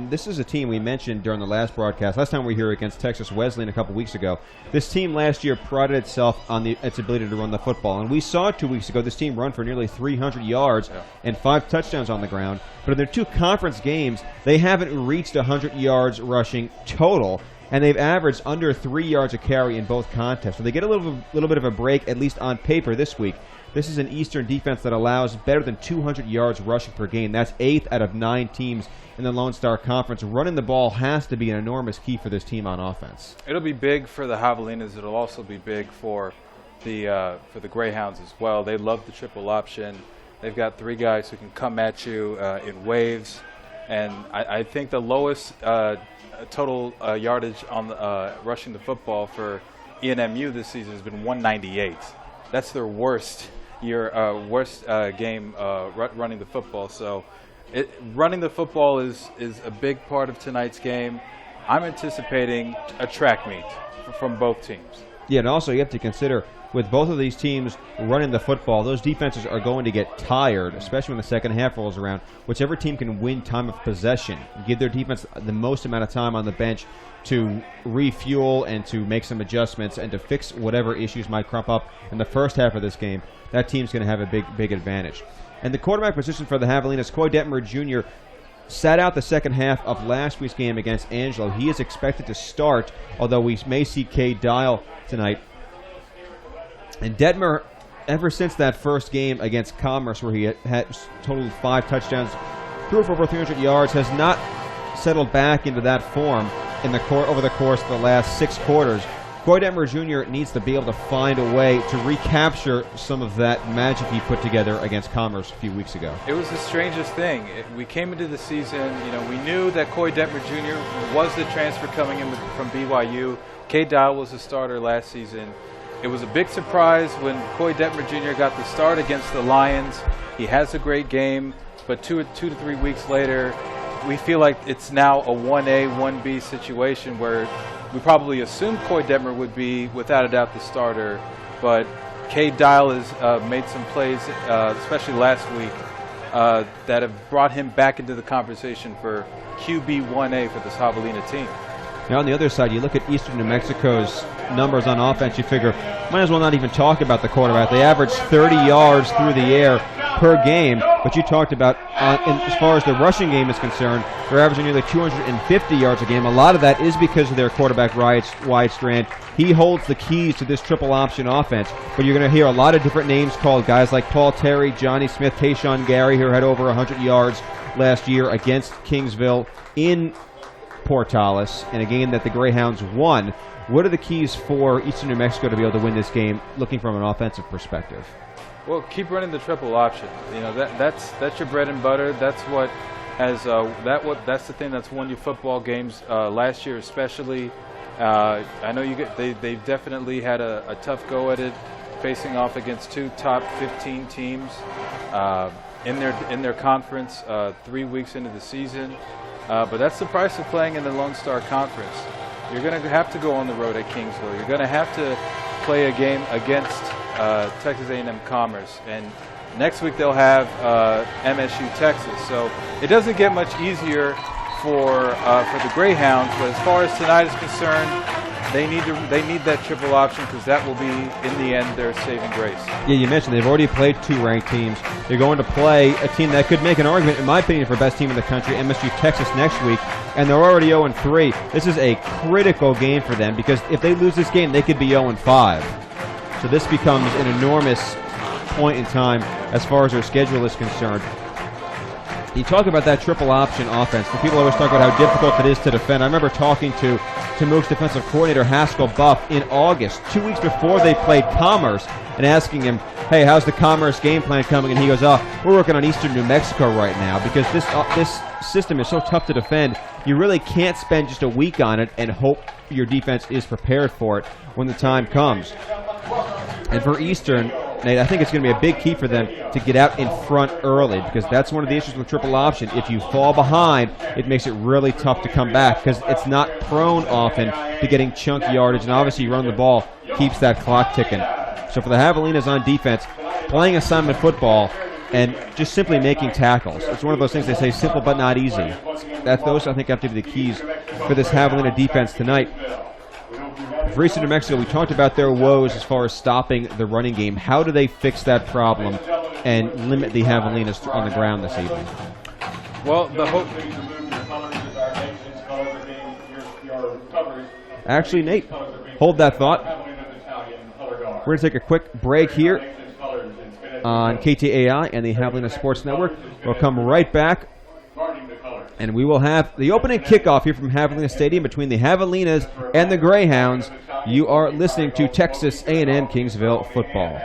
and this is a team we mentioned during the last broadcast. Last time we were here against Texas Wesleyan a couple weeks ago. This team last year prided itself on its ability to run the football. And we saw 2 weeks ago this team run for nearly 300 yards and 5 touchdowns on the ground. But in their 2 conference games, they haven't reached 100 yards rushing total. And they've averaged under 3 yards a carry in both contests. So they get a little bit of a break, at least on paper, this week. This is an Eastern defense that allows better than 200 yards rushing per game. That's 8th out of 9 teams in the Lone Star Conference. Running the ball has to be an enormous key for this team on offense. It'll be big for the Javelinas. It'll also be big for the Greyhounds as well. They love the triple option. They've got 3 guys who can come at you in waves. And I think the lowest total yardage on rushing the football for A&MU this season has been 198. That's their worst game running the football. So running the football is a big part of tonight's game. I'm anticipating a track meet from both teams. Yeah, and also you have to consider with both of these teams running the football, those defenses are going to get tired, especially when the second half rolls around. Whichever team can win time of possession, give their defense the most amount of time on the bench to refuel and to make some adjustments and to fix whatever issues might crop up in the first half of this game, that team's going to have a big advantage. And the quarterback position for the Javelinas, Coy Detmer Jr., sat out the second half of last week's game against Angelo. He is expected to start, although we may see Cade Dial tonight. And Detmer, ever since that first game against Commerce, where he had totaled 5 touchdowns, threw for over 300 yards, has not settled back into that form over the course of the last 6 quarters. Coy Detmer Jr. needs to be able to find a way to recapture some of that magic he put together against Commerce a few weeks ago. It was the strangest thing. We came into the season, we knew that Coy Detmer Jr. was the transfer coming in from BYU. Cade Dial was the starter last season. It was a big surprise when Coy Detmer Jr. got the start against the Lions. He has a great game, but 2 to 3 weeks later, we feel like it's now a 1A, 1B situation where we probably assumed Coy Detmer would be, without a doubt, the starter. But Cade Dial has made some plays, especially last week, that have brought him back into the conversation for QB 1A for this Javelina team. Now on the other side, you look at Eastern New Mexico's numbers on offense, you figure, might as well not even talk about the quarterback. They average 30 yards through the air per game, but you talked about, as far as the rushing game is concerned, they're averaging nearly 250 yards a game. A lot of that is because of their quarterback, Wyatt Strand. He holds the keys to this triple option offense, but you're going to hear a lot of different names called, guys like Paul Terry, Johnny Smith, Tayshawn Gary, who had over 100 yards last year against Kingsville in Portales in a game that the Greyhounds won. What are the keys for Eastern New Mexico to be able to win this game, looking from an offensive perspective? Well, keep running the triple option. That's your bread and butter. That's what has that's the thing that's won you football games last year, especially. I know they've definitely had a tough go at it, facing off against 2 top 15 teams in their conference 3 weeks into the season. But that's the price of playing in the Lone Star Conference. You're going to have to go on the road at Kingsville. You're going to have to play a game against Texas A&M Commerce. And next week they'll have MSU Texas. So it doesn't get much easier for the Greyhounds. But as far as tonight is concerned, they need that triple option because that will be, in the end, their saving grace. Yeah, you mentioned they've already played 2 ranked teams. They're going to play a team that could make an argument, in my opinion, for best team in the country, MSU Texas, next week, and they're already 0-3. This is a critical game for them because if they lose this game, they could be 0-5. So this becomes an enormous point in time as far as their schedule is concerned. You talk about that triple option offense. The people always talk about how difficult it is to defend. I remember talking to Mook's defensive coordinator, Haskell Buff, in August, 2 weeks before they played Commerce, and asking him, hey, how's the Commerce game plan coming? And he goes, we're working on Eastern New Mexico right now because this system is so tough to defend. You really can't spend just a week on it and hope your defense is prepared for it when the time comes. And for Eastern, Nate, I think it's going to be a big key for them to get out in front early because that's one of the issues with triple option. If you fall behind, it makes it really tough to come back because it's not prone often to getting chunk yardage, and obviously running the ball keeps that clock ticking. So for the Javelinas on defense, playing assignment football, and just simply making tackles. It's one of those things they say simple but not easy. Those, I think, have to be the keys for this Javelina defense tonight. For Eastern New Mexico, we talked about their woes as far as stopping the running game. How do they fix that problem and limit the Javelinas on the ground this evening? Well, the hope... Actually, Nate, hold that thought. We're going to take a quick break here on KTAI and the Javelina Sports Network. We'll come right back, and we will have the opening kickoff here from Javelina Stadium between the Javelinas and the Greyhounds. You are listening to Texas A&M-Kingsville football.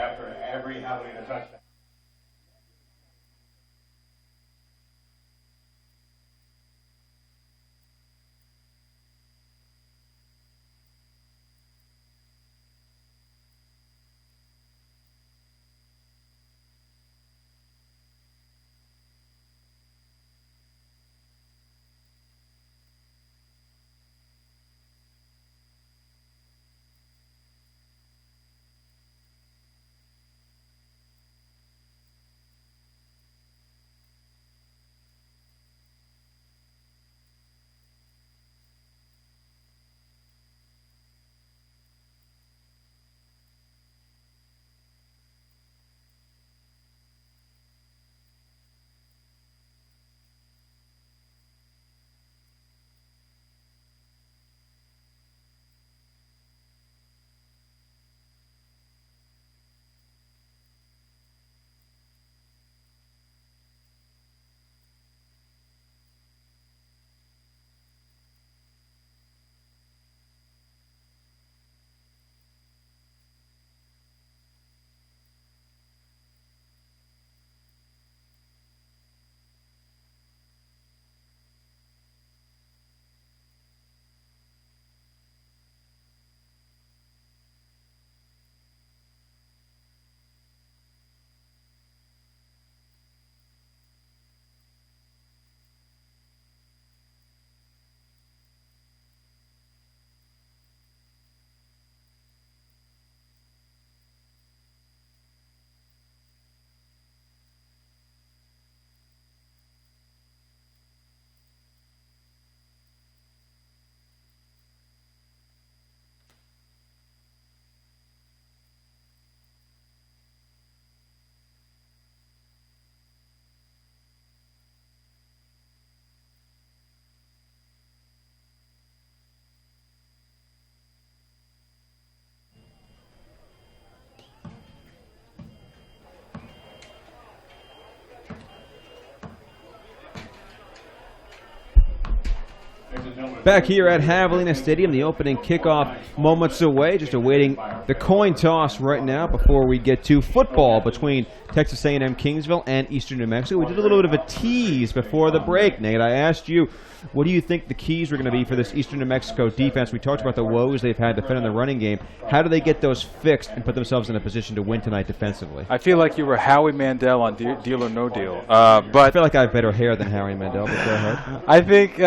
Back here at Javelina Stadium, the opening kickoff moments away, just awaiting the coin toss right now before we get to football between Texas A&M-Kingsville and Eastern New Mexico. We did a little bit of a tease before the break, Nate. I asked you, what do you think the keys were going to be for this Eastern New Mexico defense? We talked about the woes they've had defending the running game. How do they get those fixed and put themselves in a position to win tonight defensively? I feel like you were Howie Mandel on Deal or No Deal. But I feel like I have better hair than Howie Mandel, but go ahead. I think,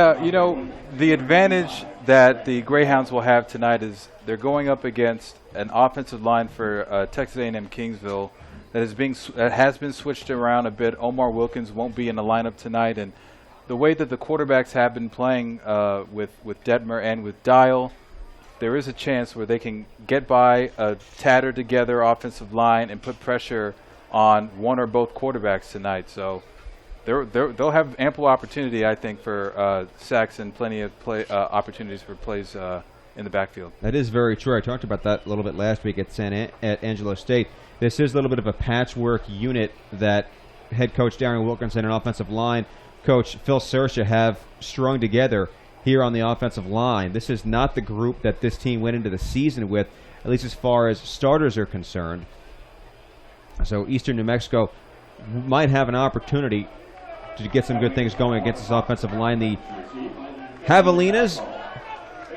the advantage that the Greyhounds will have tonight is they're going up against an offensive line for Texas A&M-Kingsville that has been switched around a bit. Omar Wilkins won't be in the lineup tonight, and the way that the quarterbacks have been playing with Detmer and with Dial, there is a chance where they can get by a tattered together offensive line and put pressure on one or both quarterbacks tonight. So they'll have ample opportunity, I think, for sacks and plenty of opportunities for plays in the backfield. That is very true. I talked about that a little bit last week at Angelo State. This is a little bit of a patchwork unit that head coach Darren Wilkinson and offensive line coach Phil Sersha have strung together here on the offensive line. This is not the group that this team went into the season with, at least as far as starters are concerned. So Eastern New Mexico might have an opportunity to get some good things going against this offensive line. The Javelinas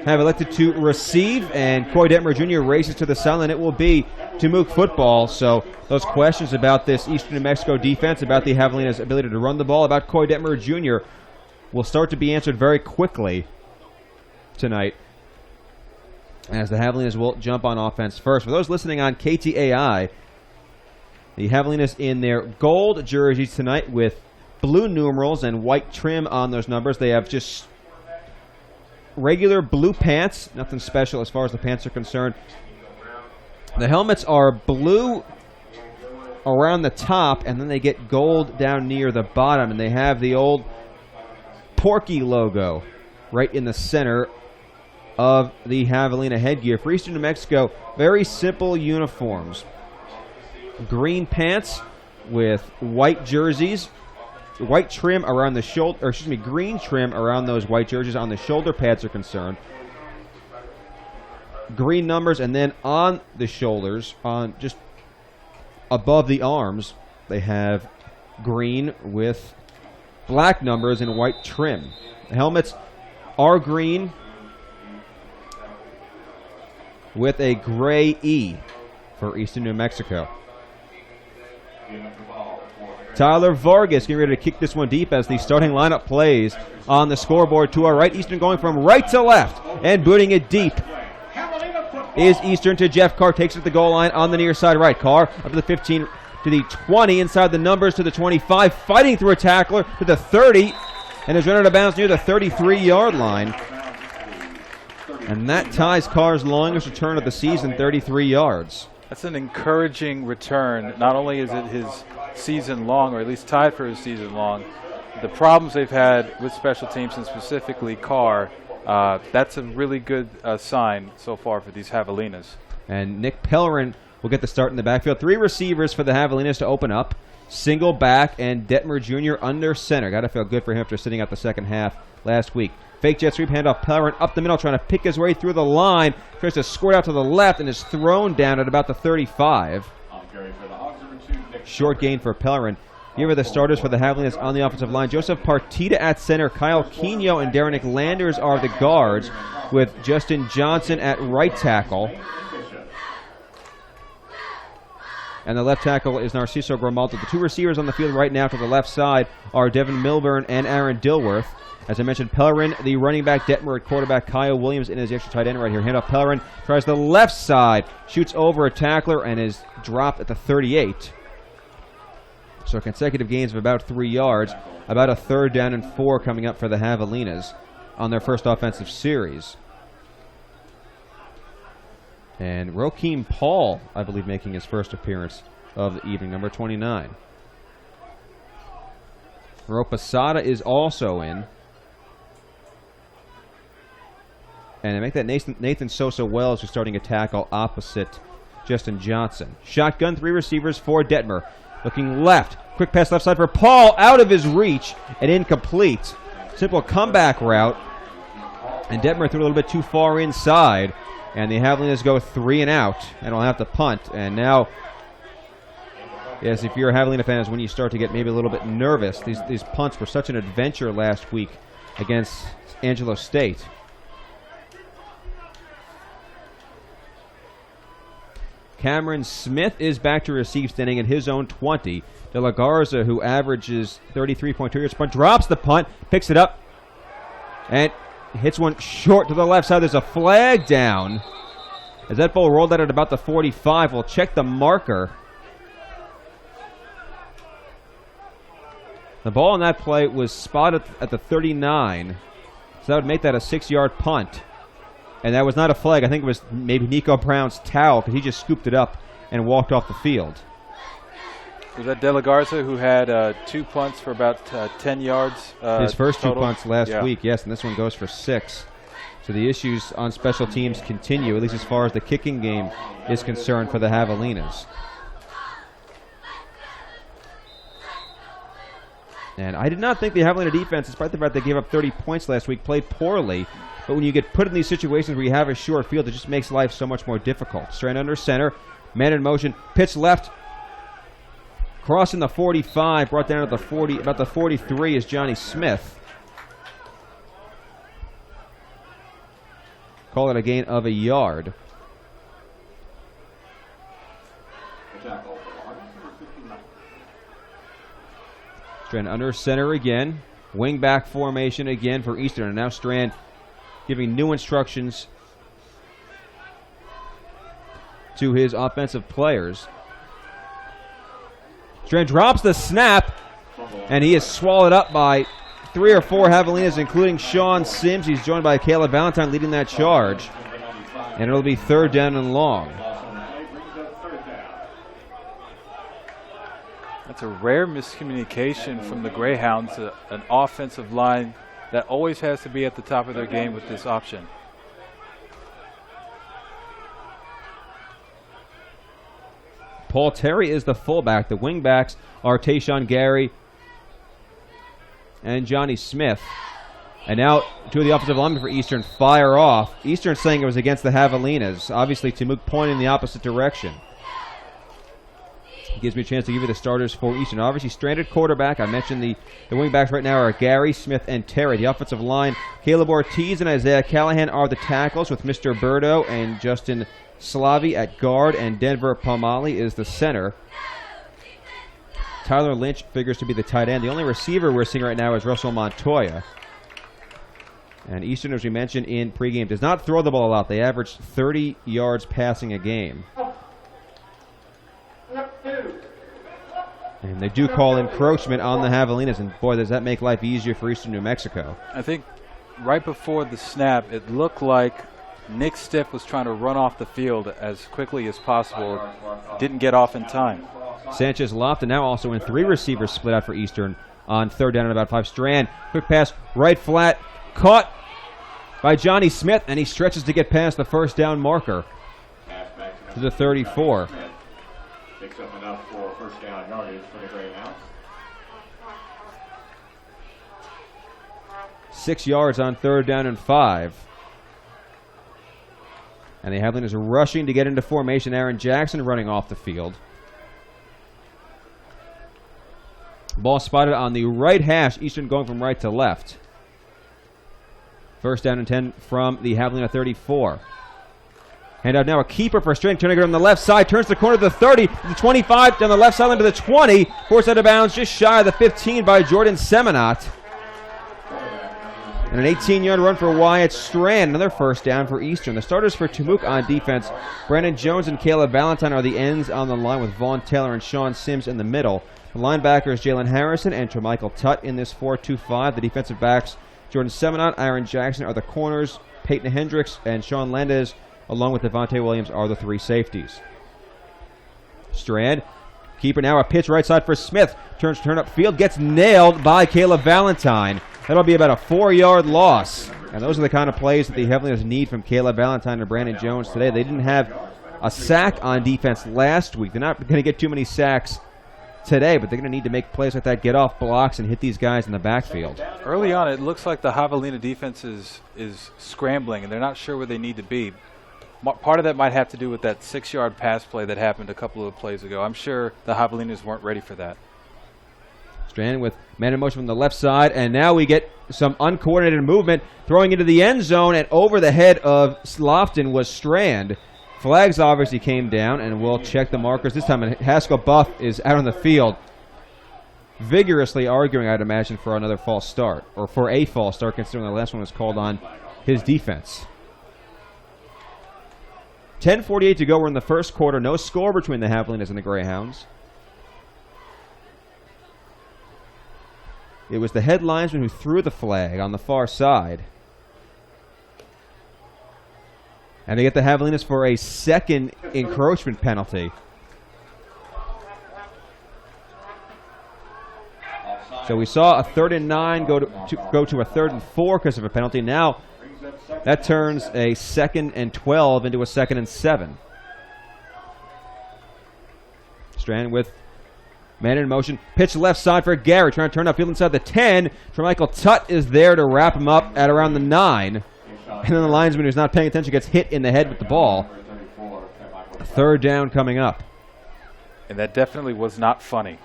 have elected to receive, and Coy Detmer Jr. races to the sideline. It will be Temuque football. So those questions about this Eastern New Mexico defense, about the Javelinas' ability to run the ball, about Coy Detmer Jr. will start to be answered very quickly tonight, as the Javelinas will jump on offense first. For those listening on KTAI, The Javelinas in their gold jerseys tonight with blue numerals and white trim on those numbers. They have just regular blue pants, nothing special as far as the pants are concerned. The helmets are blue around the top, and then they get gold down near the bottom, and they have the old Porky logo right in the center of the Javelina headgear. For Eastern New Mexico, very simple uniforms. Green pants with white jerseys, white trim around the shoulder, or excuse me, green trim around those white jerseys on the shoulder pads are concerned. Green numbers, and then on the shoulders, on just above the arms, they have green with black numbers and white trim. The helmets are green with a gray E for Eastern New Mexico. Tyler Vargas getting ready to kick this one deep as the starting lineup plays on the scoreboard. To our right, Eastern going from right to left and booting it deep is Eastern to Jeff Carr. Takes it to the goal line on the near side right. Carr up to the 15, to the 20, inside the numbers to the 25, fighting through a tackler to the 30, and is run out of bounds near the 33-yard line. And that ties Carr's longest return of the season, 33 yards. That's an encouraging return. Not only is it his season long, or at least tied for his season long, the problems they've had with special teams, and specifically Carr, that's a really good sign so far for these Javelinas. And Nick Pellerin will get the start in the backfield. 3 receivers for the Javelinas to open up. Single back, and Detmer Jr. under center. Got to feel good for him after sitting out the second half last week. Fake jet sweep, handoff, Pellerin up the middle, trying to pick his way through the line. Tries to squirt out to the left and is thrown down at about the 35. Short gain for Pellerin. Here are the starters for the Javelinas on the offensive line. Joseph Partita at center. Kyle Quino and Derenick Landers are the guards, with Justin Johnson at right tackle. And the left tackle is Narciso Grimaldo. The 2 receivers on the field right now to the left side are Devin Milburn and Aaron Dilworth. As I mentioned, Pellerin, the running back, Detmer at quarterback, Kyle Williams in his extra tight end right here. Handoff, Pellerin tries the left side, shoots over a tackler, and is dropped at the 38. So consecutive gains of about 3 yards, about a 3rd down and 4 coming up for the Javelinas on their first offensive series. And Rokeem Paul, I believe, making his first appearance of the evening, number 29. Posada is also in. And they make that Nathan Sosa Wells who's starting a tackle opposite Justin Johnson. Shotgun, 3 receivers for Detmer. Looking left. Quick pass left side for Paul. Out of his reach and incomplete. Simple comeback route. And Detmer threw a little bit too far inside. And the Javelinas go 3 and out. And will have to punt. And now, yes, if you're a Javelina fan, is when you start to get maybe a little bit nervous. These punts were such an adventure last week against Angelo State. Cameron Smith is back to receive, standing at his own 20. De La Garza, who averages 33.2 yards punt, drops the punt, picks it up, and hits one short to the left side. There's a flag down. As that ball rolled out at about the 45, we'll check the marker. The ball on that play was spotted at the 39, so that would make that a 6-yard punt. And that was not a flag. I think it was maybe Nico Brown's towel, because he just scooped it up and walked off the field. Was that De La Garza who had 2 punts for about 10 yards? His first total? 2 punts last week, yes, and this one goes for 6. So the issues on special teams continue, at least as far as the kicking game is concerned for the Javelinas. And I did not think the Javelina defense, despite the fact they gave up 30 points last week, played poorly. But when you get put in these situations where you have a short field, it just makes life so much more difficult. Strand under center, man in motion, pitch left, crossing the 45, brought down at the 40, about the 43 is Johnny Smith. Call it a gain of a yard. Strand under center again. Wing back formation again for Eastern. And now Strand giving new instructions to his offensive players. Strand drops the snap, and he is swallowed up by 3 or 4 Javelinas, including Sean Sims. He's joined by Caleb Valentine leading that charge. And it'll be 3rd down and long. That's a rare miscommunication from the Greyhounds, an offensive line that always has to be at the top of their game with this option. Paul Terry is the fullback. The wingbacks are Tayshawn Gary and Johnny Smith. And now 2 of the offensive linemen for Eastern fire off. Eastern saying it was against the Javelinas. Obviously, Tamuk pointing in the opposite direction. Gives me a chance to give you the starters for Eastern. Obviously, stranded quarterback. I mentioned the wingbacks right now are Gary, Smith, and Terry. The offensive line, Caleb Ortiz and Isaiah Callahan are the tackles, with Mr. Berto and Justin Slavi at guard, and Denver Palmali is the center. Tyler Lynch figures to be the tight end. The only receiver we're seeing right now is Russell Montoya. And Eastern, as we mentioned in pregame, does not throw the ball out. They average 30 yards passing a game. And they do call encroachment on the Javelinas, and boy, does that make life easier for Eastern New Mexico. I think right before the snap, it looked like Nick Stiff was trying to run off the field as quickly as possible. Didn't get off in time. Sanchez Lofton now also in 3 receivers split out for Eastern on 3rd down and about 5. Strand, quick pass, right flat, caught by Johnny Smith, and he stretches to get past the 1st down marker to the 34. Picks up enough for 1st down yardage for the Greyhounds. 6 yards on 3rd down and 5. And the Javelinas are rushing to get into formation. Aaron Jackson running off the field. Ball spotted on the right hash. Eastern going from right to left. 1st down and 10 from the Javelina 34. Hand out now, a keeper for Strand, turning it on the left side, turns the corner to the 30, to the 25, down the left sideline to the 20, forced out of bounds just shy of the 15 by Jordan Seminot. And an 18-yard run for Wyatt Strand, another 1st down for Eastern. The starters for Tamuk on defense, Brandon Jones and Caleb Valentine are the ends on the line, with Vaughn Taylor and Sean Sims in the middle. The linebackers, Jalen Harrison and Tremichael Tutt in this 4-2-5. The defensive backs, Jordan Seminot, Aaron Jackson are the corners. Peyton Hendricks and Sean Landez, along with Devontae Williams, are the 3 safeties. Strand, keeper now, a pitch right side for Smith. Turn upfield, gets nailed by Caleb Valentine. That'll be about a 4-yard loss. And those are the kind of plays that the Javelinas need from Caleb Valentine and Brandon Jones today. They didn't have a sack on defense last week. They're not going to get too many sacks today, but they're going to need to make plays like that, get off blocks, and hit these guys in the backfield. Early on, it looks like the Javelina defense is scrambling, and they're not sure where they need to be. Part of that might have to do with that 6-yard pass play that happened a couple of plays ago. I'm sure the Javelinas weren't ready for that. Strand with man in motion from the left side, and now we get some uncoordinated movement, throwing into the end zone, and over the head of Lofton was Strand. Flags obviously came down, and we'll check the markers this time. And Haskell Buff is out on the field, vigorously arguing, I'd imagine, for another false start, or for a false start, considering the last one was called on his defense. 10:48 to go. We're in the 1st quarter. No score between the Javelinas and the Greyhounds. It was the head linesman who threw the flag on the far side. And they get the Javelinas for a 2nd encroachment penalty. So we saw a 3rd and 9 go to a 3rd and 4 because of a penalty. Now that turns a 2nd and 12 into a 2nd and 7. Strand with man in motion. Pitch left side for Gary. Trying to turn upfield inside the 10. Tremichael Tutt is there to wrap him up at around the 9. And then the linesman who's not paying attention gets hit in the head with the ball. 3rd down coming up. And that definitely was not funny.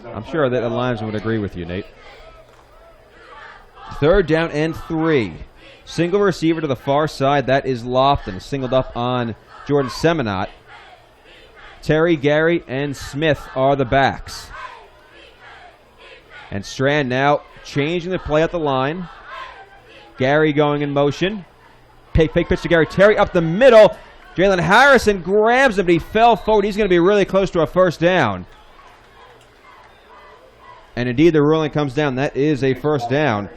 I'm sure that the linesman would agree with you, Nate. 3rd down and 3. Single receiver to the far side. That is Lofton. Singled up on Jordan Seminot. Terry, Gary, and Smith are the backs. And Strand now changing the play at the line. Gary going in motion. Fake pitch to Gary. Terry up the middle. Jalen Harrison grabs him, but he fell forward. He's going to be really close to a 1st down. And indeed, the ruling comes down. That is a first down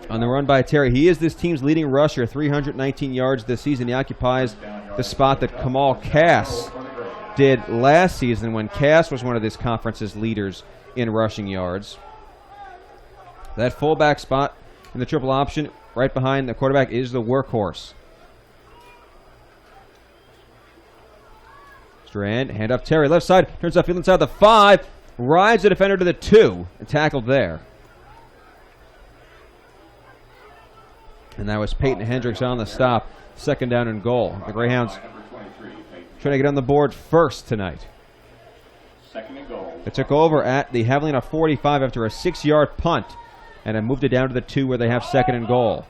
on the run by Terry. He is this team's leading rusher, 319 yards this season. He occupies the spot that Kamal Cass did last season when Cass was one of this conference's leaders in rushing yards. That fullback spot in the triple option right behind the quarterback is the workhorse. Strand, hand off Terry, left side, turns upfield inside the 5, rides the defender to the 2, and tackled there. And that was Peyton Hendricks on the stop. Second down and goal. The Greyhounds trying to get on the board first tonight. Second and goal. They took over at the Javelina 45 after a 6-yard punt and have moved it down to the 2 where they have second and goal.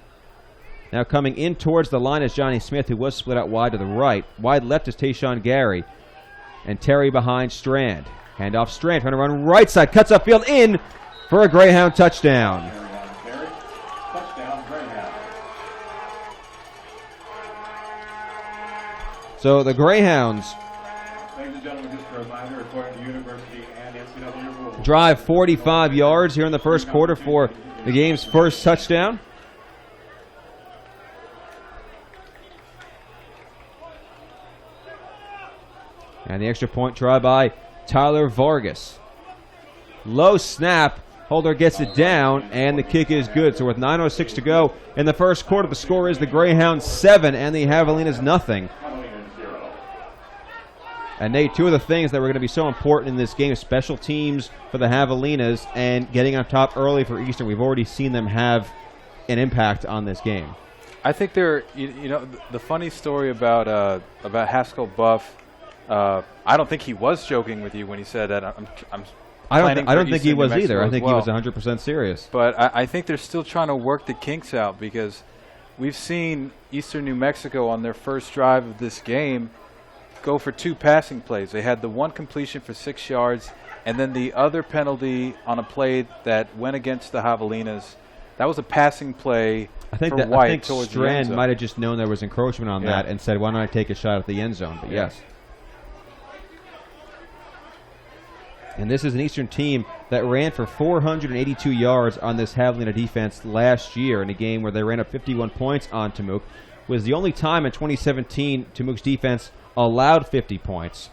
Now coming in towards the line is Johnny Smith, who was split out wide to the right. Wide left is Tayshawn Gary. And Terry behind Strand. Hand off Strand, trying to run right side, cuts upfield in for a Greyhound touchdown. Touchdown, Greyhound. So the Greyhounds Ladies and gentlemen, just a reminder, according to university and NCAA rules, drive 45 yards here in the first quarter for the game's first touchdown. And the extra point try by Tyler Vargas. Low snap. Holder gets it down, and the kick is good. So with 9:06 to go in the first quarter, the score is the Greyhounds 7 and the Javelinas nothing. Javelina 0. And Nate, two of the things that were going to be so important in this game, special teams for the Javelinas and getting on top early for Eastern. We've already seen them have an impact on this game. I think they're, you know, the funny story about Haskell Buff. I don't think he was joking with you when he said that. I don't think he was either. I think he was 100% serious. But I think they're still trying to work the kinks out, because we've seen Eastern New Mexico on their first drive of this game go for 2 passing plays. They had the one completion for 6 yards, and then the other penalty on a play that went against the Javelinas. That was a passing play for White. I think towards Strand might have just known there was encroachment on that and said, why don't I take a shot at the end zone? But yes. And this is an Eastern team that ran for 482 yards on this Javelina defense last year in a game where they ran up 51 points on Temuque. Was the only time in 2017 Temuque's defense allowed 50 points.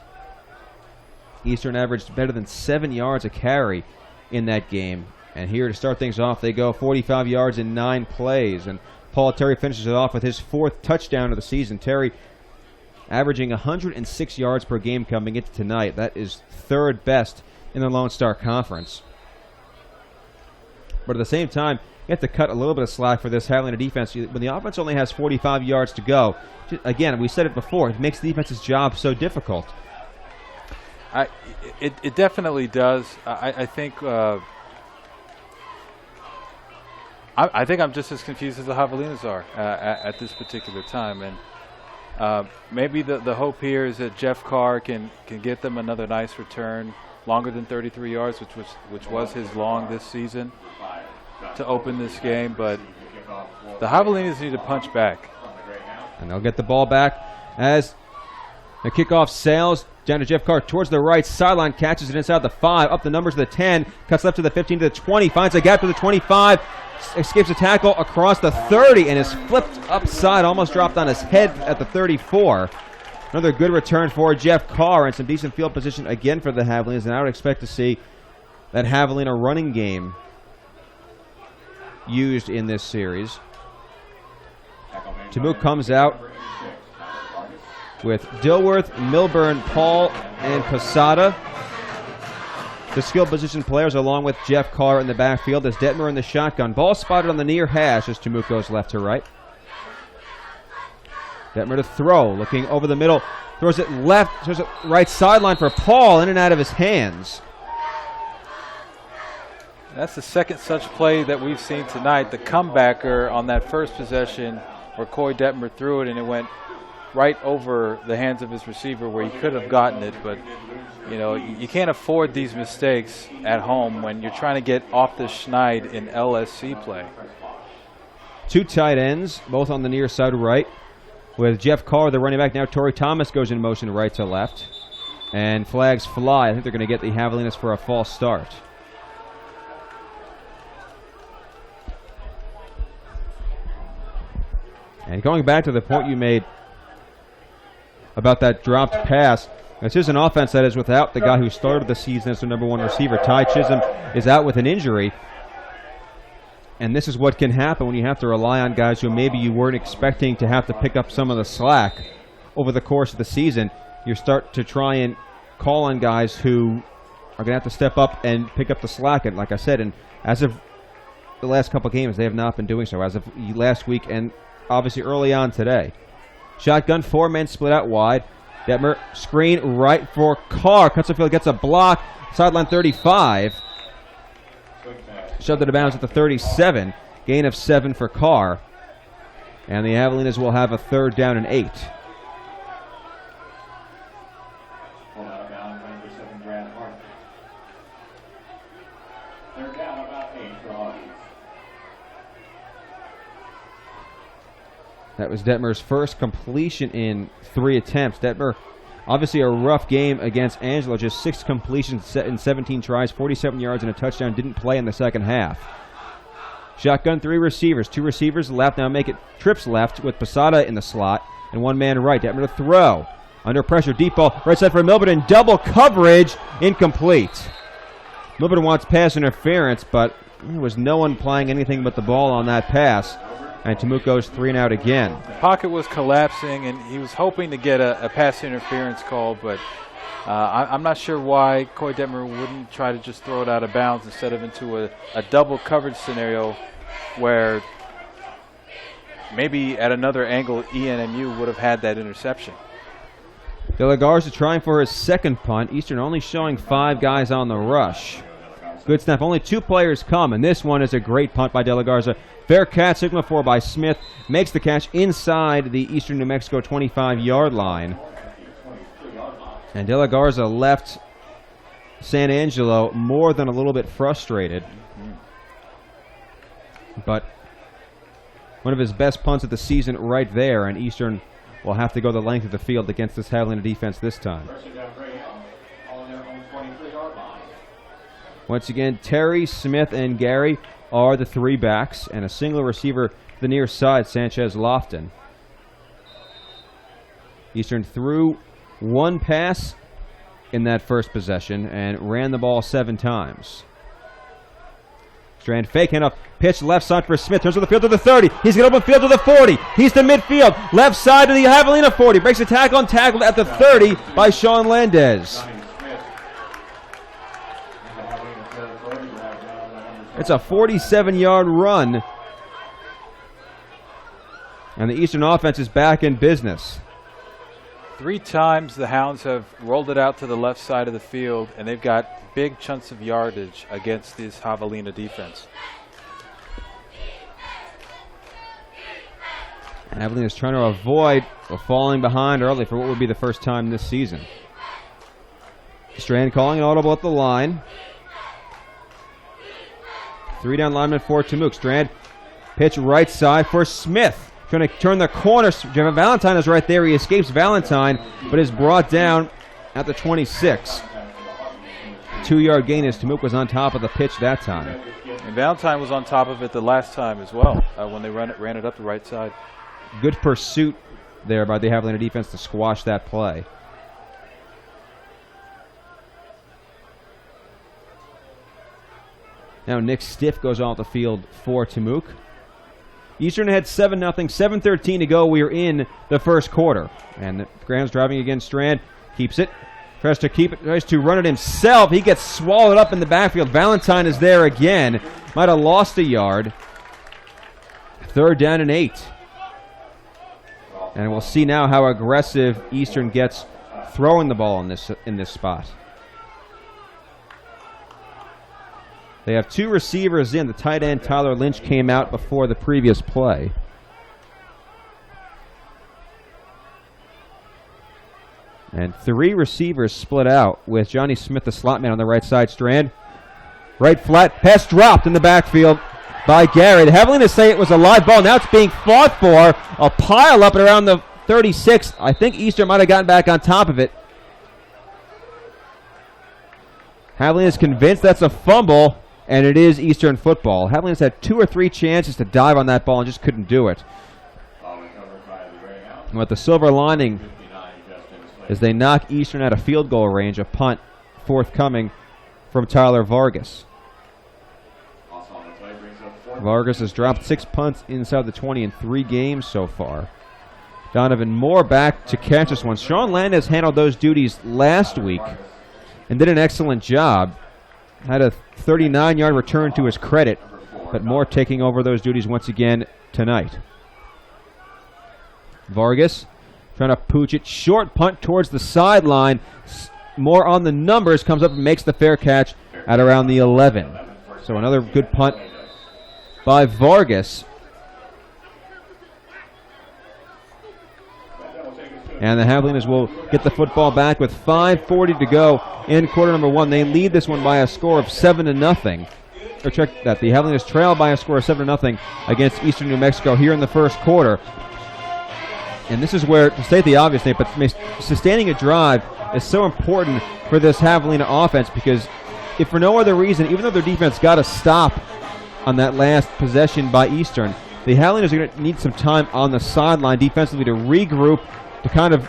Eastern averaged better than 7 yards a carry in that game. And here to start things off, they go 45 yards in 9 plays. And Paul Terry finishes it off with his 4th touchdown of the season. Terry averaging 106 yards per game coming into tonight. That is 3rd best in the Lone Star Conference. But at the same time, you have to cut a little bit of slack for this Javelina defense. When the offense only has 45 yards to go, again, we said it before, it makes the defense's job so difficult. It definitely does. I think I'm just as confused as the Javelinas are at this particular time. And maybe the hope here is that Jeff Carr can get them another nice return, longer than 33 yards, which was his long this season, to open this game. But the Javelinas need to punch back. And they'll get the ball back as the kickoff sails down to Jeff Carr towards the right sideline, catches it inside the 5, up the numbers to the 10, cuts left to the 15 to the 20, finds a gap to the 25, escapes a tackle across the 30, and is flipped upside, almost dropped on his head at the 34. Another good return for Jeff Carr and some decent field position again for the Javelinas, and I would expect to see that Javelina running game used in this series. Temuque comes out with Dilworth, Milburn, Paul, and Posada. The skill position players along with Jeff Carr in the backfield as Detmer in the shotgun. Ball spotted on the near hash as Temuque goes left to right. Detmer to throw, looking over the middle, throws it left, throws it right sideline for Paul, in and out of his hands. That's the second such play that we've seen tonight. The comebacker on that first possession where Coy Detmer threw it and it went right over the hands of his receiver where he could have gotten it. But, you know, you can't afford these mistakes at home when you're trying to get off the schneid in LSC play. 2 tight ends, both on the near side right. With Jeff Carr, the running back. Now Torrey Thomas goes in motion right to left. And flags fly. I think they're going to get the Javelinas for a false start. And going back to the point you made about that dropped pass, this is an offense that is without the guy who started the season as their #1 receiver. Ty Chisholm is out with an injury. And this is what can happen when you have to rely on guys who maybe you weren't expecting to have to pick up some of the slack over the course of the season. You start to try and call on guys who are going to have to step up and pick up the slack. And like I said, and as of the last couple games, they have not been doing so. As of last week and obviously early on today. Shotgun, 4 men split out wide. Detmer, screen right for Carr. Cuts the field, gets a block. Sideline 35. Shoved it out of bounds at the 37. Gain of 7 for Carr. And the Javelinas will have a 3rd down and 8. That was Detmer's first completion in 3 attempts. Detmer, obviously a rough game against Angelo. Just 6 completions in 17 tries, 47 yards and a touchdown. Didn't play in the second half. Shotgun, 3 receivers. 2 receivers left. Now make it trips left with Posada in the slot and 1 man right. Detmer to throw. Under pressure, deep ball. Right side for Milburn in double coverage. Incomplete. Milburn wants pass interference, but there was no one playing anything but the ball on that pass. And Tamuk goes 3 and out again. The pocket was collapsing, and he was hoping to get a pass interference call, but I'm not sure why Coy Detmer wouldn't try to just throw it out of bounds instead of into a double coverage scenario where maybe at another angle ENMU would have had that interception. De La Garza trying for his 2nd punt. Eastern only showing 5 guys on the rush. Good snap. Only 2 players come, and this one is a great punt by De La Garza. Fair catch, Sigma 4 by Smith. Makes the catch inside the Eastern New Mexico 25-yard line. And De La Garza left San Angelo more than a little bit frustrated. But one of his best punts of the season right there, and Eastern will have to go the length of the field against this Javelina defense this time. Once again, Terry, Smith, and Gary are the 3 backs, and a single receiver to the near side, Sanchez Lofton. Eastern threw 1 pass in that first possession and ran the ball 7 times. Strand fake handoff, pitch left side for Smith, turns to the field to the 30. He's going open field to the 40. He's to midfield, left side to the Javelina 40. Breaks a tackle and tackled at the 30 by Sean Landez. It's a 47-yard run. And the Eastern offense is back in business. 3 times the Hounds have rolled it out to the left side of the field, and they've got big chunks of yardage against this Javelina defense. And Javelina is trying to avoid falling behind early for what would be the first time this season. Strand calling an audible at the line. 3 down lineman for Tamuk. Strand, pitch right side for Smith. Trying to turn the corner. Valentine is right there. He escapes Valentine, but is brought down at the 26. 2-yard gain as Tamuk was on top of the pitch that time. And Valentine was on top of it the last time as well when they ran it up the right side. Good pursuit there by the Javelina defense to squash that play. Now Nick Stiff goes off the field for Tamuk. Eastern had 7-0, 7:13 to go. We are in the first quarter. And Graham's driving against Strand. Keeps it. Tries to keep it. Tries to run it himself. He gets swallowed up in the backfield. Valentine is there again. Might have lost a yard. 3rd down and 8. And we'll see now how aggressive Eastern gets throwing the ball in this spot. They have 2 receivers in. The tight end, Tyler Lynch, came out before the previous play. And 3 receivers split out with Johnny Smith, the slot man, on the right side. Strand, right flat, pass dropped in the backfield by Gary. The Javelinas say it was a live ball. Now it's being fought for. A pile up at around the 36. I think Eastern might have gotten back on top of it. Javelinas is convinced that's a fumble. And it is Eastern football. Javelinas had 2 or 3 chances to dive on that ball and just couldn't do it. But the silver lining is they knock Eastern out of field goal range, a punt forthcoming from Tyler Vargas. Vargas has dropped 6 punts inside the 20 in 3 games so far. Donovan Moore back to catch this one. Sean Landis handled those duties last week and did an excellent job. Had a 39-yard return to his credit, but Moore taking over those duties once again tonight. Vargas trying to pooch it. Short punt towards the sideline. Moore on the numbers, comes up and makes the fair catch at around the 11. So another good punt by Vargas. And the Javelinas will get the football back with 5:40 to go in quarter number 1. They lead this one by a score of 7-0. Or check that. The Javelinas trail by a score of 7-0 against Eastern New Mexico here in the first quarter. And this is where, to state the obvious, Nate, but sustaining a drive is so important for this Javelina offense, because if for no other reason, even though their defense got a stop on that last possession by Eastern, the Javelinas are going to need some time on the sideline defensively to regroup, to kind of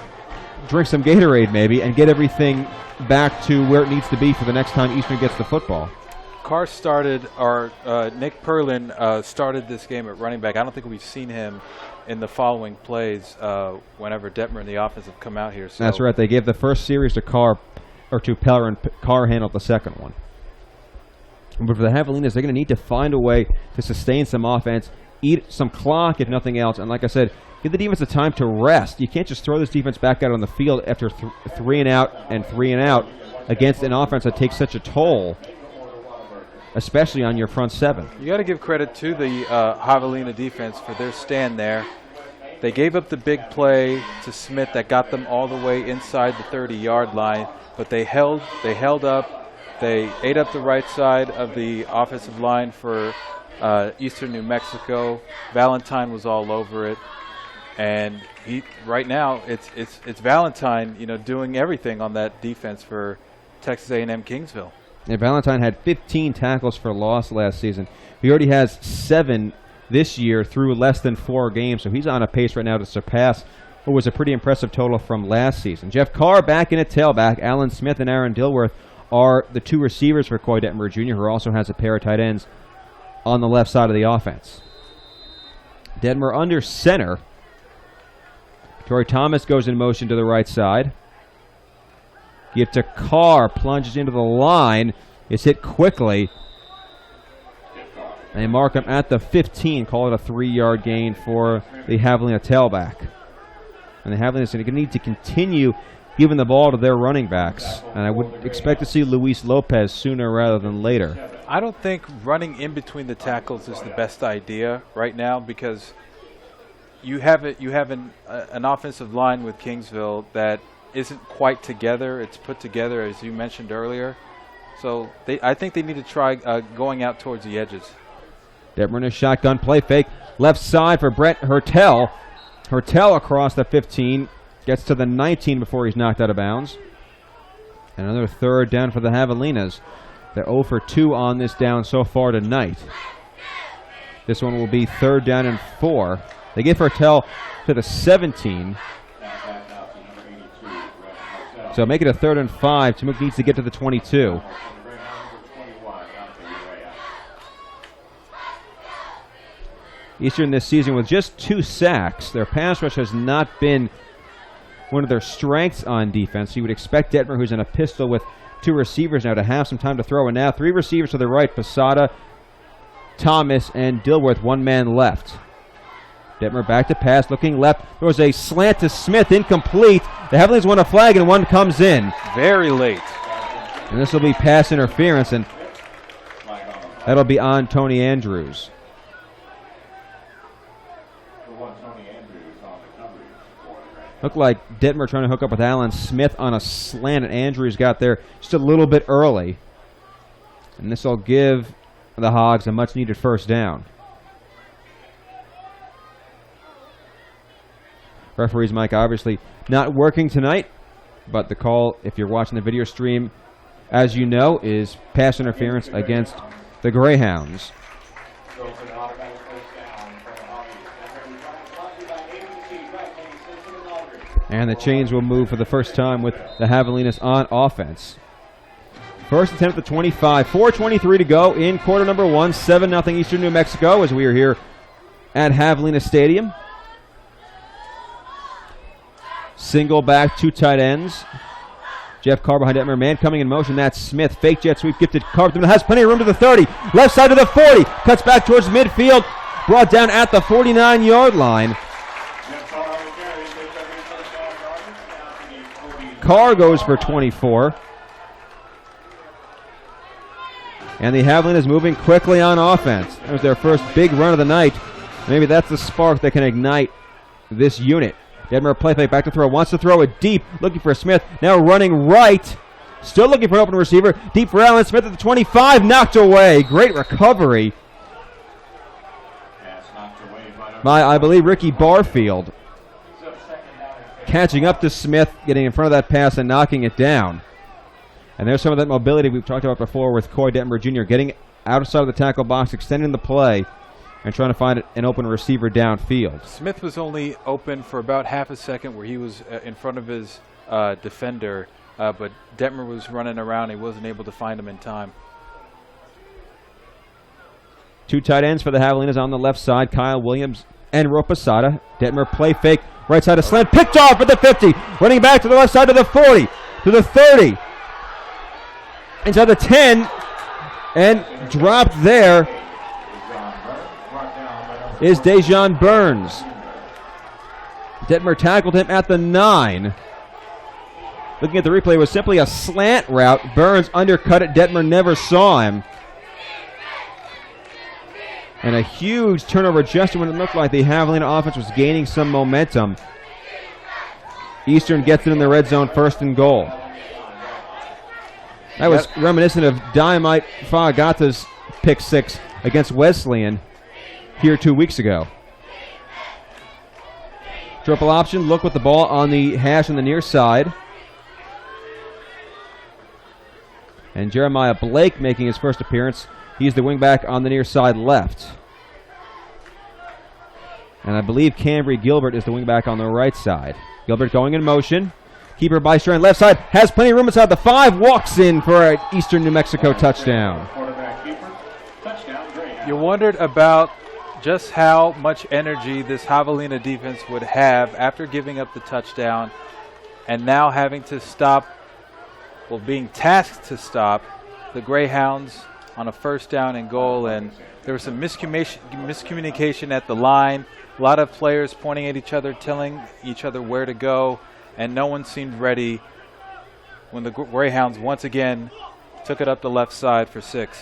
drink some Gatorade maybe, and get everything back to where it needs to be for the next time Eastern gets the football. Carr started, or Nick Perlin started this game at running back. I don't think we've seen him in the following plays whenever Detmer and the offense have come out here. So that's right. They gave the first series to Carr, or to Peller, and Carr handled the second one. But for the Javelinas, they're going to need to find a way to sustain some offense, eat some clock if nothing else, and like I said, give the defense the time to rest. You can't just throw this defense back out on the field after 3 and out and 3 and out against an offense that takes such a toll, especially on your front seven. You got to give credit to the Javelina defense for their stand there. They gave up the big play to Smith that got them all the way inside the 30-yard line, but they held up. They ate up the right side of the offensive line for Eastern New Mexico. Valentine was all over it, and right now it's Valentine, doing everything on that defense for Texas A&M-Kingsville. And Valentine had 15 tackles for loss last season. He already has 7 this year through less than 4 games, so he's on a pace right now to surpass what was a pretty impressive total from last season. Jeff Carr back in at tailback. Alan Smith and Aaron Dilworth are the 2 receivers for Coy Detmer Jr., who also has a pair of tight ends on the left side of the offense. Detmer under center. Torrey Thomas goes in motion to the right side. Give to Carr, plunges into the line, is hit quickly. They mark him at the 15, call it a 3-yard gain for the Javelina tailback. And the Javelinas are going to need to continue giving the ball to their running backs. And I would expect to see Luis Lopez sooner rather than later. I don't think running in between the tackles is the best idea right now, because you have an offensive line with Kingsville that isn't quite together. It's put together, as you mentioned earlier. So I think they need to try going out towards the edges. Detmer in a shotgun play fake. Left side for Brett Hertel. Hertel across the 15. Gets to the 19 before he's knocked out of bounds. And another third down for the Javelinas. They're 0 for 2 on this down so far tonight. This one will be 3rd down and 4. They give Hertel to the 17. So make it a 3rd and 5. Tamuk needs to get to the 22. Eastern this season with just 2 sacks. Their pass rush has not been one of their strengths on defense. You would expect Detmer, who's in a pistol with 2 receivers now, to have some time to throw. And now 3 receivers to the right, Posada, Thomas, and Dilworth. 1 man left. Detmer back to pass, looking left. There was a slant to Smith, incomplete. The Javelinas won a flag, and 1 comes in. Very late. And this will be pass interference, and that'll be on Tony Andrews. Looked like Detmer trying to hook up with Alan Smith on a slant, and Andrews got there just a little bit early. And this will give the Hogs a much-needed 1st down. Referee's mic obviously not working tonight, but the call, if you're watching the video stream, as you know, is pass interference against the Greyhounds. And the chains will move for the first time with the Javelinas on offense. First attempt at the 25. 4:23 to go in quarter number 1. 7-0 Eastern New Mexico as we are here at Javelina Stadium. Single back, 2 tight ends. Jeff Carr behind Detmer. Man coming in motion. That's Smith. Fake jet sweep. Gifted Carr. Has plenty of room to the 30. Left side to the 40. Cuts back towards midfield. Brought down at the 49-yard line. Carr goes for 24. And the Javelinas moving quickly on offense. That was their first big run of the night. Maybe that's the spark that can ignite this unit. Detmer play fake, back to throw. Wants to throw it deep. Looking for Smith. Now running right. Still looking for an open receiver. Deep for Allen Smith at the 25. Knocked away. Great recovery by, I believe, Ricky Barfield. Catching up to Smith, getting in front of that pass and knocking it down. And there's some of that mobility we've talked about before with Coy Detmer Jr. getting outside of the tackle box, extending the play, and trying to find an open receiver downfield. Smith was only open for about half a second where he was in front of his defender, but Detmer was running around. He wasn't able to find him in time. 2 tight ends for the Javelinas on the left side, Kyle Williams and Roposada. Detmer play fake, right side of slant, picked off at the 50, running back to the left side to the 40, to the 30, inside the 10, and dropped there is Dejon Burns. Detmer tackled him at the 9. Looking at the replay, it was simply a slant route. Burns undercut it. Detmer never saw him. And a huge turnover just when it looked like the Javelina offense was gaining some momentum. Eastern gets it in the red zone, 1st and goal. That was reminiscent of Dynamite Fagata's pick 6 against Wesleyan here 2 weeks ago. Triple option, look with the ball on the hash on the near side. And Jeremiah Blake making his first appearance. He's the wingback on the near side left. And I believe Cambry Gilbert is the wingback on the right side. Gilbert going in motion. Keeper by Strand, left side, has plenty of room inside the 5, walks in for an Eastern New Mexico touchdown. You wondered about just how much energy this Javelina defense would have after giving up the touchdown and now having to stop, well, being tasked to stop the Greyhounds on a 1st down and goal. And there was some miscommunication at the line. A lot of players pointing at each other, telling each other where to go, and no one seemed ready when the Greyhounds once again took it up the left side for 6.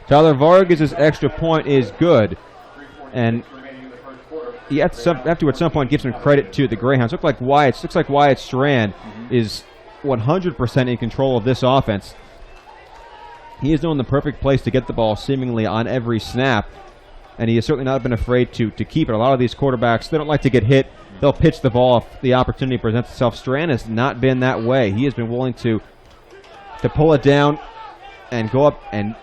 Tyler Vargas' extra point is good. And you have to at some point give some credit to the Greyhounds. Looks like Wyatt Strand is 100% in control of this offense. He is doing the perfect place to get the ball seemingly on every snap. And he has certainly not been afraid to keep it. A lot of these quarterbacks, they don't like to get hit. They'll pitch the ball if the opportunity presents itself. Strand has not been that way. He has been willing to pull it down and go up and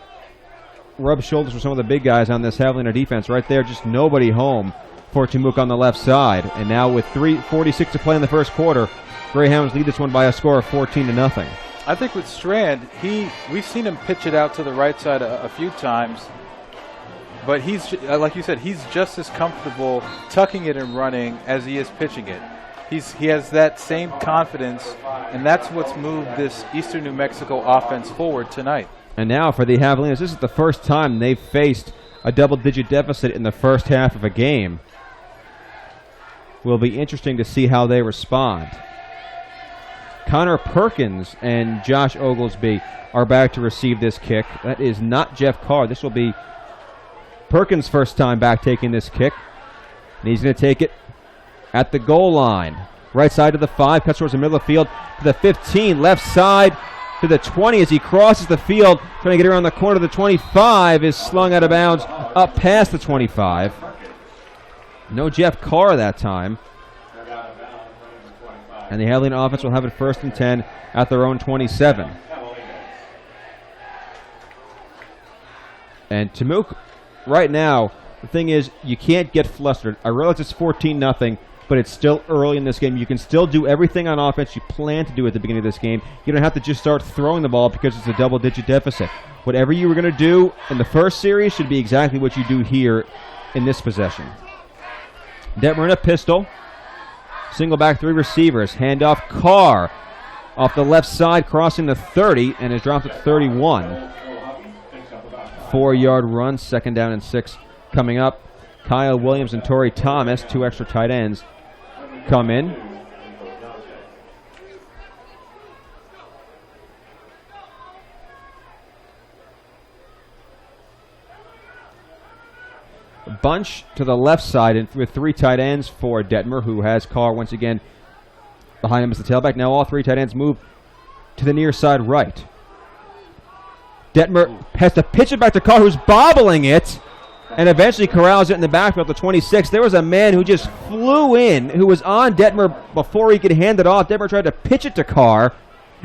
rub shoulders with some of the big guys on this Javelina defense. Right there, just nobody home for Timuk on the left side. And now with 3:46 to play in the first quarter, Greyhounds lead this one by a score of 14-0. I think with Strand, we've seen him pitch it out to the right side a few times. But he's, like you said, he's just as comfortable tucking it and running as he is pitching it. He has that same confidence, and that's what's moved this Eastern New Mexico offense forward tonight. And now for the Javelinas, this is the first time they've faced a double-digit deficit in the first half of a game. Will be interesting to see how they respond. Connor Perkins and Josh Oglesby are back to receive this kick. That is not Jeff Carr. This will be Perkins' first time back taking this kick. And he's going to take it at the goal line. Right side to the 5, cuts towards the middle of the field to the 15, left side to the 20 as he crosses the field, trying to get around the corner. The 25 is slung out of bounds up past the 25. No Jeff Carr that time. And the Javelina offense will have it 1st and 10 at their own 27. And Timuk, right now, the thing is, you can't get flustered. I realize it's 14-0, but it's still early in this game. You can still do everything on offense you plan to do at the beginning of this game. You don't have to just start throwing the ball because it's a double-digit deficit. Whatever you were going to do in the first series should be exactly what you do here in this possession. Detmer in a pistol. Single back, 3 receivers. Handoff, Carr off the left side, crossing the 30, and is dropped at 31. 4-yard run, 2nd down and 6 coming up. Kyle Williams and Torrey Thomas, 2 extra tight ends, come in. Bunch to the left side and with 3 tight ends for Detmer, who has Carr once again behind him as the tailback. Now all 3 tight ends move to the near side right. Detmer has to pitch it back to Carr, who's bobbling it, and eventually corrals it in the backfield to 26. There was a man who just flew in, who was on Detmer before he could hand it off. Detmer tried to pitch it to Carr,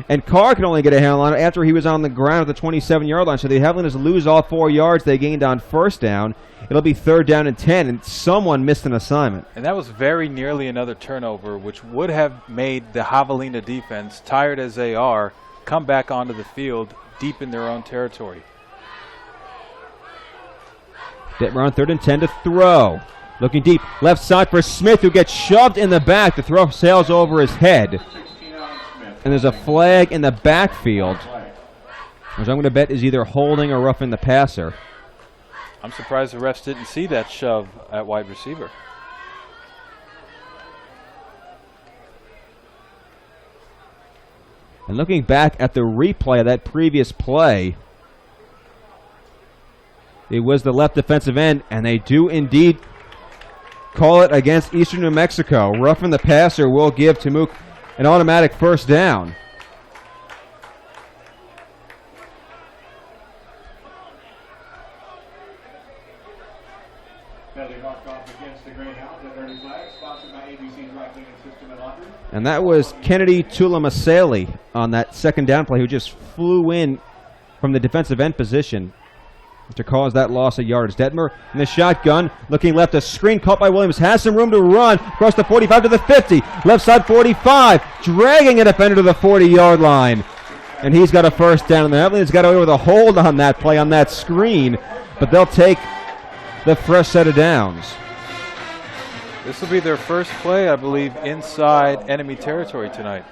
and Carr could only get a handle on it after he was on the ground at the 27-yard line. So the Javelinas lose all 4 yards they gained on first down. It'll be 3rd down and 10, and someone missed an assignment. And that was very nearly another turnover, which would have made the Javelina defense, tired as they are, come back onto the field deep in their own territory. Detmer on 3rd and 10 to throw. Looking deep, left side for Smith, who gets shoved in the back. The throw sails over his head. And there's a flag in the backfield, which I'm going to bet is either holding or roughing the passer. I'm surprised the refs didn't see that shove at wide receiver. And looking back at the replay of that previous play, it was the left defensive end, and they do indeed call it against Eastern New Mexico. Roughing the passer will give Temuque an automatic 1st down. And that was Kennedy Tulamaseli on that 2nd down play, who just flew in from the defensive end position to cause that loss of yardage. Detmer in the shotgun, looking left, a screen caught by Williams, has some room to run, across the 45 to the 50, left side 45, dragging a defender to the 40-yard line. And he's got a 1st down, and the Javelinas got away with a hold on that play, on that screen, but they'll take the fresh set of downs. This will be their first play, I believe, inside enemy territory tonight.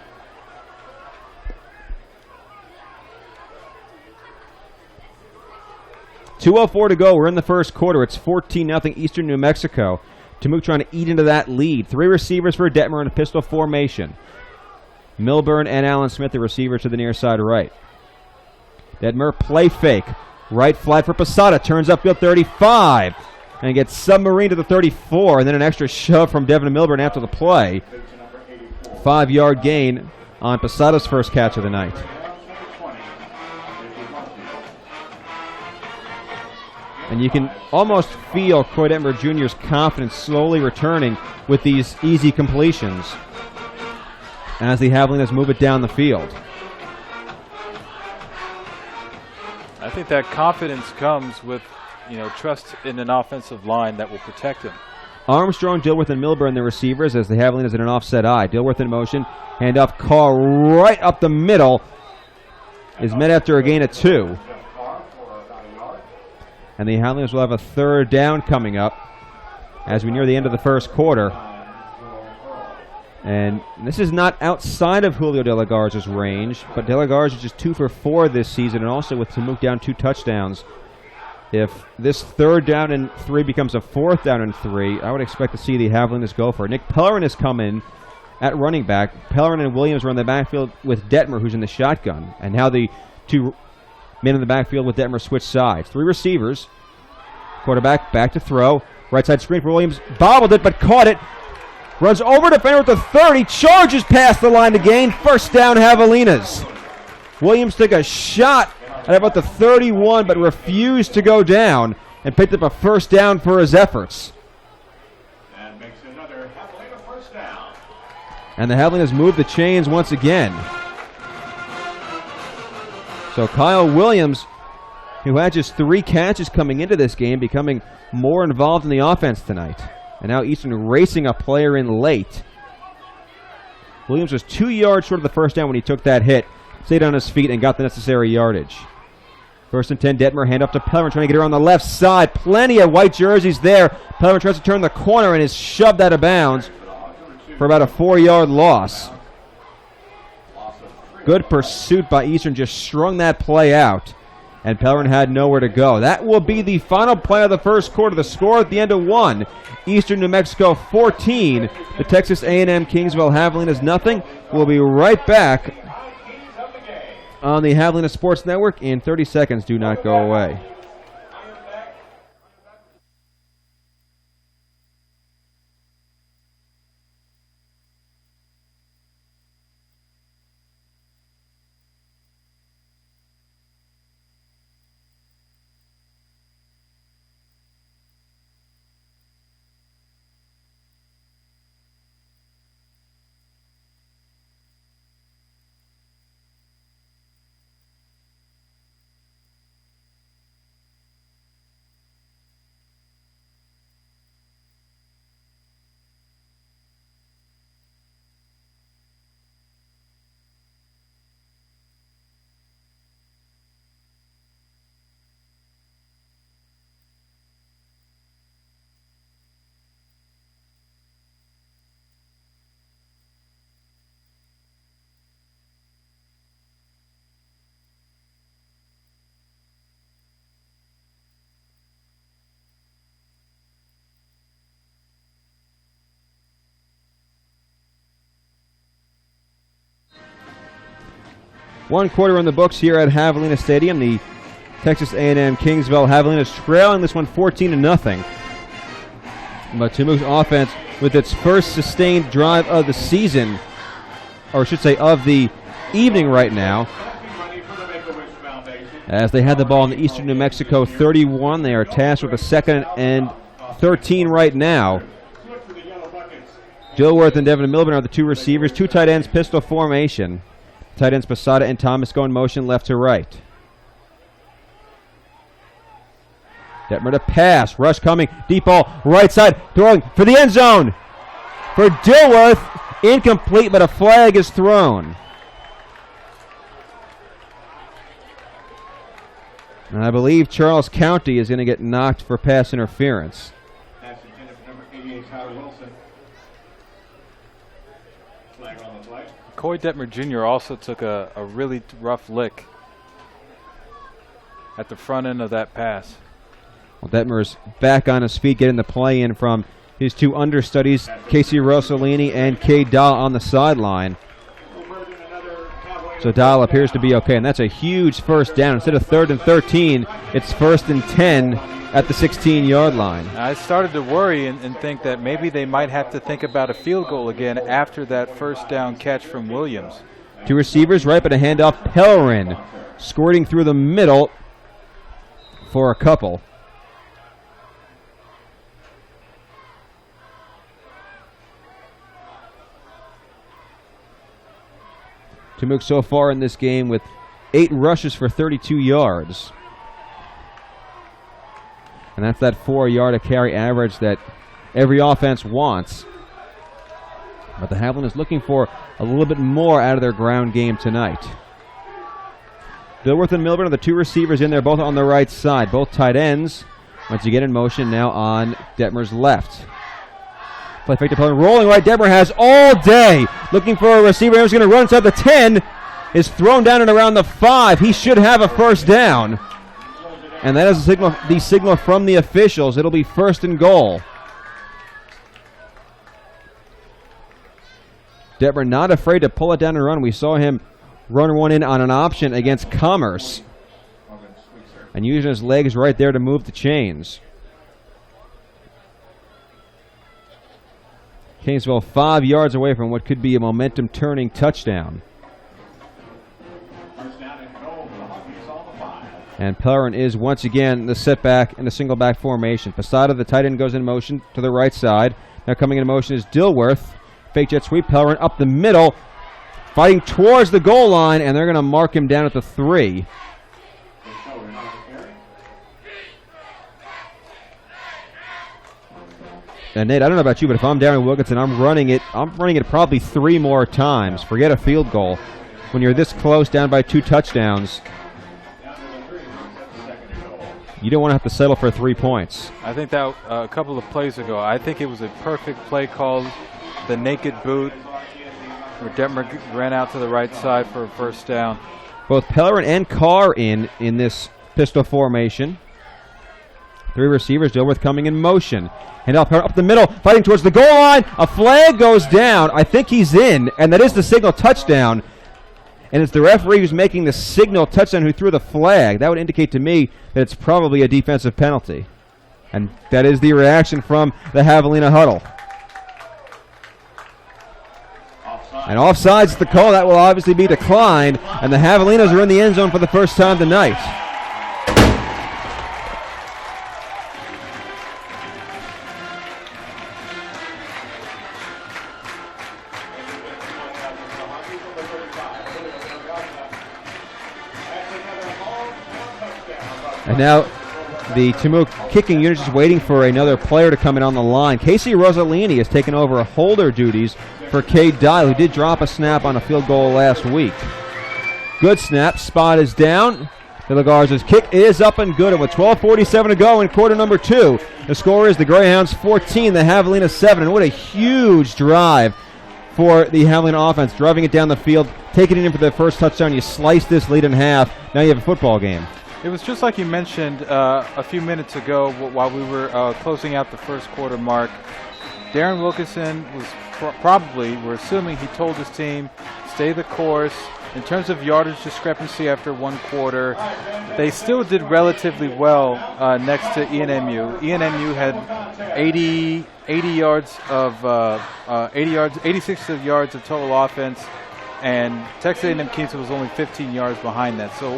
.204 to go. We're in the first quarter. It's 14-0 Eastern New Mexico. Temuque trying to eat into that lead. 3 receivers for Detmer in a pistol formation. Milburn and Allen Smith, the receivers to the near side right. Detmer play fake. Right flat for Posada. Turns upfield 35. And gets submarine to the 34. And then an extra shove from Devin Milburn after the play. 5-yard gain on Posada's first catch of the night. And you can almost feel Croy Detmer Jr.'s confidence slowly returning with these easy completions as the Javelinas move it down the field. I think that confidence comes with, trust in an offensive line that will protect him. Armstrong, Dilworth, and Milburn, the receivers, as the Javelinas in an offset eye. Dilworth in motion, handoff, Carr right up the middle, is met after a gain of 2. And the Javelinas will have a 3rd down coming up as we near the end of the first quarter. And this is not outside of Julio De La Garza's range, but De La Garza is just 2 for 4 this season, and also with Temuque down 2 touchdowns. If this 3rd down and 3 becomes a 4th down and 3, I would expect to see the Javelinas go for it. Nick Pellerin has come in at running back. Pellerin and Williams are on the backfield with Detmer, who's in the shotgun. And now the 2 men in the backfield with Detmer switch sides. 3 receivers. Quarterback back to throw. Right side screen for Williams. Bobbled it, but caught it. Runs over defender at the 30. Charges past the line to gain. 1st down, Javelinas. Williams took a shot at about the 31, but refused to go down and picked up a 1st down for his efforts. And makes another Javelina 1st down. And the Javelinas move the chains once again. So Kyle Williams, who had just 3 catches coming into this game, becoming more involved in the offense tonight. And now Eastern racing a player in late. Williams was 2 yards short of the first down when he took that hit. Stayed on his feet and got the necessary yardage. 1st and 10, Detmer, hand up to Pellerin, trying to get her on the left side. Plenty of white jerseys there. Pellerin tries to turn the corner and is shoved out of bounds for about a 4-yard loss. Good pursuit by Eastern, just strung that play out, and Pellerin had nowhere to go. That will be the final play of the first quarter. The score at the end of 1. Eastern New Mexico 14. The Texas A&M-Kingsville Javelinas nothing. We'll be right back on the Javelina Sports Network in 30 seconds. Do not go away. One quarter in the books here at Javelina Stadium. The Texas A&M-Kingsville Javelinas trailing this one 14-0. But Timu's offense with its first sustained drive of the season, or I should say of the evening right now, as they had the ball in the Eastern New Mexico 31. They are tasked with a 2nd and 13 right now. Dilworth and Devin Milburn are the 2 receivers. 2 tight ends, pistol formation. Tight ends Posada and Thomas go in motion left to right. Detmer to pass. Rush coming. Deep ball. Right side. Throwing for the end zone. For Dilworth. Incomplete, but a flag is thrown. And I believe Charles County is going to get knocked for pass interference. Pass intended for number 88, Tyler Wilson. Flag on the play. Coy Detmer Jr. also took a really rough lick at the front end of that pass. Well, Detmer's back on his feet, getting the play in from his 2 understudies, Casey Rossellini and Cade Dahl on the sideline. So Dahl appears to be okay, and that's a huge first down. Instead of 3rd and 13, it's 1st and 10 at the 16-yard line. I started to worry and think that maybe they might have to think about a field goal again after that first down catch from Williams. 2 receivers, right, but a handoff. Pellerin squirting through the middle for a couple. Temuk so far in this game with 8 rushes for 32 yards. And that's that 4-yard-a-carry average that every offense wants. But the Javelin is looking for a little bit more out of their ground game tonight. Dilworth and Milburn are the 2 receivers in there, both on the right side. Both tight ends. Once you get in motion now on Detmer's left. Play fake to Pellerin, rolling right. Detmer has all day. Looking for a receiver who's going to run inside the 10. Is thrown down and around the 5. He should have a first down. And that is the signal from the officials. It'll be 1st and goal. Detmer not afraid to pull it down and run. We saw him run one in on an option against Commerce. And using his legs right there to move the chains. Kingsville 5 yards away from what could be a momentum-turning touchdown. And Pellerin is once again the setback in the single-back formation. Posada, the tight end, goes in motion to the right side. Now coming in motion is Dilworth. Fake jet sweep. Pellerin up the middle, fighting towards the goal line, and they're going to mark him down at the 3. And Nate, I don't know about you, but if I'm Darren Wilkinson, I'm running it probably 3 more times. Forget a field goal. When you're this close, down by 2 touchdowns, you don't want to have to settle for 3 points. I think that a couple of plays ago, I think it was a perfect play called the naked boot, where Detmer ran out to the right side for a first down. Both Pellerin and Carr in this pistol formation. 3 receivers, Dilworth coming in motion. And up the middle, fighting towards the goal line. A flag goes down. I think he's in, and that is the signal touchdown. And it's the referee who's making the signal touchdown who threw the flag. That would indicate to me that it's probably a defensive penalty. And that is the reaction from the Javelina huddle. And offside's the call. That will obviously be declined. And the Javelinas are in the end zone for the first time tonight. And now the Temuque kicking unit is waiting for another player to come in on the line. Casey Rosalini has taken over holder duties for Cade Dial, who did drop a snap on a field goal last week. Good snap. Spot is down. De La Garza's kick is up and good. With 12:47 to go in quarter number 2. The score is the Greyhounds 14, the Javelina 7. And what a huge drive for the Javelina offense. Driving it down the field, taking it in for the first touchdown. You slice this lead in half. Now you have a football game. It was just like you mentioned a few minutes ago while we were closing out the first quarter mark. Darren Wilkinson was probably, we're assuming he told his team, stay the course. In terms of yardage discrepancy after 1 quarter, they still did relatively well next to E&MU. E&MU had 86 yards of total offense, and Texas A&M-Kingsville was only 15 yards behind that. So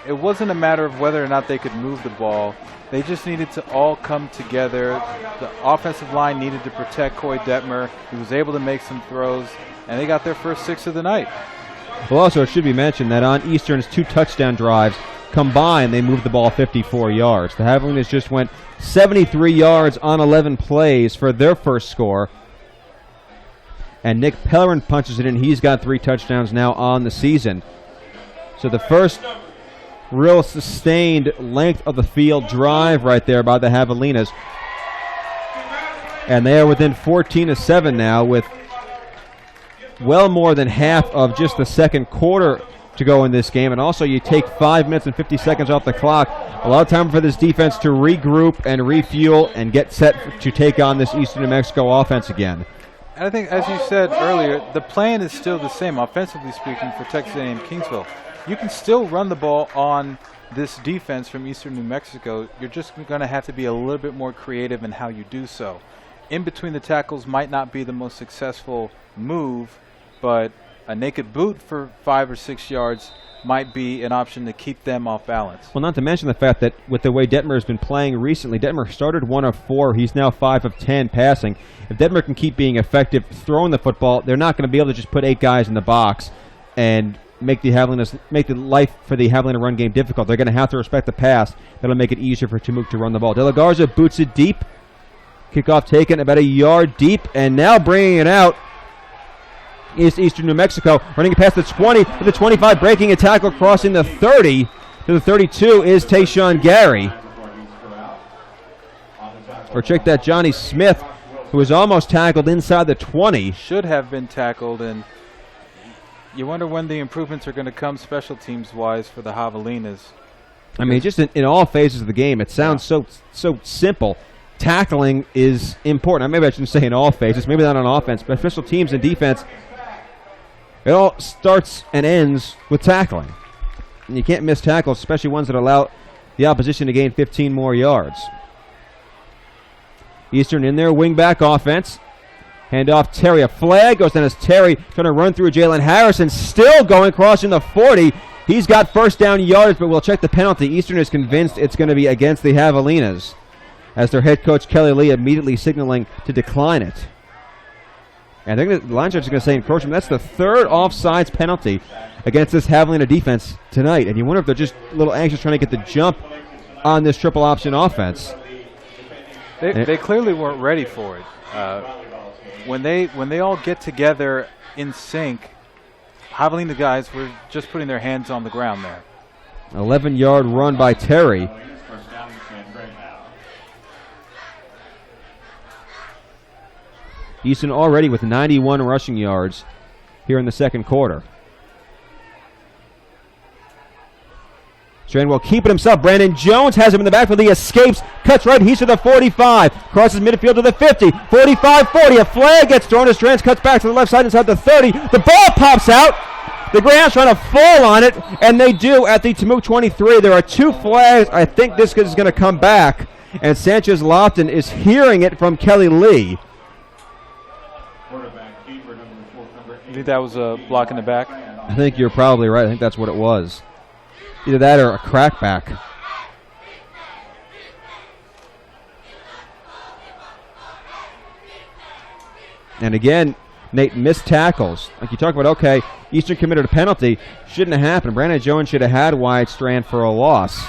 it wasn't a matter of whether or not they could move the ball. They just needed to all come together. The offensive line needed to protect Coy Detmer. He was able to make some throws, and they got their first 6 of the night. Well, also, it should be mentioned that on Eastern's 2 touchdown drives combined, they moved the ball 54 yards. The Javelinas just went 73 yards on 11 plays for their first score. And Nick Pellerin punches it in. He's got 3 touchdowns now on the season. So the first real sustained length of the field drive right there by the Javelinas. And they are within 14-7 now with well more than half of just the second quarter to go in this game. And also you take 5 minutes and 50 seconds off the clock. A lot of time for this defense to regroup and refuel and get set to take on this Eastern New Mexico offense again. And I think, as you said earlier, the plan is still the same, offensively speaking, for Texas A&M-Kingsville. You can still run the ball on this defense from Eastern New Mexico. You're just going to have to be a little bit more creative in how you do so. In between the tackles might not be the most successful move, but a naked boot for 5 or 6 yards might be an option to keep them off balance. Well, not to mention the fact that with the way Detmer has been playing recently, Detmer started 1 of 4. He's now 5 of 10 passing. If Detmer can keep being effective throwing the football, they're not going to be able to just put 8 guys in the box and make the life for the Javelina run game difficult. They're going to have to respect the pass. That'll make it easier for Temuque to run the ball. De La Garza boots it deep. Kickoff taken about a yard deep, and now bringing it out is Eastern New Mexico, running it past the 20 to the 25, breaking a tackle, crossing the 30 to the 32 is Tayshawn Gary. Or check that, Johnny Smith, who was almost tackled inside the 20. Should have been tackled, and you wonder when the improvements are going to come special teams-wise for the Javelinas. I mean, just in all phases of the game, it sounds so simple. Tackling is important. Maybe I shouldn't say in all phases, maybe not on offense, but special teams and defense, it all starts and ends with tackling. And you can't miss tackles, especially ones that allow the opposition to gain 15 more yards. Eastern in their wing-back offense. Hand off Terry. A flag goes down as Terry trying to run through Jalen Harrison. Still going, crossing the 40. He's got first down yards, but we'll check the penalty. Eastern is convinced it's going to be against the Javelinas, as their head coach Kelly Lee immediately signaling to decline it. And the line judge is going to say encroachment. That's the 3rd offsides penalty against this Javelina defense tonight. And you wonder if they're just a little anxious trying to get the jump on this triple option offense. They clearly weren't ready for it. When they all get together in sync, Javelina guys were just putting their hands on the ground there. 11-yard run by Terry. Easton already with 91 rushing yards here in the second quarter. Strand will keep it himself. Brandon Jones has him in the backfield. He escapes, cuts right. He's to the 45. Crosses midfield to the 50. 45, 40. A flag gets thrown as Strand cuts back to the left side inside the 30. The ball pops out. The Greyhounds trying to fall on it, and they do at the Temuco 23. There are 2 flags. I think this is going to come back, and Sanchez Lofton is hearing it from Kelly Lee. You think that was a block in the back? I think you're probably right. I think that's what it was. Either that or a crackback. And again, Nate missed tackles. Like you talk about, okay, Eastern committed a penalty. Shouldn't have happened. Brandon Jones should have had Wyatt Strand for a loss.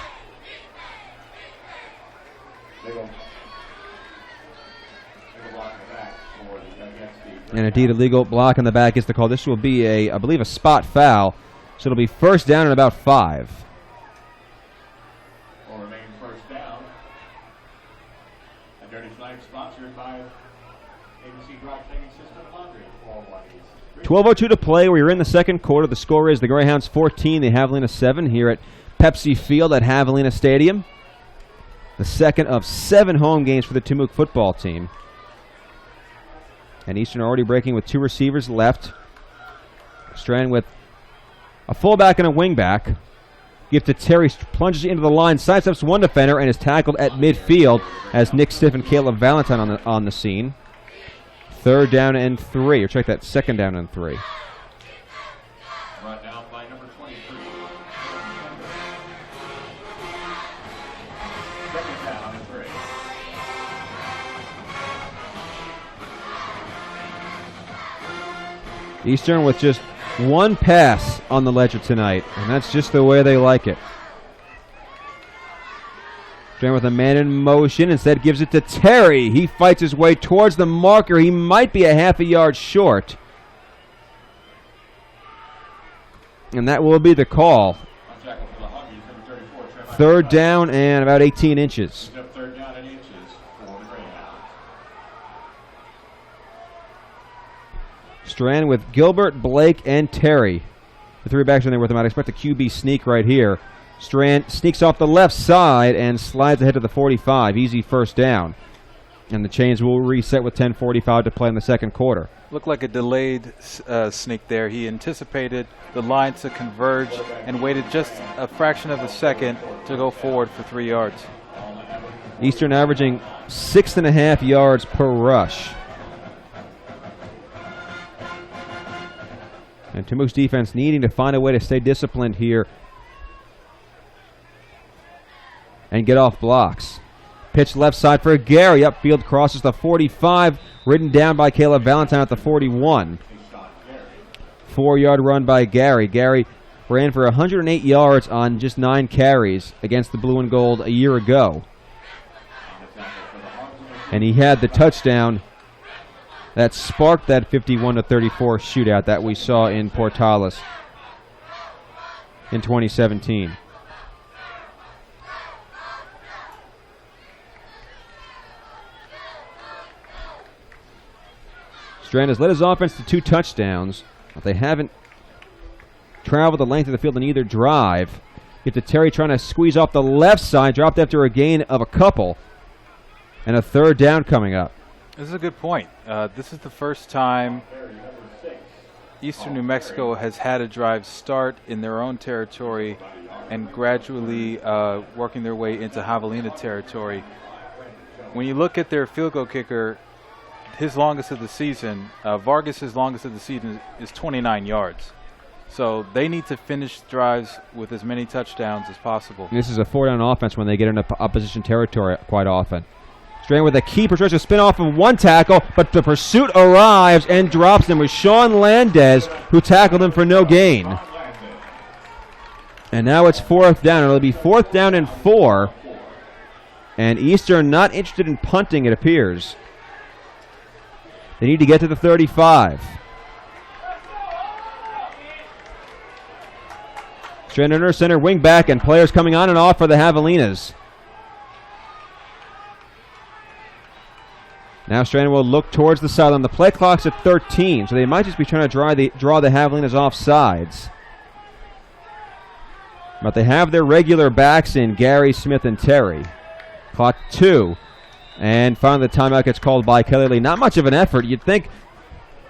And indeed, a legal block on the back is the call. This will be, I believe, a spot foul. So it'll be first down and about 5. Will remain first down. A Dirty Flag sponsored by ABC Dry Cleaning System Laundry. 12:02 to play. We're in the second quarter. The score is the Greyhounds 14, the Javelina 7 here at Pepsi Field at Javelina Stadium. The second of 7 home games for the Temuco football team. And Eastern already breaking with 2 receivers left. Strand with a fullback and a wingback. Give to Terry, plunges into the line, sidesteps 1 defender, and is tackled at midfield as Nick Stiff and Caleb Valentine on the scene. 3rd down and 3. Or check that, 2nd down and 3. Brought down by number 23. 2nd down and 3. Eastern with just 1 pass on the ledger tonight, and that's just the way they like it. Strand with a man in motion, instead gives it to Terry. He fights his way towards the marker. He might be a half a yard short. And that will be the call. 3rd down and about 18 inches. 3rd down and inches for the Greyhounds. Strand with Gilbert, Blake, and Terry. The 3 backs in there with him. I'd expect a QB sneak right here. Strand sneaks off the left side and slides ahead to the 45. Easy first down. And the chains will reset with 10:45 to play in the second quarter. Looked like a delayed sneak there. He anticipated the line to converge and waited just a fraction of a second to go forward for 3 yards. Eastern averaging 6.5 yards per rush. And Temuco's defense needing to find a way to stay disciplined here and get off blocks. Pitch left side for Gary. Upfield crosses the 45. Ridden down by Caleb Valentine at the 41. 4-yard run by Gary. Gary ran for 108 yards on just 9 carries against the Blue and Gold a year ago. And he had the touchdown that sparked that 51-34 shootout that we saw in Portales in 2017. Strand has led his offense to 2 touchdowns, but they haven't traveled the length of the field in either drive. Get to Terry trying to squeeze off the left side, dropped after a gain of a couple, and a 3rd down coming up. This is a good point. This is the first time Eastern New Mexico has had a drive start in their own territory and gradually working their way into Javelina territory. When you look at their field goal kicker, his longest of the season, Vargas' longest of the season is 29 yards. So they need to finish drives with as many touchdowns as possible. This is a 4-down offense when they get into opposition territory quite often. Strand with a keeper, tries to spin off of 1 tackle, but the pursuit arrives and drops him with Sean Landez, who tackled him for no gain. And now it's 4th down. It'll be 4th down and 4 And Eastern not interested in punting, it appears. They need to get to the 35. Straight under center, wing back, and players coming on and off for the Javelinas. Now Strand will look towards the sideline. The play clock's at 13, so they might just be trying to draw the Javelinas off sides. But they have their regular backs in, Gary, Smith, and Terry. Clock 2. And finally the timeout gets called by Kelly Lee. Not much of an effort. You'd think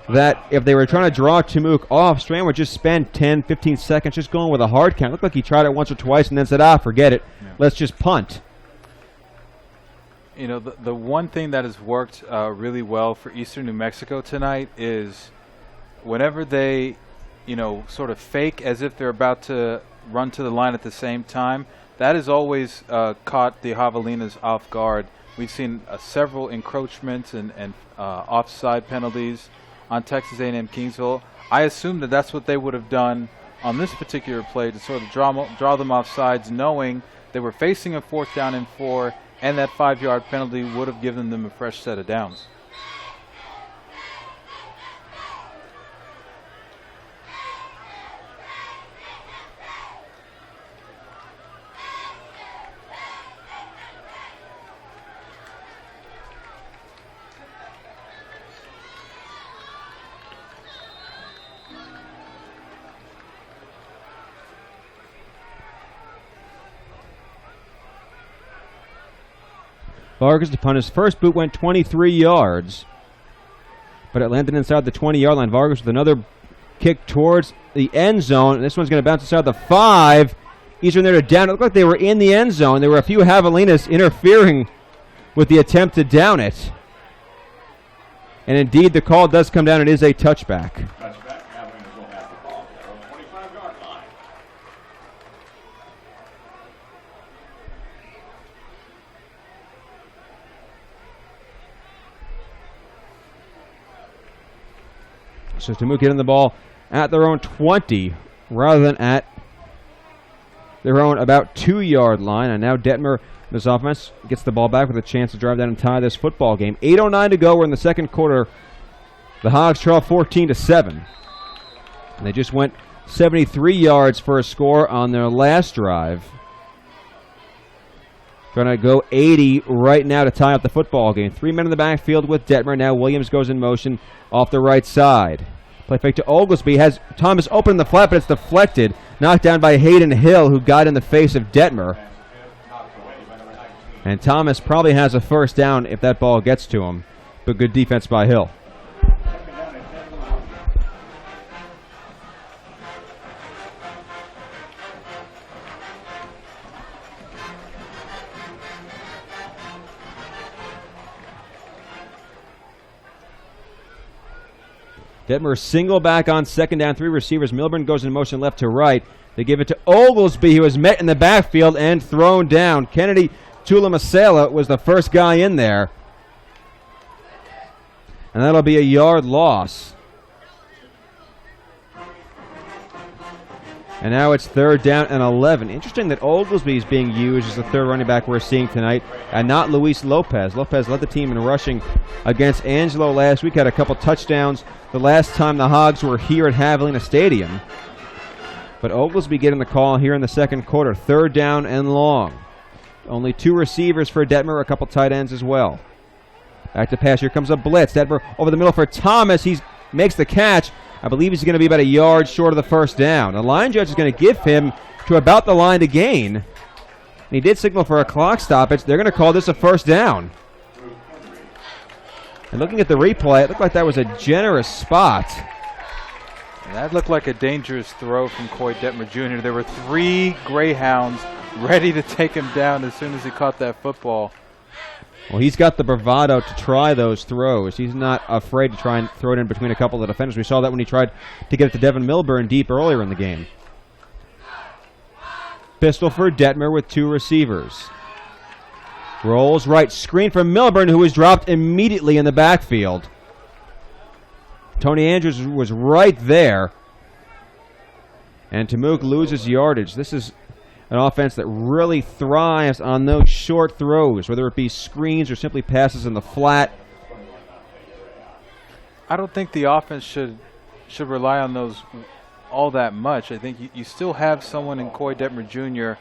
that if they were trying to draw Tamook off, Strand would just spend 10, 15 seconds just going with a hard count. Looked like he tried it once or twice and then said, forget it. Yeah. Let's just punt. You know, the one thing that has worked really well for Eastern New Mexico tonight is whenever they, sort of fake as if they're about to run to the line at the same time, that has always caught the Javelinas off guard. We've seen several encroachments and offside penalties on Texas A&M-Kingsville. I assume that that's what they would have done on this particular play to sort of draw them off sides, knowing they were facing a 4th down and 4, and that 5-yard penalty would have given them a fresh set of downs. Vargas upon his first boot went 23 yards, but it landed inside the 20-yard line. Vargas with another kick towards the end zone. And this one's going to bounce inside the 5. Eastern there to down. It looked like they were in the end zone. There were a few Javelinas interfering with the attempt to down it. And indeed, the call does come down. It is a touchback. Javelinas will have the ball there on the 25-yard line. So Tamook getting the ball at their own 20 rather than at their own about 2-yard line. And now Detmer, this offense, gets the ball back with a chance to drive down and tie this football game. 8:09 to go. We're in the second quarter. The Hogs trail 14-7. And they just went 73 yards for a score on their last drive. Trying to go 80 right now to tie up the football game. 3 men in the backfield with Detmer. Now Williams goes in motion off the right side. Play fake to Oglesby. Has Thomas open in the flat, but it's deflected. Knocked down by Hayden Hill, who got in the face of Detmer. And Thomas probably has a first down if that ball gets to him. But good defense by Hill. Detmer single back on second down, 3 receivers. Milburn goes in motion left to right. They give it to Oglesby, who was met in the backfield and thrown down. Kennedy Tulamasela was the first guy in there. And that'll be a yard loss. And now it's 3rd down and 11. Interesting that Oglesby is being used as the third running back we're seeing tonight, and not Luis Lopez. Lopez led the team in rushing against Angelo last week, had a couple touchdowns the last time the Hogs were here at Javelina Stadium. But Oglesby getting the call here in the second quarter. 3rd down and long. Only 2 receivers for Detmer, a couple tight ends as well. Back to pass. Here comes a blitz. Detmer over the middle for Thomas. He makes the catch. I believe he's going to be about a yard short of the first down. The line judge is going to give him to about the line to gain. And he did signal for a clock stoppage. They're going to call this a first down. And looking at the replay, it looked like that was a generous spot. And that looked like a dangerous throw from Coy Detmer Jr. There were 3 Greyhounds ready to take him down as soon as he caught that football. Well, he's got the bravado to try those throws. He's not afraid to try and throw it in between a couple of defenders. We saw that when he tried to get it to Devin Milburn deep earlier in the game. Pistol for Detmer with 2 receivers. Rolls right, screen from Milburn, who was dropped immediately in the backfield. Tony Andrews was right there. And Tamook loses yardage. This is an offense that really thrives on those short throws, whether it be screens or simply passes in the flat. I don't think the offense should rely on those all that much. I think you still have someone in Coy Detmer Jr.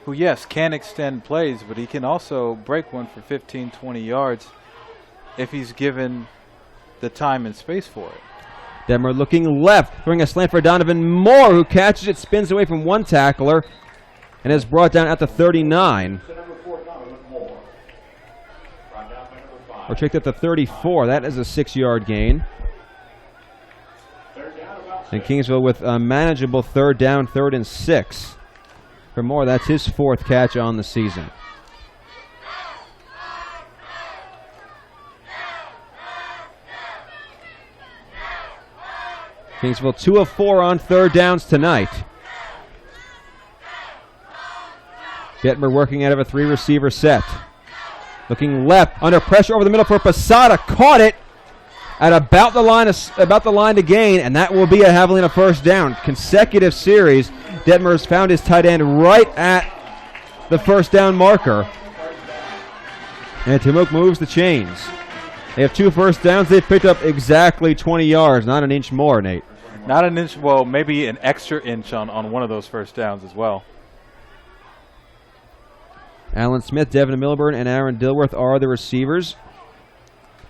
who, yes, can extend plays, but he can also break one for 15, 20 yards if he's given the time and space for it. Detmer looking left, throwing a slant for Donovan Moore, who catches it, spins away from one tackler, and is brought down at the 39. Or checked at the 34. That is a 6-yard gain. And Kingsville with a manageable 3rd down, 3rd and 6. For Moore, that's his 4th catch on the season. Kingsville 2 of 4 on 3rd downs tonight. Detmer working out of a 3-receiver set. Looking left, under pressure over the middle for Posada. Caught it at about the line to gain, and that will be a Javelina 1st down. Consecutive series. Detmer's found his tight end right at the 1st down marker. And Timok moves the chains. They have 2 first downs. They've picked up exactly 20 yards, not an inch more, Nate. Not an inch, well, maybe an extra inch on one of those 1st downs as well. Alan Smith, Devin Milburn, and Aaron Dilworth are the receivers.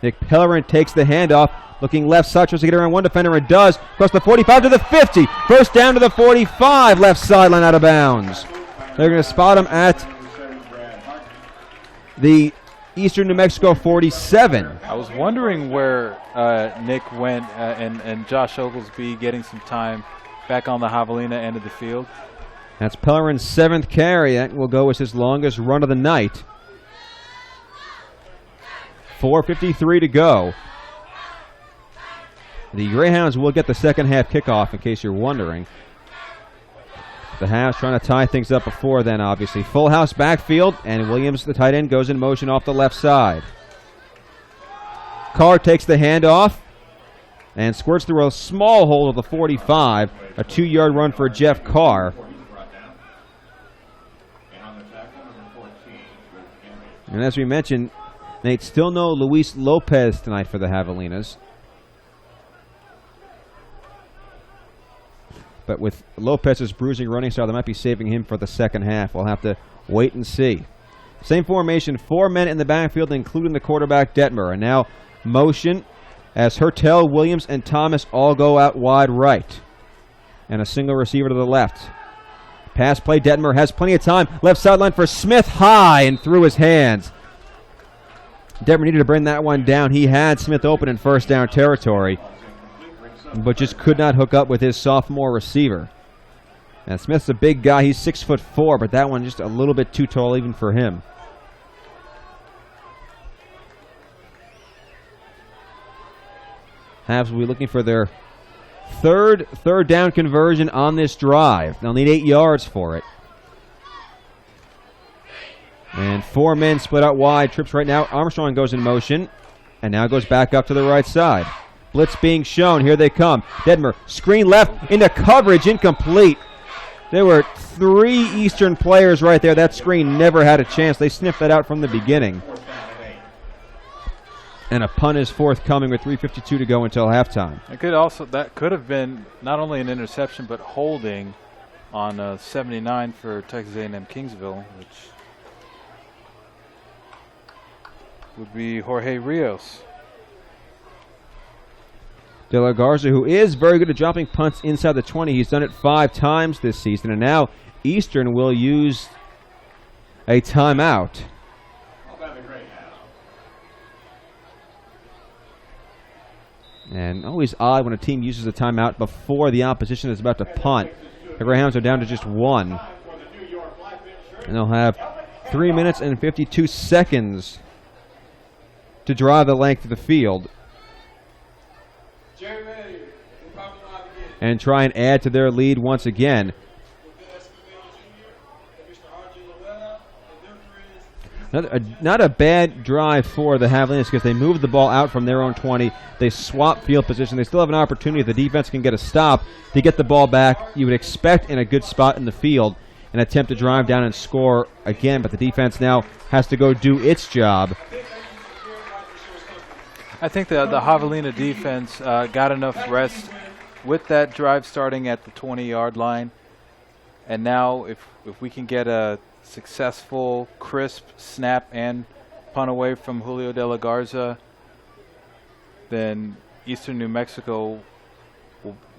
Nick Pellerin takes the handoff, looking left side, tries to get around one defender, and does. Across the 45 to the 50. 1st down to the 45, left sideline out of bounds. They're going to spot him at the Eastern New Mexico 47. I was wondering where Nick went and Josh Oglesby getting some time back on the Javelina end of the field. That's Pellerin's 7th carry. That will go as his longest run of the night. 4:53 to go. The Greyhounds will get the 2nd half kickoff, in case you're wondering. The Habs trying to tie things up before then, obviously. Full house backfield, and Williams, the tight end, goes in motion off the left side. Carr takes the handoff and squirts through a small hole of the 45. A 2-yard run for Jeff Carr. And as we mentioned, Nate, still no Luis Lopez tonight for the Javelinas. But with Lopez's bruising running style, they might be saving him for the 2nd half. We'll have to wait and see. Same formation, 4 men in the backfield, including the quarterback, Detmer. And now motion as Hertel, Williams, and Thomas all go out wide right. And a single receiver to the left. Pass play, Detmer has plenty of time. Left sideline for Smith, high and through his hands. Detmer needed to bring that one down. He had Smith open in 1st down territory, but just could not hook up with his sophomore receiver. And Smith's a big guy. He's 6'4", but that one just a little bit too tall even for him. Habs will be looking for their third down conversion on this drive. They'll need 8 yards for it. And 4 men split out wide. Trips right now. Armstrong goes in motion and now goes back up to the right side. Blitz being shown. Here they come. Detmer, screen left into coverage, incomplete. There were 3 Eastern players right there. That screen never had a chance. They sniffed that out from the beginning. And a punt is forthcoming with 3:52 to go until halftime. That could have been not only an interception but holding on 79 for Texas A&M-Kingsville, which would be Jorge Rios. De La Garza, who is very good at dropping punts inside the 20. He's done it 5 times this season. And now Eastern will use a timeout. And always odd when a team uses a timeout before the opposition is about to punt. The Greyhounds are down to just 1. And they'll have 3 minutes and 52 seconds to drive the length of the field and try and add to their lead once again. Not a bad drive for the Javelinas because they moved the ball out from their own 20. They swap field position. They still have an opportunity if the defense can get a stop to get the ball back. You would expect in a good spot in the field. and attempt to drive down and score again, but the defense now has to go do its job. I think the Javelina defense got enough rest with that drive starting at the 20-yard line. And now if we can get a successful, crisp snap and punt away from Julio De La Garza, then Eastern New Mexico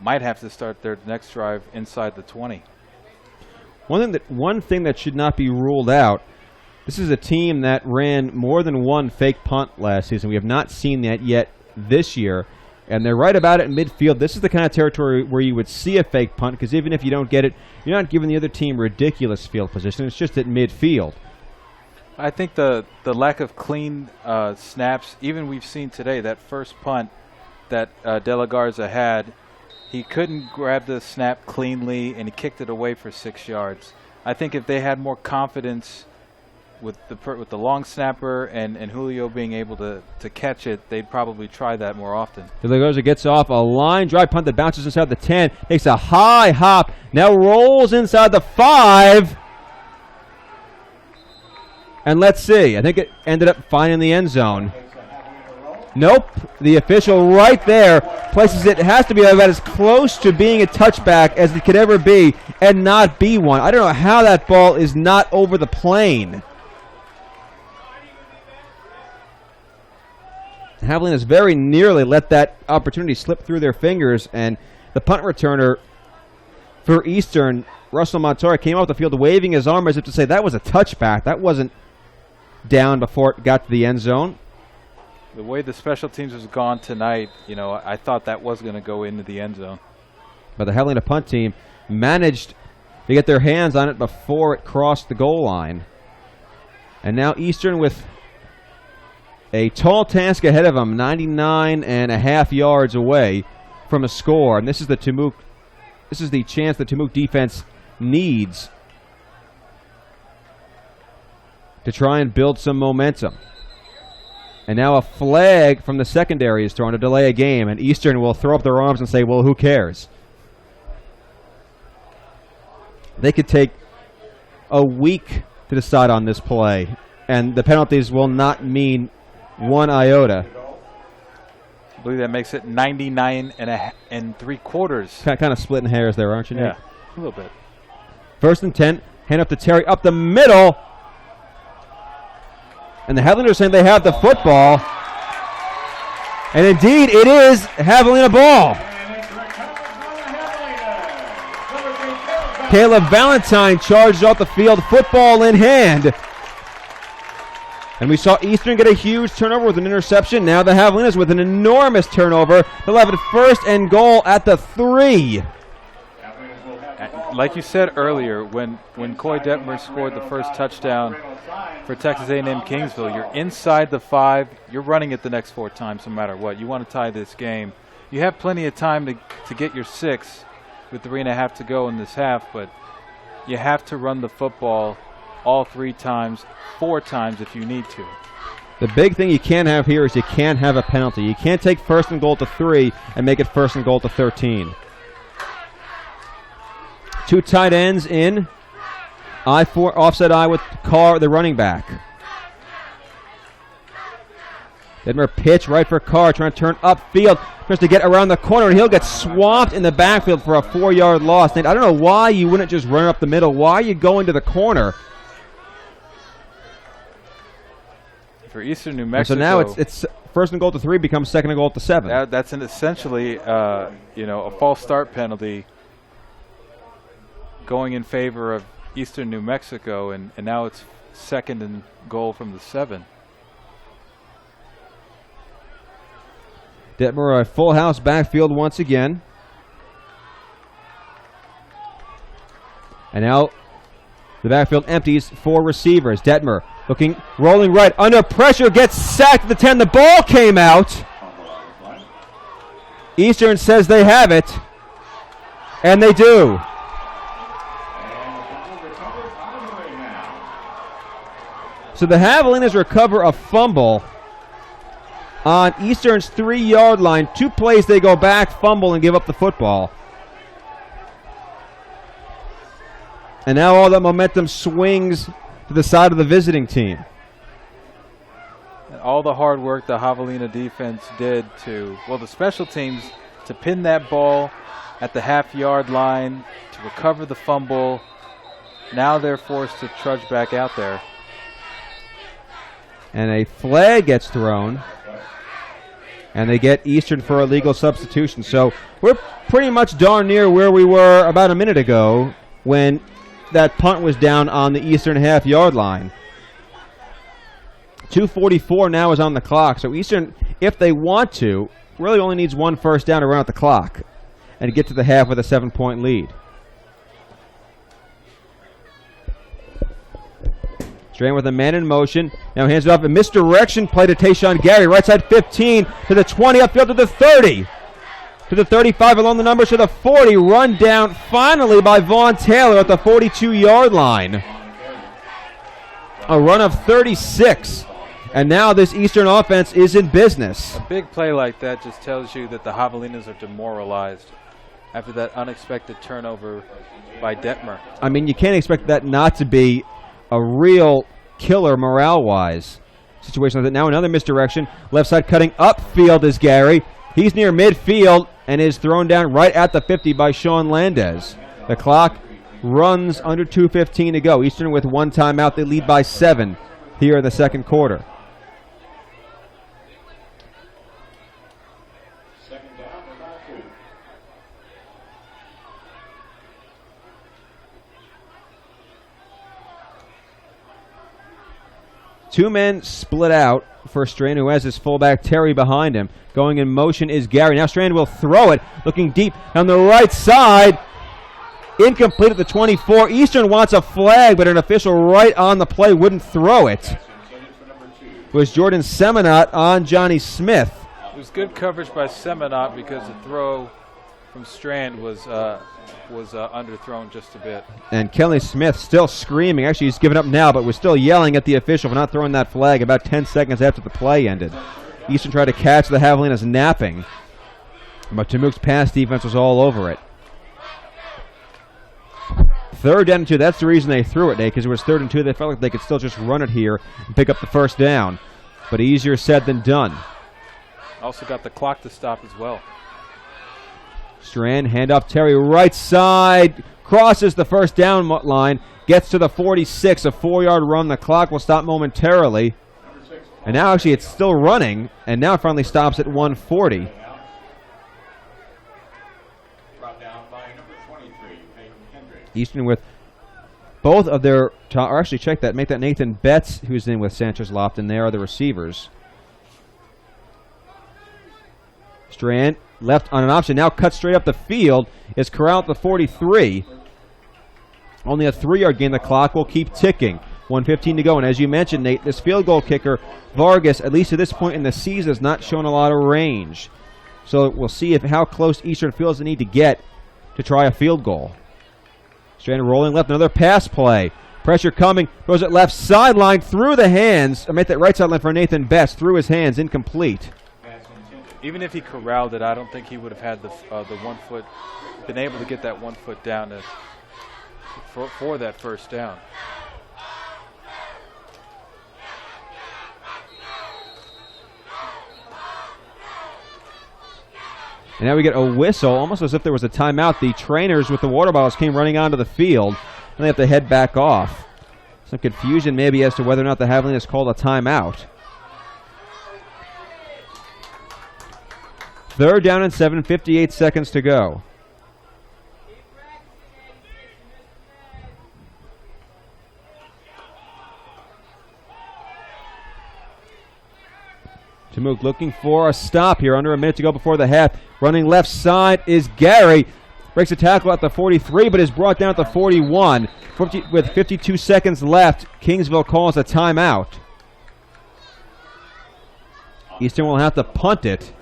might have to start their next drive inside the 20. One thing that should not be ruled out, this is a team that ran more than one fake punt last season. We have not seen that yet this year, and they're right about it in midfield. This is the kind of territory where you would see a fake punt, because even if you don't get it, you're not giving the other team ridiculous field position. It's just at midfield. I think the lack of clean snaps, even we've seen today, that first punt that De La Garza had, he couldn't grab the snap cleanly, and he kicked it away for 6 yards. I think if they had more confidence with the long snapper and Julio being able to catch it, they'd probably try that more often. De La Garza gets off a line drive punt that bounces inside the 10, takes a high hop, now rolls inside the 5. And let's see, I think it ended up finding the end zone. Nope, the official right there places it. It has to be about as close to being a touchback as it could ever be and not be one. I don't know how that ball is not over the plane. Javelina has very nearly let that opportunity slip through their fingers, and the punt returner for Eastern, Russell Montoya, came off the field waving his arm as if to say that was a touchback. That wasn't down before it got to the end zone. The way the special teams has gone tonight, I thought that was going to go into the end zone. But the Javelina punt team managed to get their hands on it before it crossed the goal line. And now Eastern with a tall task ahead of them, 99.5 yards away from a score. And this is the chance the Temuque defense needs to try and build some momentum. And now a flag from the secondary is thrown to delay a game, and Eastern will throw up their arms and say, well, who cares? They could take a week to decide on this play, and the penalties will not mean one iota. I believe that makes it 99.75. Kind of splitting hairs there, aren't you, Nate? Yeah, a little bit. 1st and 10, hand up to Terry, up the middle. And the Javelina are saying they have the football. And indeed, it is Javelina ball. Caleb Valentine charges off the field, football in hand. And we saw Eastern get a huge turnover with an interception. Now the Javelinas with an enormous turnover. They'll have it 1st and goal at the 3. Like you said earlier, when Coy Detmer scored the first touchdown for Texas A&M-Kingsville, you're inside the 5. You're running it the next 4 times no matter what. You want to tie this game. You have plenty of time to get your 6 with 3.5 to go in this half, but you have to run the football all 3 times, 4 times if you need to. The big thing you can't have here is you can't have a penalty. You can't take 1st and goal to 3 and make it 1st and goal to 13. 2 tight ends in. I-4 offset I with Carr, the running back. Detmer pitch right for Carr, trying to turn upfield. Tries to get around the corner, and he'll get swamped in the backfield for a 4-yard loss. And I don't know why you wouldn't just run up the middle. Why are you going to the corner? For Eastern New Mexico. So now it's 1st and goal to 3 becomes 2nd and goal to 7. That's essentially a false start penalty going in favor of Eastern New Mexico, and now it's 2nd and goal from the 7. Detmer a full house backfield once again. And now the backfield empties 4 receivers. Detmer looking, rolling right, under pressure, gets sacked at the 10. The ball came out. Eastern says they have it, and they do. So the Javelinas recover a fumble on Eastern's 3-yard line. 2 plays they go back, fumble, and give up the football. And now all that momentum swings to the side of the visiting team. And all the hard work the Javelina defense did the special teams, to pin that ball at the half-yard line, to recover the fumble. Now they're forced to trudge back out there. And a flag gets thrown. And they get Eastern for a legal substitution. So we're pretty much darn near where we were about a minute ago when that punt was down on the Eastern half-yard line. 2:44 now is on the clock. So Eastern, if they want to, really only needs one first down to run out the clock and get to the half with a 7-point lead. Strand with a man in motion. Now hands it off. A misdirection play to Tayshawn Gary. Right side 15 to the 20. Upfield to the 30. To the 35 along the numbers to the 40. Run down finally by Vaughn Taylor at the 42-yard line. A run of 36. And now this Eastern offense is in business. A big play like that just tells you that the Javelinas are demoralized after that unexpected turnover by Detmer. I mean, you can't expect that not to be a real killer morale-wise situation like that. Now another misdirection. Left side cutting upfield is Gary. He's near midfield and is thrown down right at the 50 by Sean Landez. The clock runs under 2:15 to go. Eastern with one timeout. They lead by 7 here in the second quarter. Second down, about 2. Two men split out for Strand, who has his fullback Terry behind him. Going in motion is Gary. Now Strand will throw it, looking deep on the right side. Incomplete at the 24. Eastern wants a flag, but an official right on the play wouldn't throw it. It was Jordan Seminot on Johnny Smith. It was good coverage by Seminot because the throw from Strand was underthrown just a bit. And Kelly Smith still screaming. Actually, he's given up now, but was still yelling at the official for not throwing that flag about 10 seconds after the play ended. Eastern tried to catch the Javelinas napping, but Tamook's pass defense was all over it. 3rd down and 2. That's the reason they threw it, Nate, because it was 3rd and 2. They felt like they could still just run it here and pick up the first down. But easier said than done. Also got the clock to stop as well. Strand, handoff Terry, right side, crosses the first down line, gets to the 46, a 4-yard run. The clock will stop momentarily. And now actually it's still running, and now it finally stops at 140. Eastern with both of their, or actually check that, make that Nathan Betts, who's in with Sanchez Lofton. There are the receivers. Strand left on an option, now cut straight up the field, is corralled at the 43. Only a 3-yard gain. The clock will keep ticking. 1:15 to go, and as you mentioned, Nate, this field goal kicker, Vargas, at least at this point in the season, has not shown a lot of range. So we'll see how close Eastern feels they need to get to try a field goal. Strand rolling left, another pass play. Pressure coming, goes at left sideline, through the hands. I made that right sideline for Nathan Best, through his hands, incomplete. Even if he corralled it, I don't think he would have had the 1 foot, been able to get that 1 foot down for that first down. And now we get a whistle, almost as if there was a timeout. The trainers with the water bottles came running onto the field, and they have to head back off. Some confusion maybe as to whether or not the Javelinas called a timeout. 3rd down and 7, 58 seconds to go. Tamook looking for a stop here. Under a minute to go before the half. Running left side is Gary. Breaks a tackle at the 43, but is brought down at the 41. With 52 seconds left, Kingsville calls a timeout. Eastern will have to punt it.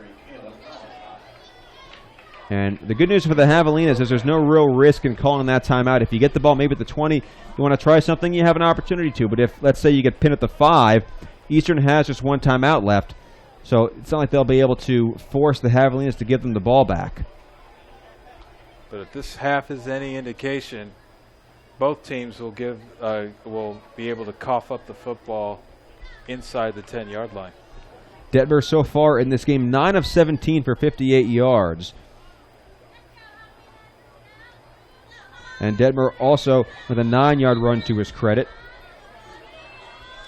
And the good news for the Javelinas is there's no real risk in calling that timeout. If you get the ball maybe at the 20, you want to try something, you have an opportunity to. But if, let's say, you get pinned at the 5, Eastern has just one timeout left. So it's not like they'll be able to force the Javelinas to give them the ball back. But if this half is any indication, both teams will be able to cough up the football inside the 10-yard line. Detmer so far in this game, 9 of 17 for 58 yards. And Detmer also with a 9-yard run to his credit.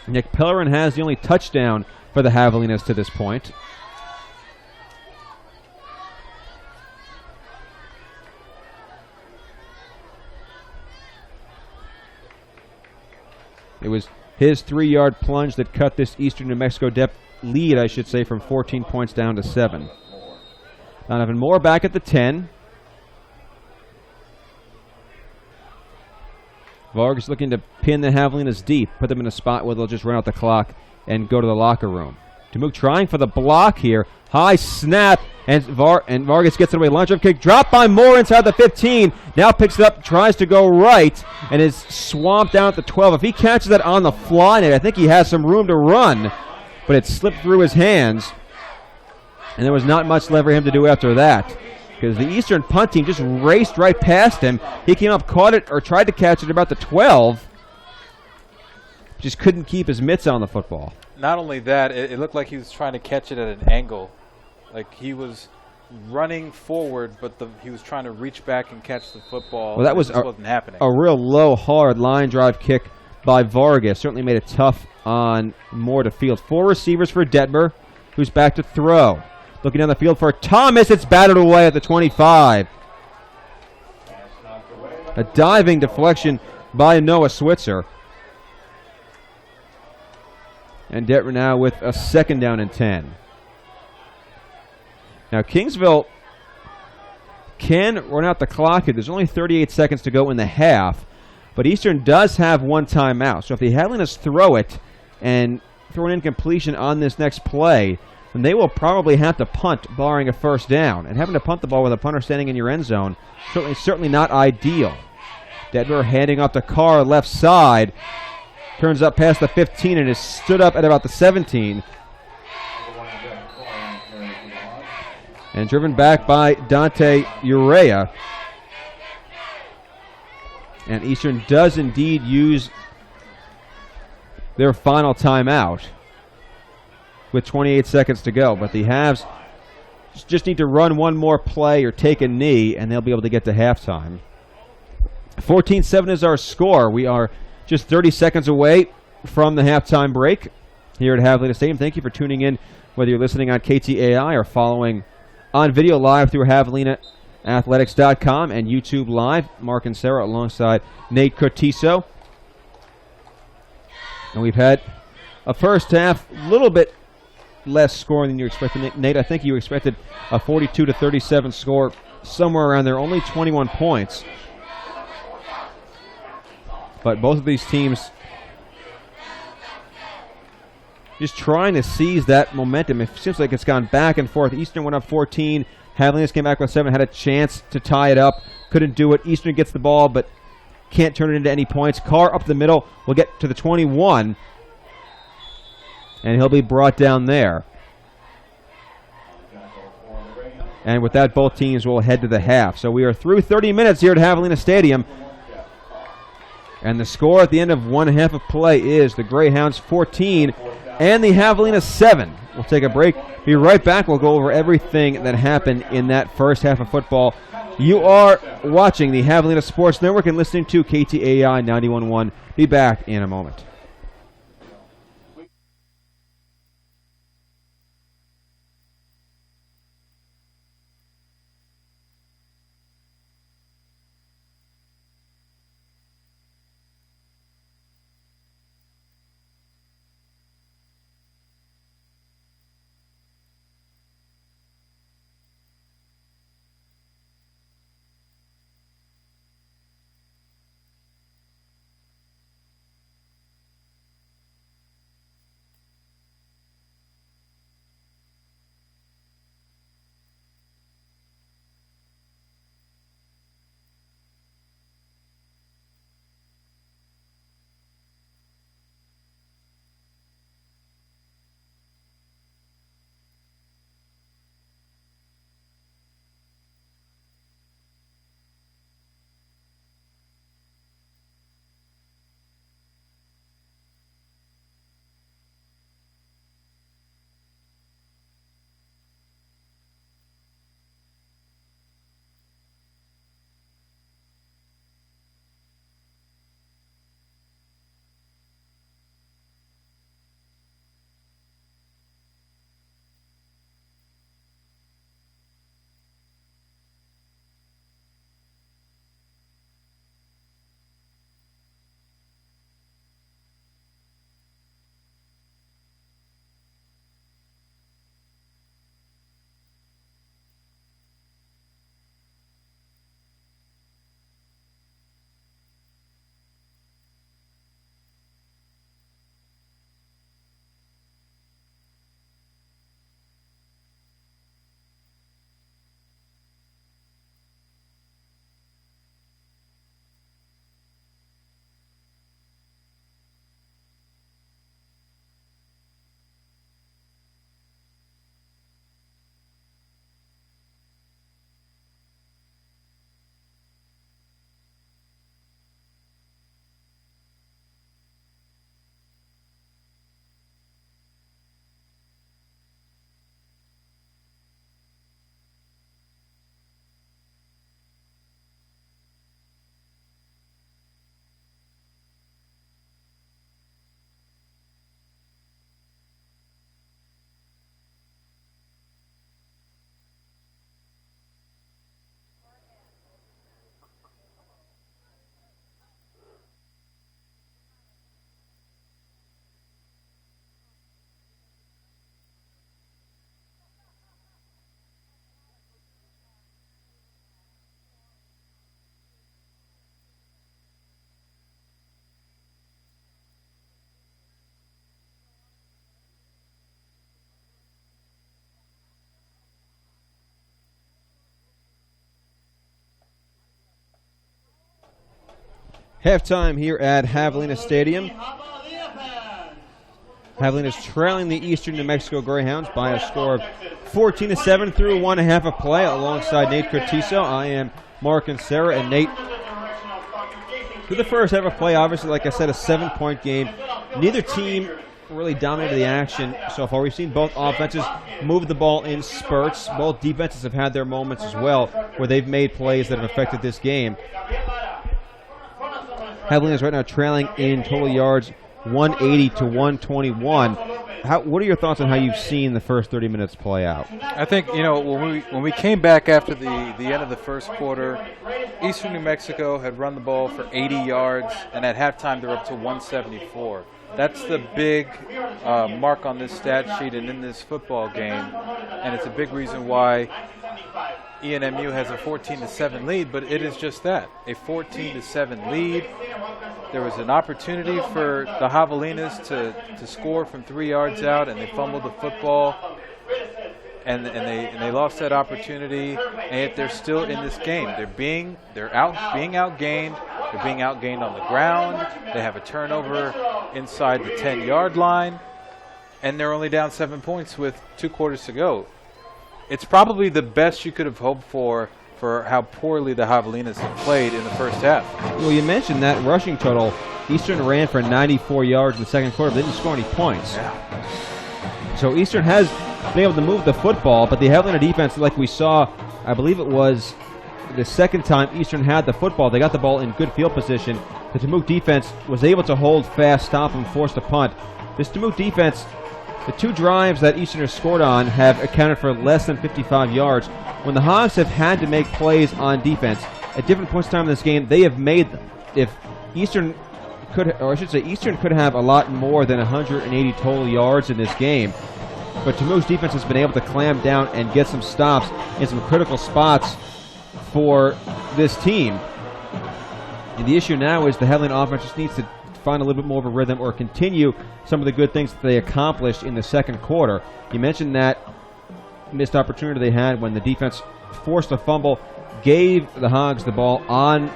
Nick Pellerin has the only touchdown for the Javelinas to this point. It was his 3-yard plunge that cut this Eastern New Mexico depth lead, I should say, from 14 points down to 7. Donovan Moore back at the 10. Vargas looking to pin the Javelinas deep, put them in a spot where they'll just run out the clock and go to the locker room. Tamuk trying for the block here. High snap, and Vargas gets it away. Launch up kick, dropped by Moore inside the 15. Now picks it up, tries to go right, and is swamped down at the 12. If he catches that on the fly, I think he has some room to run, but it slipped through his hands, and there was not much left for him to do after that, because the Eastern punt team just raced right past him. He came up, caught it, or tried to catch it at about the 12. Just couldn't keep his mitts on the football. Not only that, it looked like he was trying to catch it at an angle. Like he was running forward, but he was trying to reach back and catch the football. Well, that wasn't happening. A real low, hard line drive kick by Vargas. Certainly made it tough on Moore to field. 4 receivers for Detmer, who's back to throw. Looking down the field for Thomas. It's batted away at the 25. A diving deflection by Noah Switzer. And Detmer now with a 2nd down and 10. Now Kingsville can run out the clock here. There's only 38 seconds to go in the half, but Eastern does have 1 timeout. So if the Javelinas throw it and throw an incompletion on this next play, then they will probably have to punt, barring a 1st down. And having to punt the ball with a punter standing in your end zone, certainly not ideal. Detmer handing off to Carr left side. Turns up past the 15 and is stood up at about the 17. And driven back by Dante Urea. And Eastern does indeed use their final timeout with 28 seconds to go. But the Havs just need to run one more play or take a knee, and they'll be able to get to halftime. 14-7 is our score. We are just 30 seconds away from the halftime break here at Javelina Stadium. Thank you for tuning in, whether you're listening on KTAI or following on video live through JavelinaAthletics.com and YouTube Live. Mark and Sarah alongside Nate Cortiso. And we've had a first half, a little bit less scoring than you expected. Nate, I think you expected a 42-37 score, somewhere around there, only 21 points. But both of these teams just trying to seize that momentum. It seems like it's gone back and forth. Eastern went up 14. Javelinas came back with 7, had a chance to tie it up. Couldn't do it. Eastern gets the ball, but can't turn it into any points. Carr up the middle will get to the 21, and he'll be brought down there. And with that, both teams will head to the half. So we are through 30 minutes here at Javelina Stadium. And the score at the end of one half of play is the Greyhounds 14 and the Javelinas 7. We'll take a break. Be right back. We'll go over everything that happened in that first half of football. You are watching the Javelina Sports Network and listening to KTAI 91.1. Be back in a moment. Halftime here at Javelina Stadium. Javelina's trailing the Eastern New Mexico Greyhounds by a score of 14-7 through 1.5 of play. Alongside Nate Cortizo, I am Mark and Sarah. And Nate, through the first half of play, obviously, like I said, a 7-point game. Neither team really dominated the action so far. We've seen both offenses move the ball in spurts. Both defenses have had their moments as well where they've made plays that have affected this game. Javelina is right now trailing in total yards 180 to 121. What are your thoughts on how you've seen the first 30 minutes play out? I think, when we came back after the end of the first quarter, Eastern New Mexico had run the ball for 80 yards, and at halftime they're up to 174. That's the big mark on this stat sheet and in this football game, and it's a big reason why E&MU has a 14-7 lead, but it is just that, a 14-7 lead. There was an opportunity for the Javelinas to score from 3 yards out, and they fumbled the football, and they lost that opportunity. And yet they're still in this game. They're being outgained. They're being outgained on the ground. They have a turnover inside the 10-yard line, and they're only down 7 points with 2 quarters to go. It's probably the best you could have hoped for how poorly the Javelinas have played in the first half. Well, you mentioned that rushing total. Eastern ran for 94 yards in the second quarter, but they didn't score any points. Yeah. So Eastern has been able to move the football, but the Javelina defense, like we saw, I believe it was the second time Eastern had the football, they got the ball in good field position. The Temuque defense was able to hold fast, stop them, force the punt. This Temuque defense, the 2 drives that Eastern has scored on have accounted for less than 55 yards. When the Hogs have had to make plays on defense at different points in time in this game, they have made them. If Eastern Eastern could have a lot more than 180 total yards in this game. But Temuque's defense has been able to clamp down and get some stops in some critical spots for this team. And the issue now is the Javelina offense just needs to find a little bit more of a rhythm or continue some of the good things that they accomplished in the second quarter. You mentioned that missed opportunity they had when the defense forced a fumble, gave the Hogs the ball on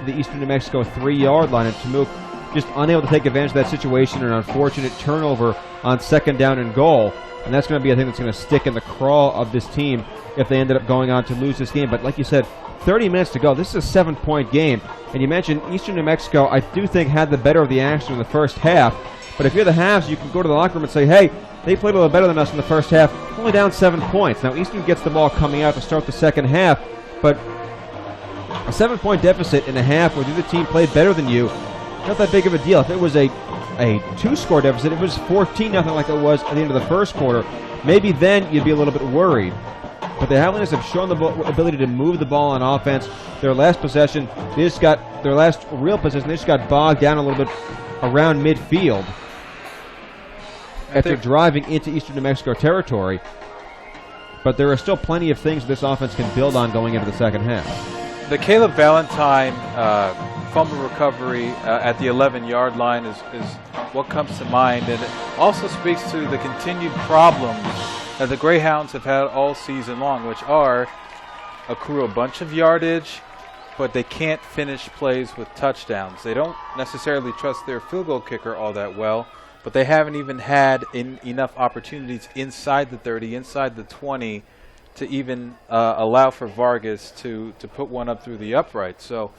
the Eastern New Mexico 3-yard line, and Temuque just unable to take advantage of that situation, an unfortunate turnover on 2nd down and goal. And that's going to be a thing that's going to stick in the craw of this team if they ended up going on to lose this game. But like you said, 30 minutes to go. This is a 7-point game. And you mentioned Eastern New Mexico, I do think, had the better of the action in the first half. But if you're the Havs, you can go to the locker room and say, hey, they played a little better than us in the first half, only down 7 points. Now, Eastern gets the ball coming out to start the second half, but a 7-point deficit in a half where the other team played better than you, not that big of a deal. If it was a 2-score deficit, if it was 14-0 like it was at the end of the first quarter, maybe then you'd be a little bit worried. But the Javelinas have shown the ability to move the ball on offense. Their last possession, their last real possession, they just got bogged down a little bit around midfield after driving into Eastern New Mexico territory. But there are still plenty of things this offense can build on going into the second half. The Caleb Valentine fumble recovery at the 11-yard line is what comes to mind, and it also speaks to the continued problems that the Greyhounds have had all season long, which are accrue a bunch of yardage, but they can't finish plays with touchdowns. They don't necessarily trust their field goal kicker all that well, but they haven't even had enough opportunities inside the 30, inside the 20, to even allow for Vargas to put one up through the upright. So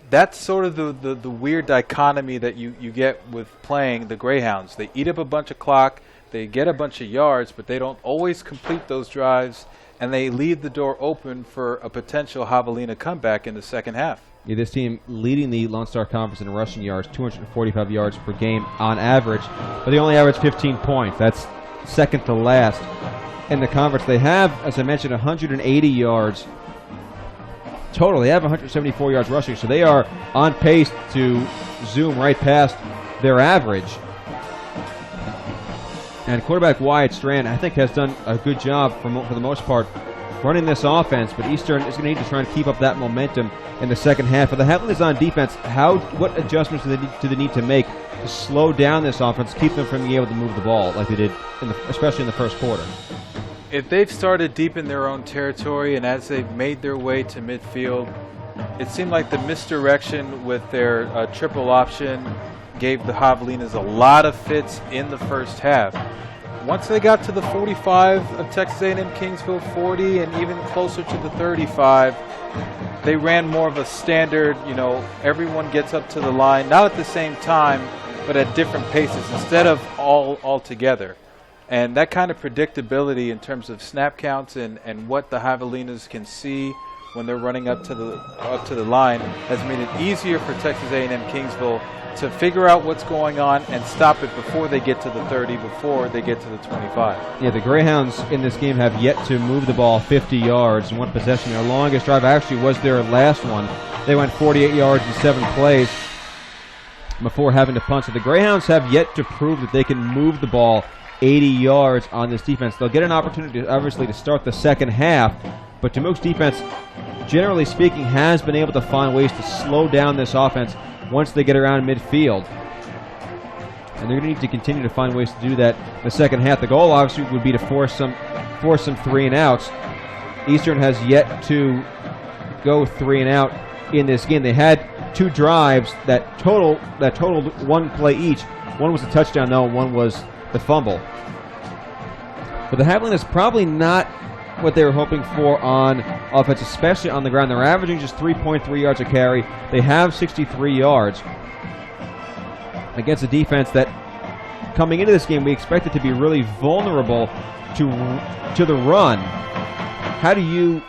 that's sort of the weird dichotomy that you get with playing the Greyhounds. They eat up a bunch of clock, they get a bunch of yards, but they don't always complete those drives, and they leave the door open for a potential Javelina comeback in the second half. Yeah, this team leading the Lone Star Conference in rushing yards, 245 yards per game on average, but they only average 15 points. That's second to last in the conference. They have, as I mentioned, 180 yards total. They have 174 yards rushing, so they are on pace to zoom right past their average. And quarterback Wyatt Strand, I think, has done a good job for the most part running this offense, but Eastern is going to need to try and keep up that momentum in the second half. For the Javelinas on defense, what adjustments do they need to make to slow down this offense, keep them from being able to move the ball like they did, especially in the first quarter? If they've started deep in their own territory, and as they've made their way to midfield, it seemed like the misdirection with their triple option gave the Javelinas a lot of fits in the first half. Once they got to the 45 of Texas A&M-Kingsville, 40, and even closer to the 35, they ran more of a standard, everyone gets up to the line, not at the same time, but at different paces instead of all together. And that kind of predictability in terms of snap counts and what the Javelinas can see when they're running up to the line has made it easier for Texas A&M-Kingsville to figure out what's going on and stop it before they get to the 30, before they get to the 25. Yeah, the Greyhounds in this game have yet to move the ball 50 yards in one possession. Their longest drive actually was their last one. They went 48 yards in 7 plays before having to punt. So the Greyhounds have yet to prove that they can move the ball 80 yards on this defense. They'll get an opportunity, obviously, to start the second half, but Jamook's defense, generally speaking, has been able to find ways to slow down this offense once they get around midfield. And they're going to need to continue to find ways to do that in the second half. The goal, obviously, would be to force some 3-and-outs. Eastern has yet to go 3-and-out in this game. They had 2 drives that totaled 1 play each. One was a touchdown, though, and one was the fumble. But the Javelinas probably not what they were hoping for on offense, especially on the ground. They're averaging just 3.3 yards a carry. They have 63 yards against a defense that, coming into this game, we expected to be really vulnerable to the run. How do you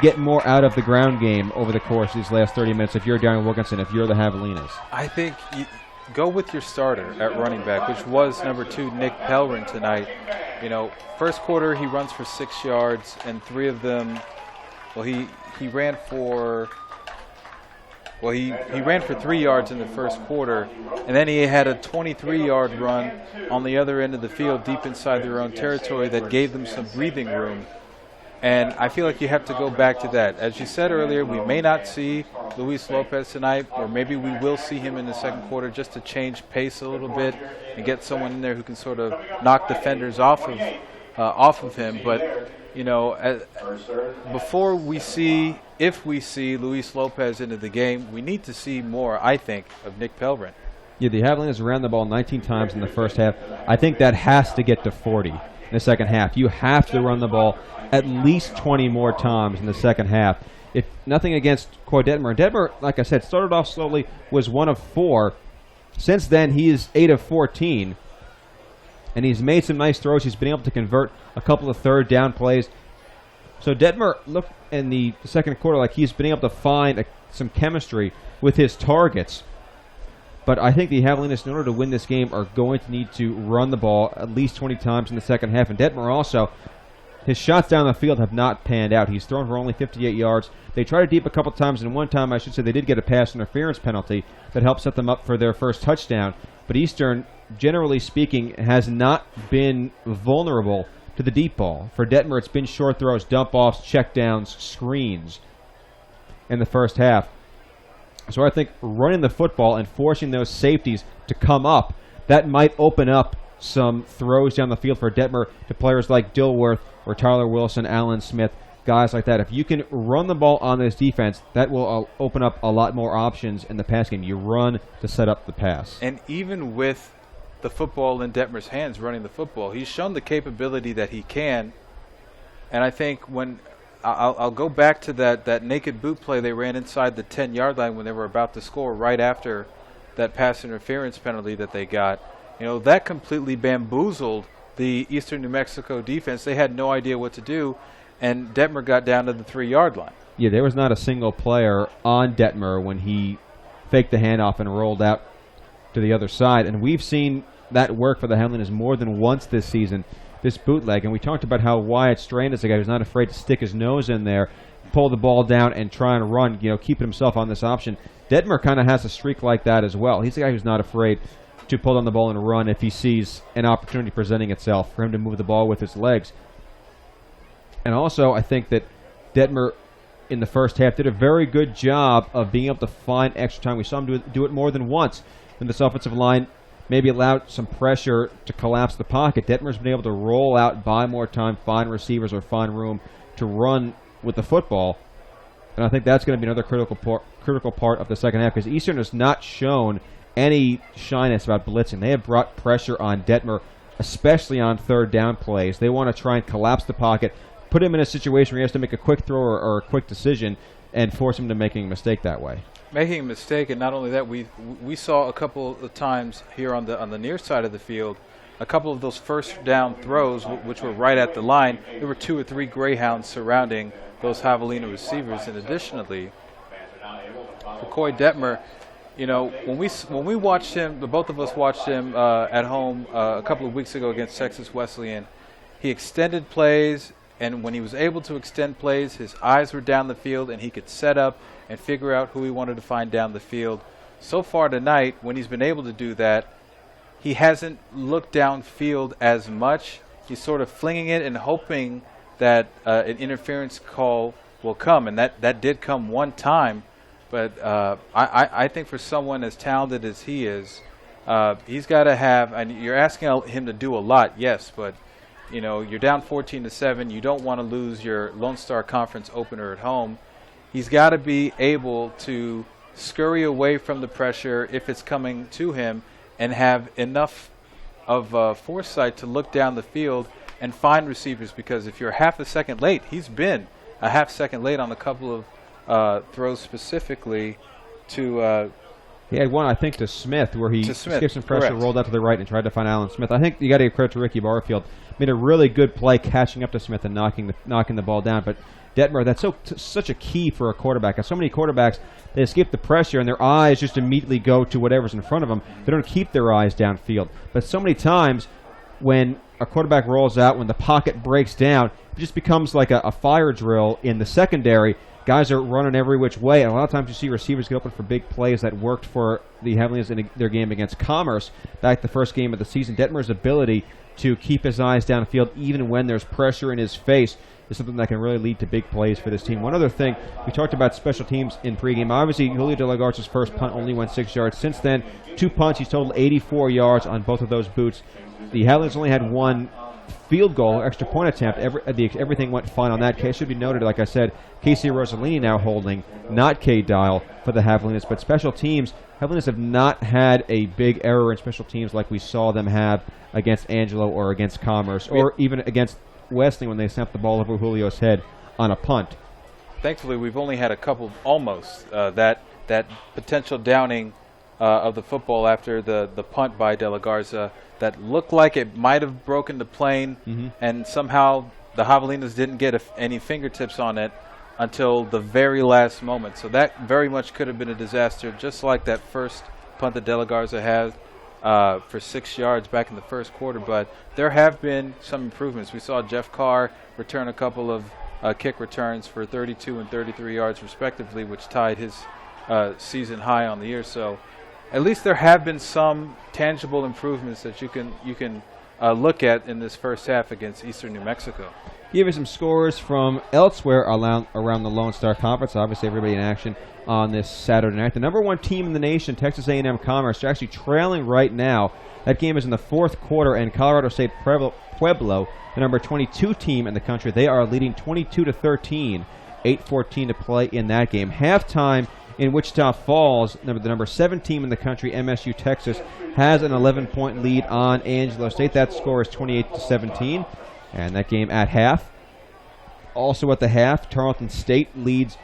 get more out of the ground game over the course of these last 30 minutes if you're Darren Wilkinson, if you're the Javelinas? I think you go with your starter at running back, which was number 2, Nick Pelrin, tonight. First quarter he runs for 6 yards, and 3 of them, he ran for 3 yards in the first quarter, and then he had a 23-yard run on the other end of the field, deep inside their own territory, that gave them some breathing room. And I feel like you have to go back to that. As you said earlier, we may not see Luis Lopez tonight, or maybe we will see him in the second quarter just to change pace a little bit and get someone in there who can sort of knock defenders off of him. But, before we see, if we see Luis Lopez into the game, we need to see more, I think, of Nick Pelrin. Yeah, the Javelinas ran the ball 19 times in the first half. I think that has to get to 40 in the second half. You have to run the ball at least 20 more times in the second half. If nothing against Coy Detmer. Detmer, like I said, started off slowly, was 1 of 4. Since then, he is 8 of 14. And he's made some nice throws. He's been able to convert a couple of third down plays. So Detmer looked in the second quarter like he's been able to find some chemistry with his targets. But I think the Javelinas, in order to win this game, are going to need to run the ball at least 20 times in the second half. And Detmer also, his shots down the field have not panned out. He's thrown for only 58 yards. They tried it deep a couple times, and one time, I should say, they did get a pass interference penalty that helped set them up for their first touchdown. But Eastern, generally speaking, has not been vulnerable to the deep ball. For Detmer, it's been short throws, dump-offs, checkdowns, screens in the first half. So I think running the football and forcing those safeties to come up, that might open up some throws down the field for Detmer to players like Dilworth or Tyler Wilson, Alan Smith, guys like that. If you can run the ball on this defense, that will open up a lot more options in the pass game. You run to set up the pass. And even with the football in Detmer's hands, running the football, he's shown the capability that he can. And I think when I'll go back to that naked boot play they ran inside the 10-yard line when they were about to score right after that pass interference penalty that they got. That completely bamboozled the Eastern New Mexico defense. They had no idea what to do, and Detmer got down to the 3-yard line. Yeah, there was not a single player on Detmer when he faked the handoff and rolled out to the other side. And we've seen that work for the Javelinas more than once this season, this bootleg. And we talked about how Wyatt Strand is a guy who's not afraid to stick his nose in there, pull the ball down, and try and run, keeping himself on this option. Detmer kind of has a streak like that as well. He's a guy who's not afraid to pull down the ball and run if he sees an opportunity presenting itself for him to move the ball with his legs. And also, I think that Detmer in the first half did a very good job of being able to find extra time. We saw him do it more than once when this offensive line maybe allowed some pressure to collapse the pocket. Detmer's been able to roll out, buy more time, find receivers, or find room to run with the football. And I think that's going to be another critical part of the second half, because Eastern has not shown any shyness about blitzing. They have brought pressure on Detmer, especially on third down plays. They want to try and collapse the pocket, put him in a situation where he has to make a quick throw or a quick decision, and force him to making a mistake that way. Making a mistake, and not only that, we saw a couple of times here on the near side of the field, a couple of those first down throws, which were right at the line. There were 2 or 3 greyhounds surrounding those Javelina receivers, and additionally, McCoy Detmer, you know, when we watched him, the both of us watched him at home a couple of weeks ago against Texas Wesleyan. He extended plays, and when he was able to extend plays, his eyes were down the field, and he could set up and figure out who he wanted to find down the field. So far tonight, when he's been able to do that, he hasn't looked downfield as much. He's sort of flinging it and hoping that an interference call will come, and that did come one time. But I think for someone as talented as he is, he's got to have, and you're asking him to do a lot, yes, but you know, you're down 14-7. You don't want to lose your Lone Star Conference opener at home. He's got to be able to scurry away from the pressure if it's coming to him, and have enough of foresight to look down the field and find receivers, because if you're half a second late, he's been a half second late on a couple of throws specifically to he had one, I think, to Smith, where he skipped some pressure, correct, rolled out to the right, and tried to find Alan Smith. I think you got to give credit to Ricky Barfield. Made a really good play catching up to Smith and knocking the ball down. But Detmer, that's such a key for a quarterback. So many quarterbacks, they escape the pressure, and their eyes just immediately go to whatever's in front of them. They don't keep their eyes downfield. But so many times when a quarterback rolls out, when the pocket breaks down, it just becomes like a fire drill in the secondary. Guys are running every which way, and a lot of times you see receivers get open for big plays that worked for the Javelinas in their game against Commerce back the first game of the season. Detmer's ability to keep his eyes downfield even when there's pressure in his face is something that can really lead to big plays for this team. One other thing, we talked about special teams in pregame. Obviously, Julio De La Garza's first punt only went 6 yards. Since then, 2 punts. He's totaled 84 yards on both of those boots. The Javelinas only had 1 field goal, extra point attempt. Everything went fine on that case. Should be noted, like I said, Casey Rossellini now holding, not K. Dial for the Javelinas. But special teams, Javelinas have not had a big error in special teams like we saw them have against Angelo or against Commerce, or even against Wesley when they snapped the ball over Julio's head on a punt. Thankfully, we've only had a couple almost that potential downing of the football after the punt by De La Garza that looked like it might have broken the plane, and somehow the Javelinas didn't get any fingertips on it until the very last moment. So that very much could have been a disaster, just like that first punt that De La Garza had for 6 yards back in the first quarter. But there have been some improvements. We saw Jeff Carr return a couple of kick returns for 32 and 33 yards respectively, which tied his season high on the year. So at least there have been some tangible improvements that you can look at in this first half against Eastern New Mexico. Give you some scores from elsewhere around the Lone Star Conference. Obviously, everybody in action on this Saturday night. The number 1 team in the nation, Texas A&M Commerce, are actually trailing right now. That game is in the 4th quarter, and Colorado State Pueblo, the number 22 team in the country, they are leading 22-13, 8:14 to play in that game. Halftime in Wichita Falls, the number 7 team in the country, MSU Texas, has an 11-point lead on Angelo State. That score is 28-17. And that game at half. Also at the half, Tarleton State leads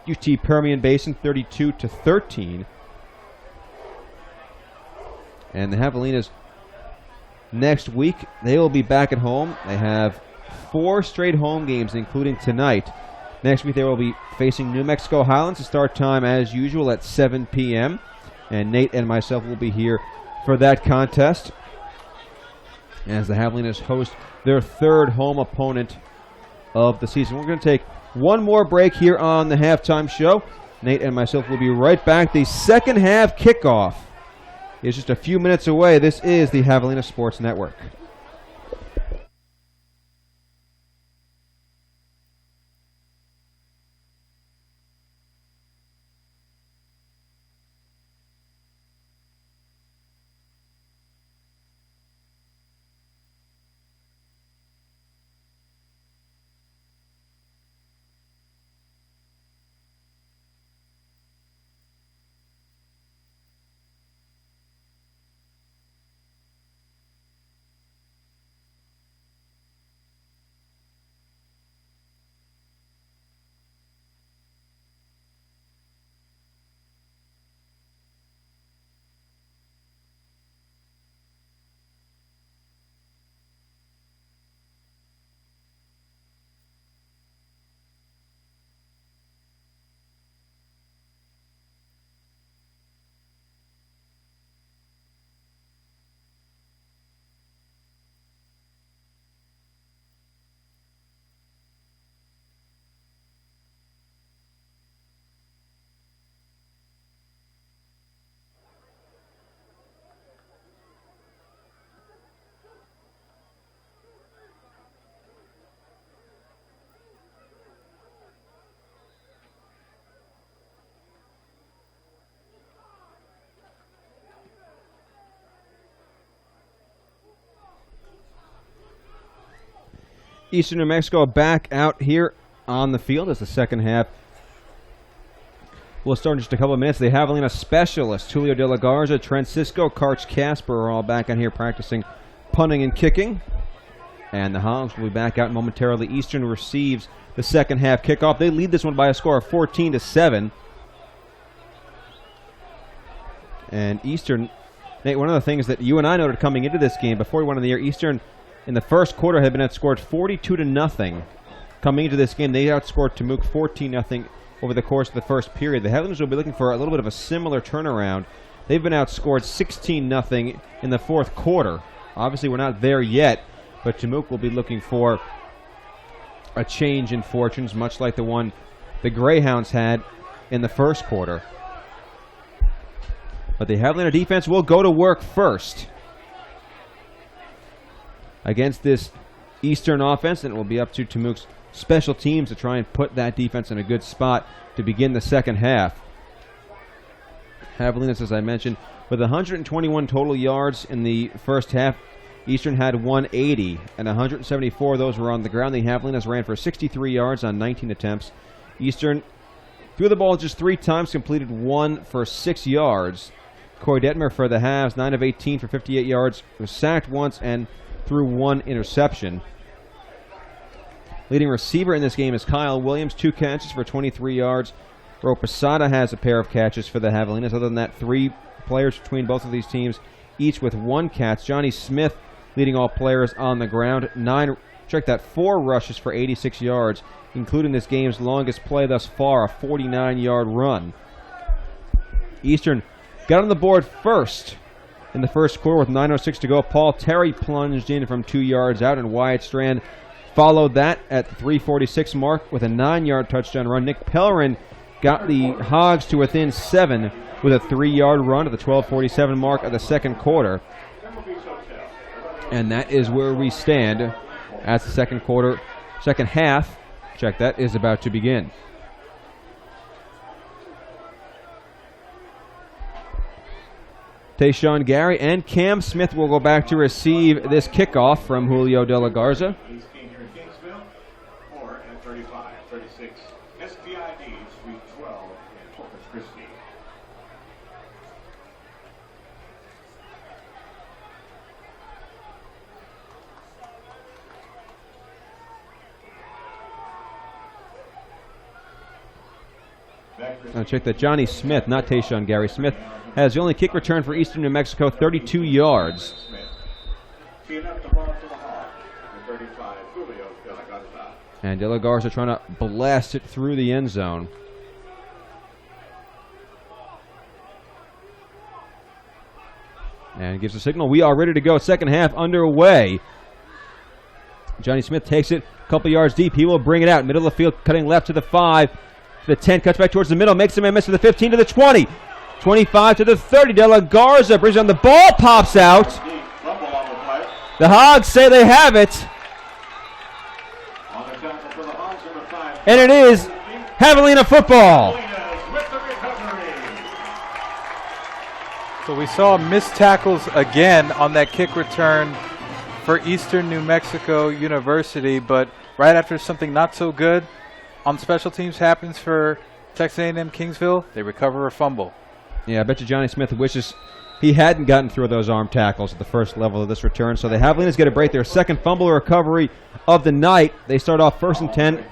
UT Permian Basin 32-13. And the Javelinas next week, they will be back at home. They have 4 straight home games, including tonight. Next week, they will be facing New Mexico Highlands. The start time, as usual, at 7 p.m. And Nate and myself will be here for that contest, as the Javelinas host their 3rd home opponent of the season. We're going to take one more break here on the halftime show. Nate and myself will be right back. The second half kickoff is just a few minutes away. This is the Javelina Sports Network. Eastern New Mexico back out here on the field as the second half. We'll start in just a couple of minutes. The Javelina specialists, Julio De La Garza, Trent Cisco, Karch Casper are all back out here practicing punting and kicking. And the Hogs will be back out momentarily. Eastern receives the second half kickoff. They lead this one by a score of 14-7. And Eastern, Nate, one of the things that you and I noted coming into this game before we went on the air, Eastern in the first quarter had been outscored 42-0. Coming into this game, they outscored Temuque 14-0 over the course of the first period. The Heavens will be looking for a little bit of a similar turnaround. They've been outscored 16-0 in the fourth quarter. Obviously, we're not there yet, but Temuque will be looking for a change in fortunes, much like the one the Greyhounds had in the first quarter. But the Javelina defense will go to work first against this Eastern offense, and it will be up to Temuque's special teams to try and put that defense in a good spot to begin the second half. Javelinas, as I mentioned, with 121 total yards in the first half. Eastern had 180, and 174 of those were on the ground. The Javelinas ran for 63 yards on 19 attempts. Eastern threw the ball just 3 times, completed 1 for 6 yards. Coy Detmer for the Havs, 9 of 18 for 58 yards, was sacked once and threw 1 interception. Leading receiver in this game is Kyle Williams, 2 catches for 23 yards. Ro Posada has a pair of catches for the Javelinas. Other than that, 3 players between both of these teams, each with 1 catch. Johnny Smith leading all players on the ground. 4 rushes for 86 yards, including this game's longest play thus far, a 49-yard run. Eastern got on the board first in the first quarter with 9:06 to go. Paul Terry plunged in from 2 yards out, and Wyatt Strand followed that at the 3:46 mark with a 9-yard touchdown run. Nick Pellerin got the Hogs to within 7 with a 3-yard run at the 12:47 mark of the second quarter. And that is where we stand as the second half, is about to begin. Tayshawn Gary and Cam Smith will go back to receive this kickoff from Julio De La Garza. He's came here in Kingsville, or at 35, 36, SPID, Suite 12 in Corpus Christi. I'll check that. Johnny Smith, not Tayshawn Gary Smith, has the only kick return for Eastern New Mexico, 32 yards. And De La Garza trying to blast it through the end zone. And gives a signal. We are ready to go. Second half underway. Johnny Smith takes it a couple yards deep. He will bring it out. Middle of the field, cutting left to the 5. To the 10, cuts back towards the middle. Makes a man miss to the 15, to the 20. 25 to the 30. De La Garza brings on the ball, pops out. The Hogs say they have it. And it is Javelina Football. So we saw missed tackles again on that kick return for Eastern New Mexico University, but right after something not so good on special teams happens for Texas A&M-Kingsville, they recover a fumble. Yeah, I bet you Johnny Smith wishes he hadn't gotten through those arm tackles at the first level of this return. So the Javelinas get a break. Their second fumble recovery of the night. They start off 1st and 10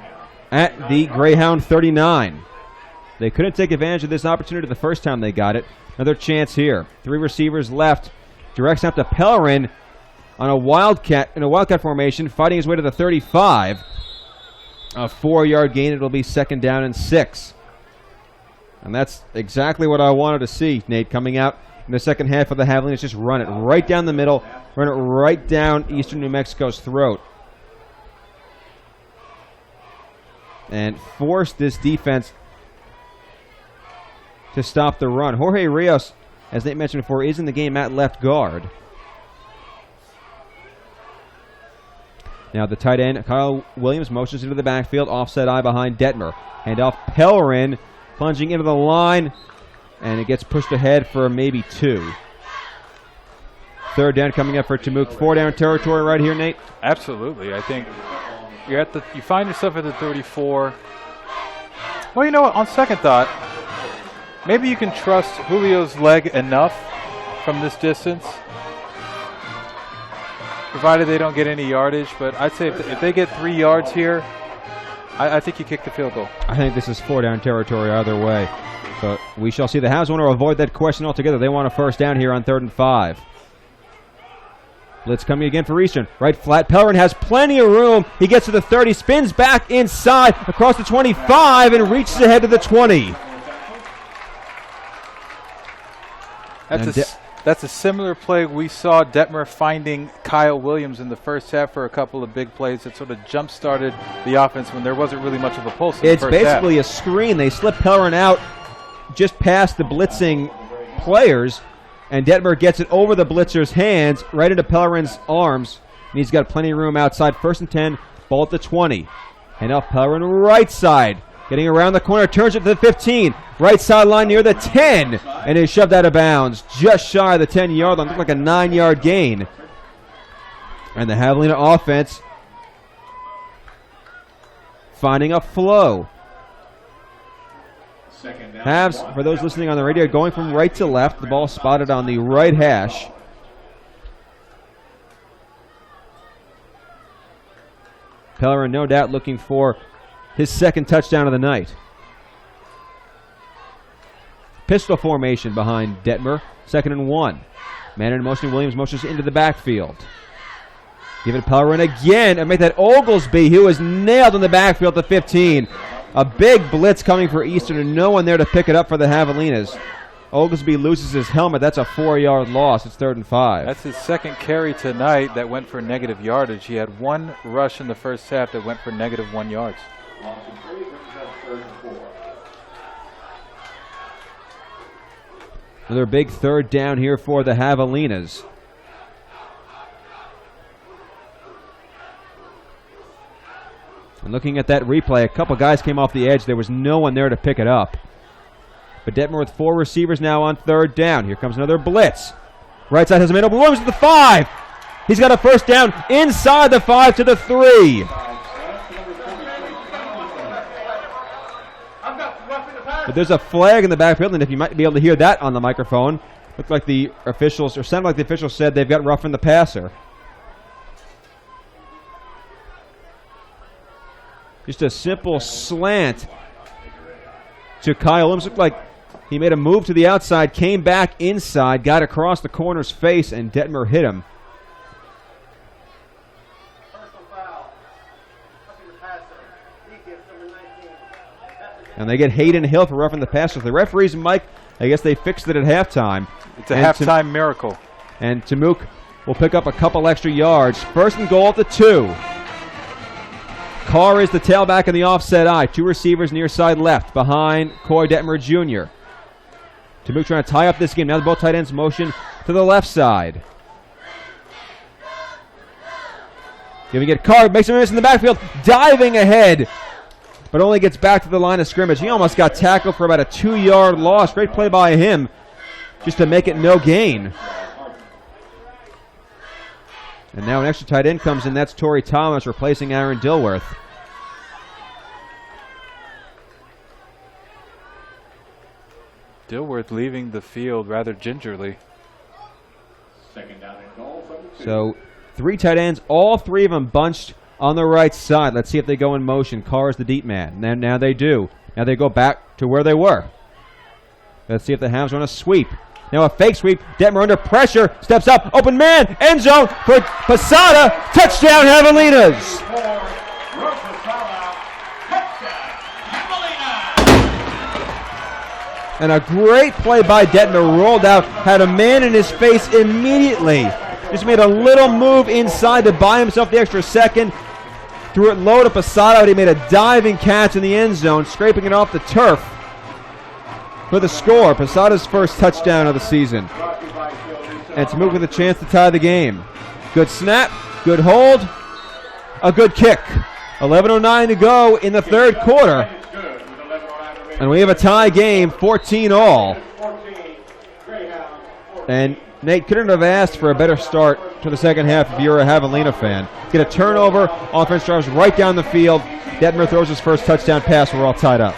at the Greyhound 39. They couldn't take advantage of this opportunity the first time they got it. Another chance here. 3 receivers left. Direct snap to Pellerin on a wildcat formation, fighting his way to the 35. A 4-yard gain. It'll be 2nd down and 6. And that's exactly what I wanted to see, Nate, coming out in the second half of the Javelinas. Just run it right down the middle, run it right down Eastern New Mexico's throat, and force this defense to stop the run. Jorge Rios, as Nate mentioned before, is in the game at left guard. Now the tight end, Kyle Williams, motions into the backfield, offset eye behind Detmer. Handoff Pellerin, plunging into the line, and it gets pushed ahead for maybe 2. 3rd down coming up for Temuque. 4 down territory right here, Nate. Absolutely. I think you find yourself at the 34. Well, you know what? On second thought, maybe you can trust Julio's leg enough from this distance, provided they don't get any yardage. But I'd say if they get 3 yards here, I think you kick the field goal. I think this is 4-down territory either way. But we shall see. The Hounds want to avoid that question altogether. They want a first down here on 3rd and 5. Blitz coming again for Eastern. Right flat. Pellerin has plenty of room. He gets to the 30, spins back inside across the 25, and reaches ahead to the 20. That's a similar play we saw Detmer finding Kyle Williams in the first half for a couple of big plays that sort of jump-started the offense when there wasn't really much of a pulse in the first half. It's basically a screen. They slip Pellerin out just past the blitzing players, and Detmer gets it over the blitzer's hands, right into Pellerin's arms, and he's got plenty of room outside. 1st and 10, ball at the 20. And now Pellerin right side, getting around the corner, turns it to the 15. Right sideline near the 10, and is shoved out of bounds just shy of the 10-yard line. Looked like a 9-yard gain. And the Javelina offense finding a flow. Habs, for those listening on the radio, going from right to left. The ball spotted on the right hash. Pellerin, no doubt, looking for his 2nd touchdown of the night. Pistol formation behind Detmer. 2nd and 1. Man in motion. Williams motions into the backfield. Give it to Pellerin again and make that Oglesby, who was nailed in the backfield at the 15. A big blitz coming for Eastern and no one there to pick it up for the Javelinas. Oglesby loses his helmet. That's a 4-yard loss. It's 3rd and 5. That's his 2nd carry tonight that went for negative yardage. He had 1 rush in the first half that went for negative 1 yards. Another big 3rd down here for the Javelinas. And looking at that replay, a couple guys came off the edge. There was no one there to pick it up. But Detmer with 4 receivers now on 3rd down. Here comes another blitz. Right side has a man open. Williams at the 5. He's got a first down inside the 5 to the 3. But there's a flag in the backfield, and if you might be able to hear that on the microphone, looked like the officials, or sounded like the officials said they've got roughened the passer. Just a simple slant to Kyle Williams. Looked like he made a move to the outside, came back inside, got across the corner's face, and Detmer hit him. And they get Hayden Hill for roughing the passer. The referees, Mike, I guess they fixed it at halftime. It's a halftime miracle. And Tamuk will pick up a couple extra yards. 1st and goal at the 2. Carr is the tailback in the offset eye. 2 receivers near side left behind Coy Detmer Jr. Tamuk trying to tie up this game. Now the both tight ends motion to the left side. Giving it Carr, makes a miss in the backfield, diving ahead, but only gets back to the line of scrimmage. He almost got tackled for about a 2-yard loss. Great play by him just to make it no gain. And now an extra tight end comes in. That's Torrey Thomas replacing Aaron Dilworth. Dilworth leaving the field rather gingerly. 2nd down and goal from the 2. So 3 tight ends, all 3 of them bunched on the right side. Let's see if they go in motion. Carr is the deep man. Now they do. Now they go back to where they were. Let's see if the Hounds run a sweep. Now a fake sweep. Detmer under pressure. Steps up. Open man. End zone for Posada. Touchdown Javelinas. And a great play by Detmer. Rolled out. Had a man in his face immediately. Just made a little move inside to buy himself the extra second. Threw it low to Posada, but he made a diving catch in the end zone, scraping it off the turf for the score. Posada's first touchdown of the season. And Tamuk with a chance to tie the game. Good snap, good hold, a good kick. 11:09 to go in the 3rd quarter. And we have a tie game, 14 all. And Nate, couldn't have asked for a better start to the second half if you're a Javelina fan. Get a turnover, offense drives right down the field. Detmer throws his first touchdown pass. We're all tied up.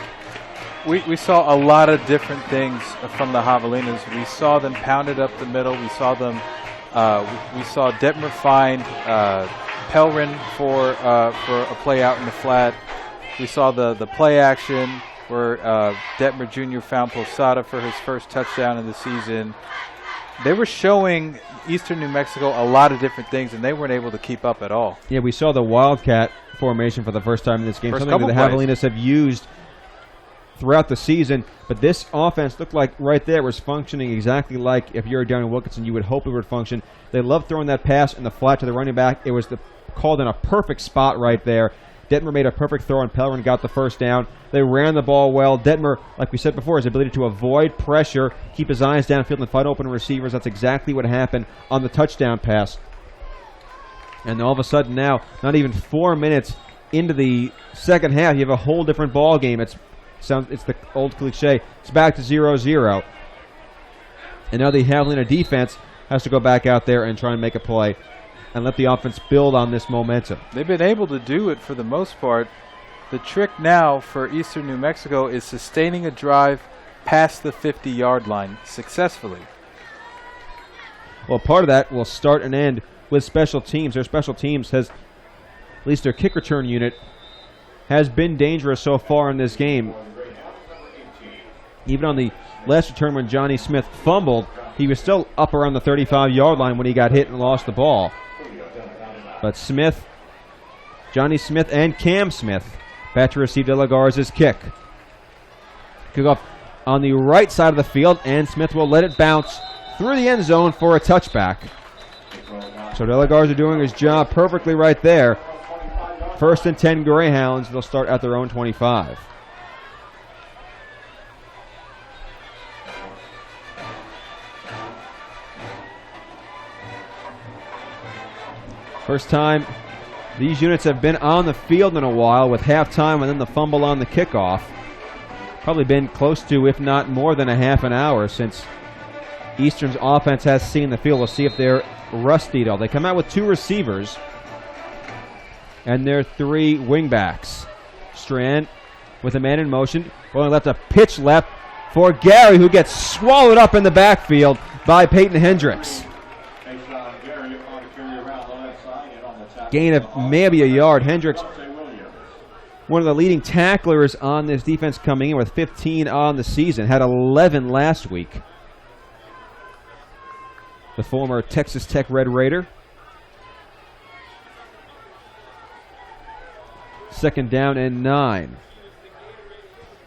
We saw a lot of different things from the Javelinas. We saw them pounded up the middle. We saw them. We saw Detmer find Pelrin for a play out in the flat. We saw the play action where Detmer Jr. found Posada for his first touchdown of the season. They were showing Eastern New Mexico a lot of different things, and they weren't able to keep up at all. Yeah, we saw the Wildcat formation for the first time in this game, something that the Javelinas have used throughout the season. But this offense looked like right there was functioning exactly like if you're Johnny Wilkinson, you would hope it would function. They love throwing that pass in the flat to the running back. It was called in a perfect spot right there. Detmer made a perfect throw, and Pellerin got the first down. They ran the ball well. Detmer, like we said before, his ability to avoid pressure, keep his eyes downfield, and find open receivers. That's exactly what happened on the touchdown pass. And all of a sudden now, not even 4 minutes into the second half, you have a whole different ball game. It's the old cliche. It's back to 0-0. And now the Javelina defense has to go back out there and try and make a play and let the offense build on this momentum. They've been able to do it for the most part. The trick now for Eastern New Mexico is sustaining a drive past the 50-yard line successfully. Well, part of that will start and end with special teams. Their special teams has, at least their kick return unit, has been dangerous so far in this game. Even on the last return when Johnny Smith fumbled, he was still up around the 35-yard line when he got hit and lost the ball. But Johnny Smith and Cam Smith back to receive De La Garza's kick. Kickoff on the right side of the field, and Smith will let it bounce through the end zone for a touchback. So De La Garza doing his job perfectly right there. 1st and 10 Greyhounds. They'll start at their own 25. First time these units have been on the field in a while, with halftime and then the fumble on the kickoff. Probably been close to, if not more than a half an hour since Eastern's offense has seen the field. We'll see if they're rusty at all. They come out with 2 receivers and their 3 wingbacks. Strand with a man in motion. Going left, a pitch left for Gary, who gets swallowed up in the backfield by Peyton Hendricks. Gain of maybe a yard. Hendricks, one of the leading tacklers on this defense, coming in with 15 on the season. Had 11 last week. The former Texas Tech Red Raider. 2nd down and 9.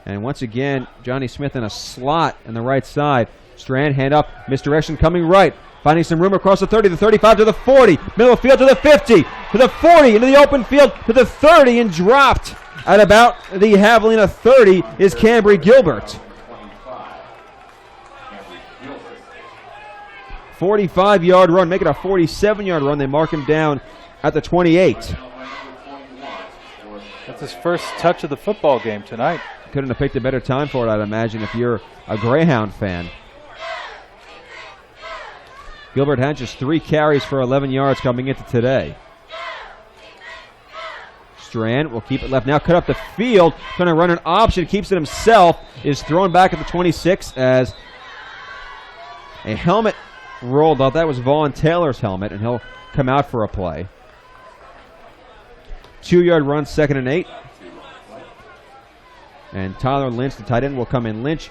And once again, Johnny Smith in a slot on the right side. Strand, hand up, misdirection coming right. Finding some room across the 30, the 35 to the 40. Middle of field to the 50, to the 40, into the open field to the 30, and dropped at about the Javelina 30 is Cambry Gilbert. 45-yard run, make it a 47-yard run. They mark him down at the 28. That's his first touch of the football game tonight. Couldn't have picked a better time for it, I'd imagine, if you're a Greyhound fan. Gilbert had just 3 carries for 11 yards coming into today. Strand will keep it left now, cut up the field, trying to run an option, keeps it himself, is thrown back at the 26 as a helmet rolled out. That was Vaughn Taylor's helmet, and he'll come out for a play. 2-yard run, 2nd and 8. And Tyler Lynch, the tight end, will come in. Lynch,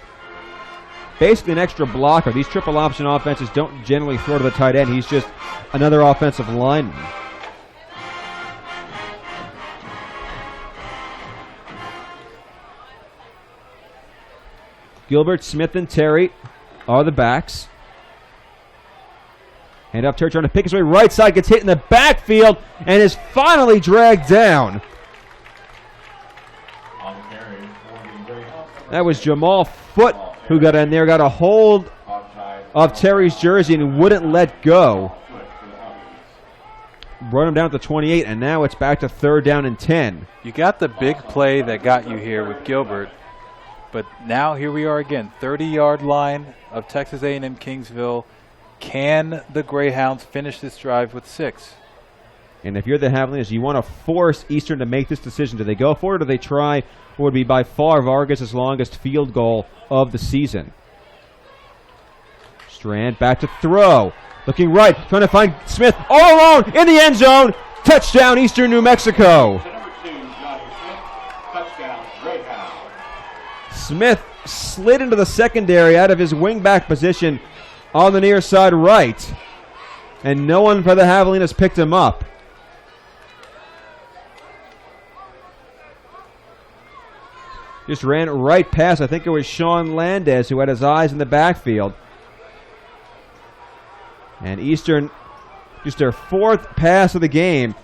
basically an extra blocker. These triple option offenses don't generally throw to the tight end. He's just another offensive lineman. Gilbert, Smith, and Terry are the backs. Hand up, Terry trying to pick his way right side, gets hit in the backfield, and is finally dragged down. That was Jamal Foote who got in there, got a hold of Terry's jersey and wouldn't let go. Brought him down to the 28, and now it's back to 3rd down and 10. You got the big play that got you here with Gilbert, but now here we are again, 30-yard line of Texas A&M-Kingsville. Can the Greyhounds finish this drive with 6? And if you're the Javelinas, you want to force Eastern to make this decision. Do they go for it or do they try what would be by far Vargas' longest field goal of the season? Strand back to throw. Looking right, trying to find Smith all alone in the end zone. Touchdown, Eastern New Mexico. Smith slid into the secondary out of his wingback position on the near side right. And no one for the Javelinas picked him up. Just ran right past, I think it was Sean Landez who had his eyes in the backfield. And Eastern, just their 4th pass of the game.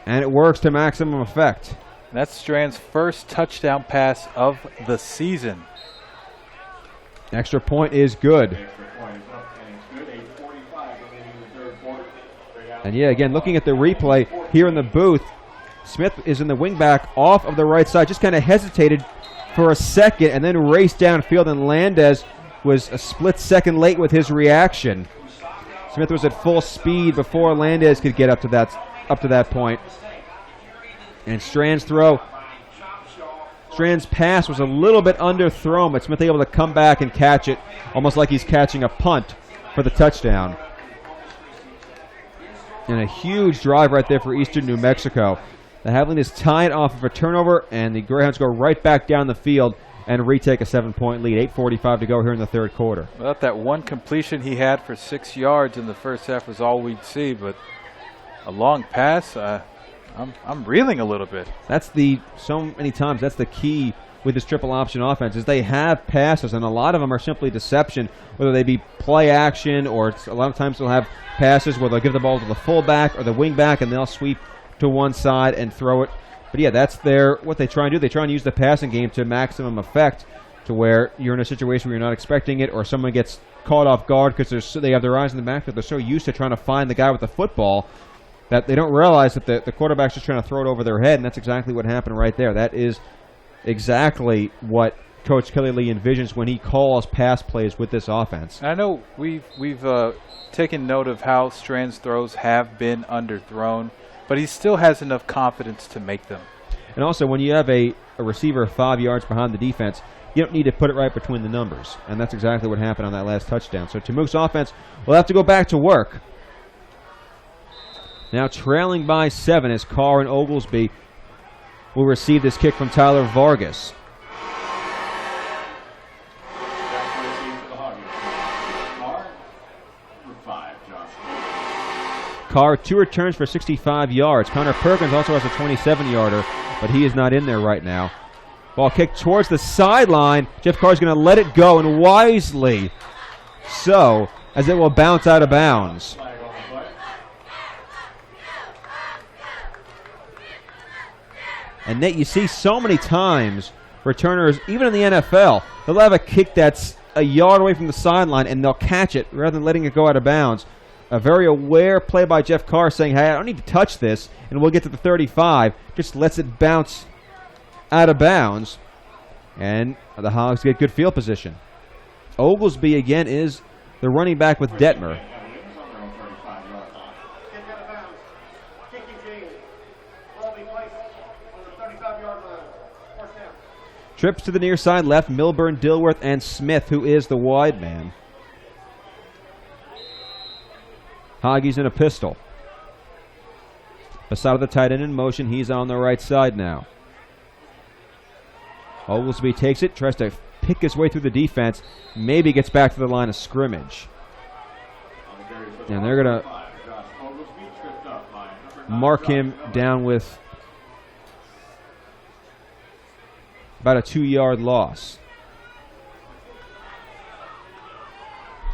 And it works to maximum effect. That's Strand's first touchdown pass of the season. Extra point is good. And yeah, again, looking at the replay here in the booth, Smith is in the wingback off of the right side, just kind of hesitated for a second and then raced downfield, and Landez was a split second late with his reaction. Smith was at full speed before Landez could get up to that point. And Strand's pass was a little bit underthrown, but Smith able to come back and catch it, almost like he's catching a punt for the touchdown. And a huge drive right there for Eastern New Mexico. The Javelinas tie it off of a turnover, and the Greyhounds go right back down the field and retake a 7-point lead. 8:45 to go here in the third quarter. Well, that one completion he had for 6 yards in the first half was all we'd see, but a long pass, I'm reeling a little bit. So many times that's the key with this triple option offense is they have passes, and a lot of them are simply deception, whether they be play action or a lot of times they'll have passes where they'll give the ball to the fullback or the wingback and they'll sweep to one side and throw it. But yeah, that's what they try and do. They try and use the passing game to maximum effect, to where you're in a situation where you're not expecting it or someone gets caught off guard because they have their eyes in the backfield. They're so used to trying to find the guy with the football that they don't realize that the quarterback's just trying to throw it over their head, and that's exactly what happened right there. That is exactly what Coach Kelly Lee envisions when he calls pass plays with this offense. I know we've taken note of how Strand's throws have been underthrown, but he still has enough confidence to make them. And also, when you have a receiver 5 yards behind the defense, you don't need to put it right between the numbers. And that's exactly what happened on that last touchdown. So Temuc's offense will have to go back to work. Now trailing by 7 as Carr and Oglesby will receive this kick from Tyler Vargas. Carr, 2 returns for 65 yards. Connor Perkins also has a 27-yarder, but he is not in there right now. Ball kicked towards the sideline. Jeff Carr's going to let it go, and wisely so, as it will bounce out of bounds. And Nate, you see so many times returners, even in the NFL, they'll have a kick that's a yard away from the sideline, and they'll catch it rather than letting it go out of bounds. A very aware play by Jeff Carr saying, hey, I don't need to touch this, and we'll get to the 35. Just lets it bounce out of bounds, and the Hogs get good field position. Oglesby, again, is the running back with Detmer. Trips to the near side left, Milburn, Dilworth, and Smith, who is the wide man. Hoggies in a pistol. Beside of the tight end in motion. He's on the right side now. Oglesby takes it, tries to pick his way through the defense. Maybe gets back to the line of scrimmage. And they're going to mark him down with about a 2-yard loss.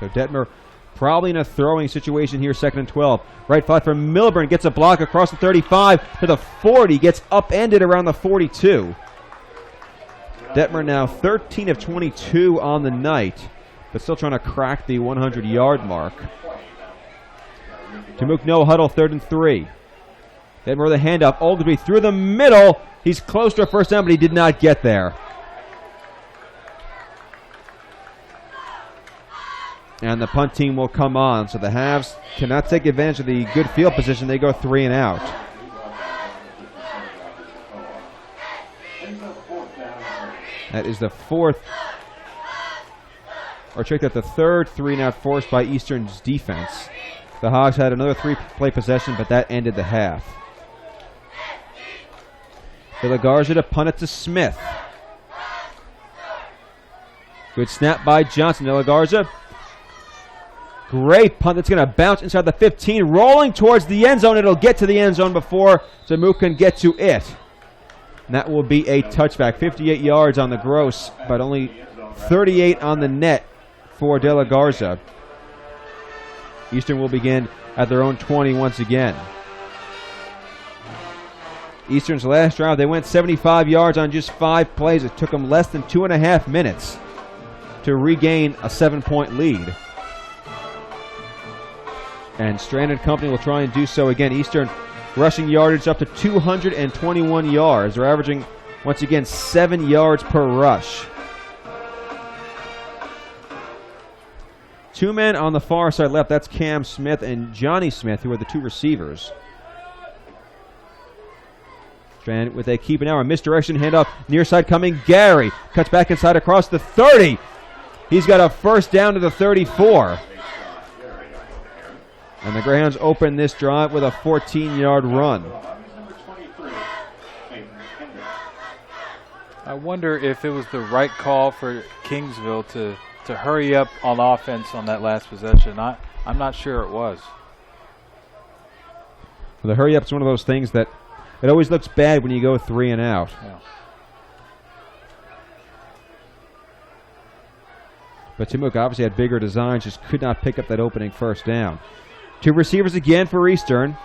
So Detmer probably in a throwing situation here, 2nd and 12. Right flat for Milburn, gets a block across the 35 to the 40, gets upended around the 42. Detmer now 13 of 22 on the night, but still trying to crack the 100-yard mark. Temuc no huddle, 3rd and 3. Detmer the handoff, Oglesby through the middle. He's close to a first down, but he did not get there. And the punt team will come on. So the Havs cannot take advantage of the good field position. They go 3 and out. That is the fourth, or check that, the third 3 and out forced by Eastern's defense. The Hogs had another 3-play possession, but that ended the half. De La Garza to punt it to Smith. Good snap by Johnson. De La Garza. Great punt that's going to bounce inside the 15, rolling towards the end zone. It'll get to the end zone before Zamouk can get to it. And that will be a touchback. 58 yards on the gross, but only 38 on the net for De La Garza. Eastern will begin at their own 20 once again. Eastern's last drive, they went 75 yards on just 5 plays. It took them less than 2.5 minutes to regain a 7-point lead. And Strand and company will try and do so again. Eastern rushing yardage up to 221 yards. They're averaging, once again, 7 yards per rush. 2 men on the far side left. That's Cam Smith and Johnny Smith, who are the 2 receivers. Strand with a keep an hour. Misdirection handoff. Near side coming. Gary cuts back inside across the 30. He's got a first down to the 34. And the Greyhounds open this drive with a 14-yard run. I wonder if it was the right call for Kingsville to hurry up on offense on that last possession. I'm not sure it was. Well, the hurry up is one of those things that it always looks bad when you go 3 and out. Yeah. But Timuk obviously had bigger designs, just could not pick up that opening first down. 2 receivers again for Eastern.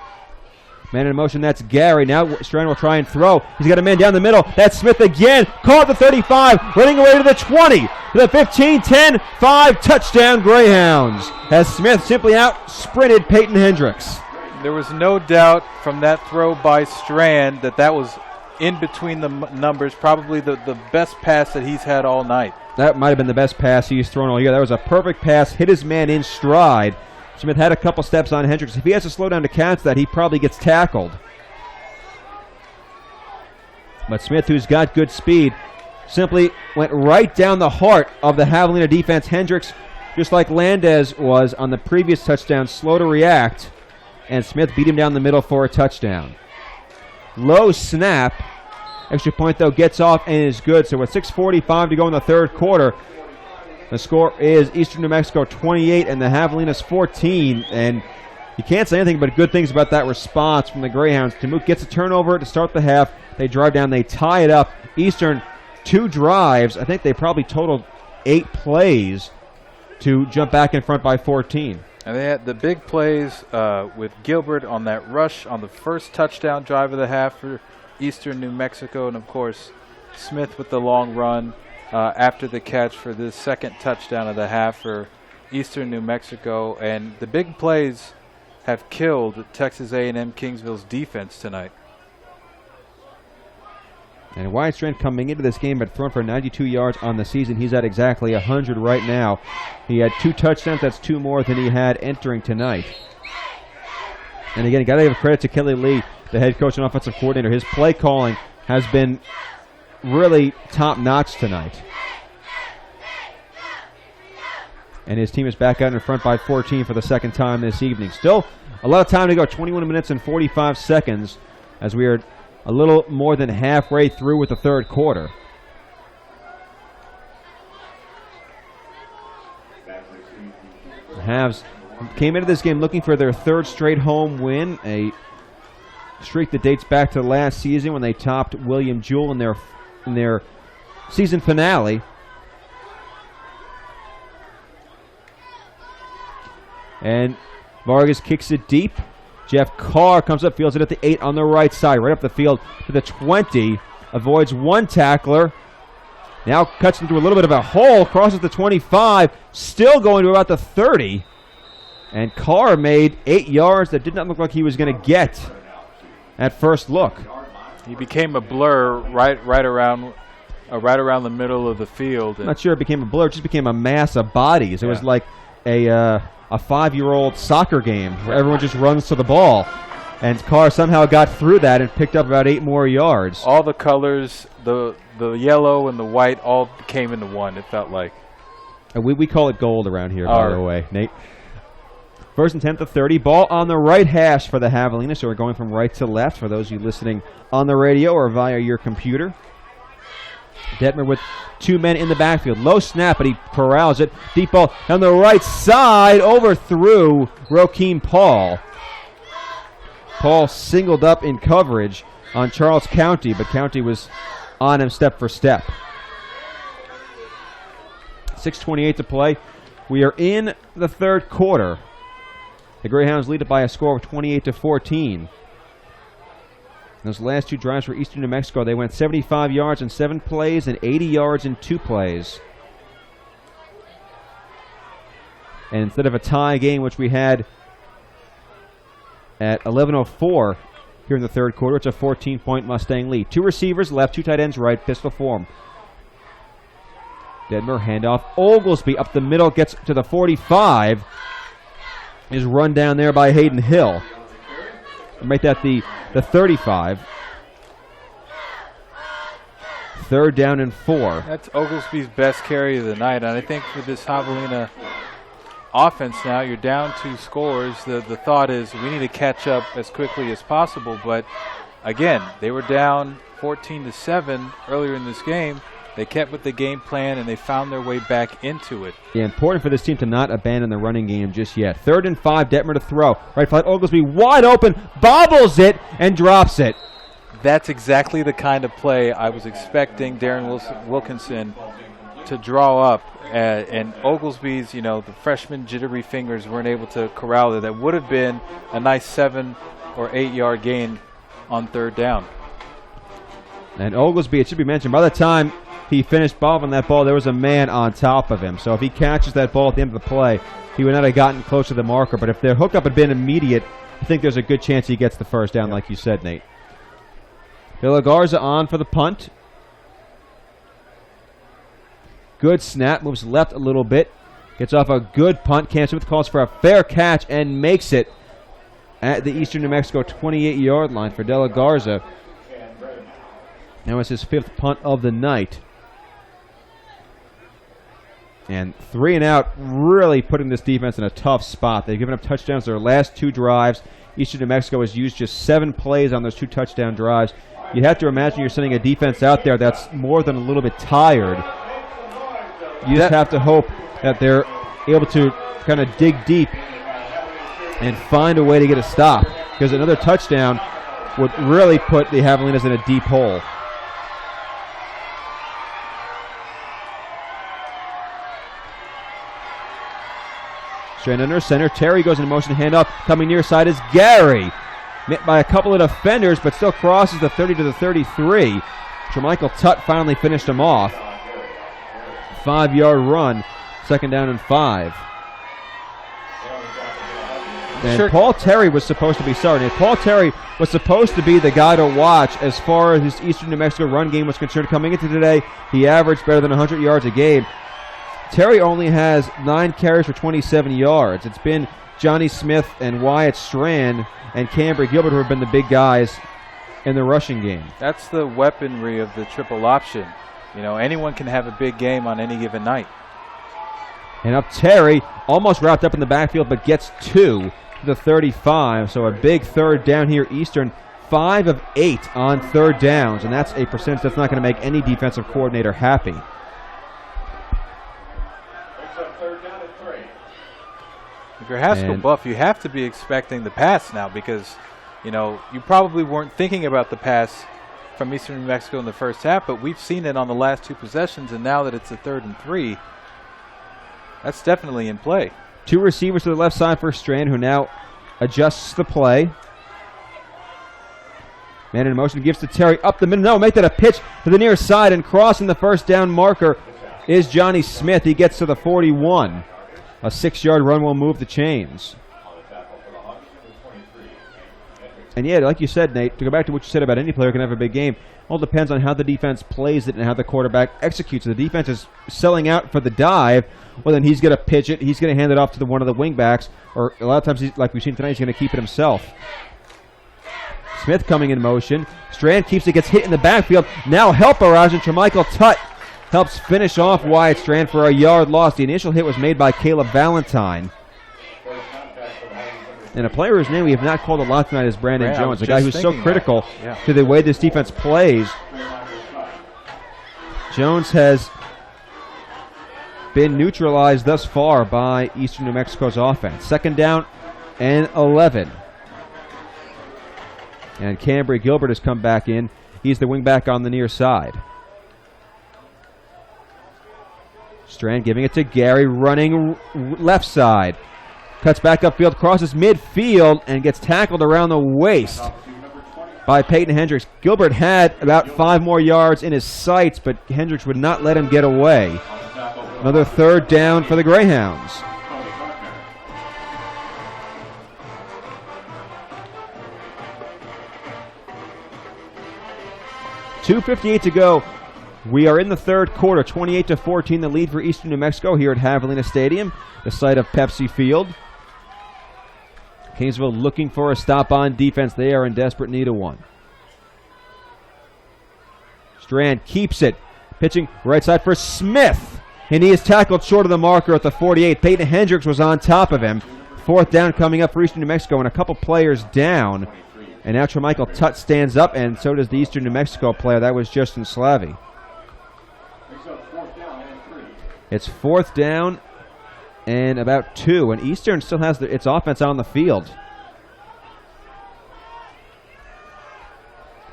Man in motion, that's Gary. Now Strand will try and throw. He's got a man down the middle. That's Smith again. Caught the 35, running away to the 20, to the 15, 10, 5, touchdown Greyhounds. As Smith simply out-sprinted Peyton Hendricks. There was no doubt from that throw by Strand that was in between the numbers, probably the best pass that he's had all night. That might have been the best pass he's thrown all year. That was a perfect pass, hit his man in stride. Smith had a couple steps on Hendricks. If he has to slow down to catch that, he probably gets tackled. But Smith, who's got good speed, simply went right down the heart of the Javelina defense. Hendricks, just like Landez was on the previous touchdown, slow to react, and Smith beat him down the middle for a touchdown. Low snap. Extra point, though, gets off and is good. So with 6:45 to go in the third quarter, the score is Eastern New Mexico 28 and the Javelinas 14. And you can't say anything but good things about that response from the Greyhounds. Timuk gets a turnover to start the half. They drive down. They tie it up. Eastern, 2 drives. I think they probably totaled 8 plays to jump back in front by 14. And they had the big plays with Gilbert on that rush on the first touchdown drive of the half for Eastern New Mexico. And, of course, Smith with the long run after the catch for this second touchdown of the half for Eastern New Mexico. And the big plays have killed Texas A&M-Kingsville's defense tonight. And Wyatt Strand coming into this game had thrown for 92 yards on the season. He's at exactly 100 right now. He had 2 touchdowns. That's 2 more than he had entering tonight. And again, got to give credit to Kelly Lee, the head coach and offensive coordinator. His play calling has been really top-notch tonight. And his team is back out in front by 14 for the second time this evening. Still a lot of time to go, 21 minutes and 45 seconds as we are a little more than halfway through with the third quarter. The Havs came into this game looking for their 3rd straight home win, a streak that dates back to last season when they topped William Jewell in their season finale. And Vargas kicks it deep. Jeff Carr comes up, fields it at the 8 on the right side, right up the field to the 20. Avoids 1 tackler. Now cuts into a little bit of a hole, crosses the 25, still going to about the 30. And Carr made 8 yards that did not look like he was going to get at first look. He became a blur right around the middle of the field. I'm not sure it became a blur, it just became a mass of bodies. It was like a 5-year-old soccer game where everyone just runs to the ball. And Carr somehow got through that and picked up about 8 more yards. All the colors, the yellow and the white, all came into one, it felt like. And we call it gold around here, by the way, Nate. First and 10 to 30. Ball on the right hash for the Javelina, so we're going from right to left for those of you listening on the radio or via your computer. Detmer with 2 men in the backfield. Low snap, but he corrals it. Deep ball on the right side, overthrew Rokeem Paul. Paul singled up in coverage on Charles County, but County was on him step for step. 6:28 to play. We are in the third quarter. The Greyhounds lead it by a score of 28-14. Those last 2 drives for Eastern New Mexico, they went 75 yards in 7 plays and 80 yards in 2 plays. And instead of a tie game, which we had at 11:04 here in the third quarter, it's a 14-point Mustang lead. 2 receivers left, 2 tight ends right, pistol form. Detmer handoff. Oglesby up the middle, gets to the 45. Is run down there by Hayden Hill. Make that the 35. 3rd down and 4. That's Oglesby's best carry of the night, and I think for this Javelina offense now, you're down 2 scores. The thought is we need to catch up as quickly as possible, but again, they were down 14-7 earlier in this game. They kept with the game plan, and they found their way back into it. Yeah, important for this team to not abandon the running game just yet. 3rd and 5, Detmer to throw. Right flat, Oglesby wide open, bobbles it, and drops it. That's exactly the kind of play I was expecting Darren Wilkinson to draw up. And Oglesby's, the freshman jittery fingers weren't able to corral it. That would have been a nice 7 or 8 yard gain on 3rd down. And Oglesby, it should be mentioned, by the time he finished bobbing that ball, there was a man on top of him. So if he catches that ball at the end of the play, he would not have gotten close to the marker. But if the hookup had been immediate, I think there's a good chance he gets the first down, like you said, Nate. De La Garza on for the punt. Good snap, moves left a little bit. Gets off a good punt. Cam Smith calls for a fair catch and makes it at the Eastern New Mexico 28-yard line for De La Garza. Now it's his 5th punt of the night. And 3 and out, really putting this defense in a tough spot. They've given up touchdowns their last 2 drives. Eastern New Mexico has used just 7 plays on those 2 touchdown drives. You have to imagine you're sending a defense out there that's more than a little bit tired. You just have to hope that they're able to kind of dig deep and find a way to get a stop, because another touchdown would really put the Javelinas in a deep hole. Straight under center. Terry goes in motion, handoff. Coming near side is Gary. Met by a couple of defenders, but still crosses the 30 to the 33. Jermichael Tutt finally finished him off. 5-yard run. 2nd down and 5. And Paul Terry was supposed to be starting. Paul Terry was supposed to be the guy to watch as far as his Eastern New Mexico run game was concerned. Coming into today, he averaged better than 100 yards a game. Terry only has 9 carries for 27 yards. It's been Johnny Smith and Wyatt Strand and Cambry Gilbert who have been the big guys in the rushing game. That's the weaponry of the triple option. Anyone can have a big game on any given night. And up Terry, almost wrapped up in the backfield, but gets 2 to the 35. So a big 3rd down here, Eastern. 5 of 8 on 3rd downs, and that's a percentage that's not going to make any defensive coordinator happy. If you're Haskell Buff, you have to be expecting the pass now, because, you probably weren't thinking about the pass from Eastern New Mexico in the first half, but we've seen it on the last 2 possessions, and now that it's a 3rd and 3, that's definitely in play. 2 receivers to the left side for Strand, who now adjusts the play. Man in motion, gives to Terry up the middle. No, make that a pitch to the near side, and crossing the 1st down marker is Johnny Smith. He gets to the 41. A 6-yard run will move the chains. And yeah, like you said, Nate, to go back to what you said about any player can have a big game, all depends on how the defense plays it and how the quarterback executes it. The defense is selling out for the dive, well, then he's going to pitch it. He's going to hand it off to one of the wingbacks, or a lot of times, like we've seen tonight, he's going to keep it himself. Smith coming in motion. Strand keeps it, gets hit in the backfield. Now help barrage, and Tremichael Tutt helps finish off Wyatt Strand for a yard loss. The initial hit was made by Caleb Valentine. And a player whose name we have not called a lot tonight is Brandon Jones, a guy who's so critical to the way this defense plays. Jones has been neutralized thus far by Eastern New Mexico's offense. 2nd down and 11. And Cambry Gilbert has come back in. He's the wingback on the near side. Strand giving it to Gary, running left side. Cuts back upfield, crosses midfield, and gets tackled around the waist by Peyton Hendricks. Gilbert had about 5 more yards in his sights, but Hendricks would not let him get away. Another 3rd down for the Greyhounds. .258 to go. We are in the 3rd quarter, 28-14, the lead for Eastern New Mexico here at Javelina Stadium, the site of Pepsi Field. Kingsville looking for a stop on defense. They are in desperate need of one. Strand keeps it. Pitching right side for Smith. And he is tackled short of the marker at the 48. Peyton Hendricks was on top of him. 4th down coming up for Eastern New Mexico, and a couple players down. And now Tremichael Tutt stands up, and so does the Eastern New Mexico player. That was Justin Slavy. It's 4th down and about 2, and Eastern still has its offense on the field.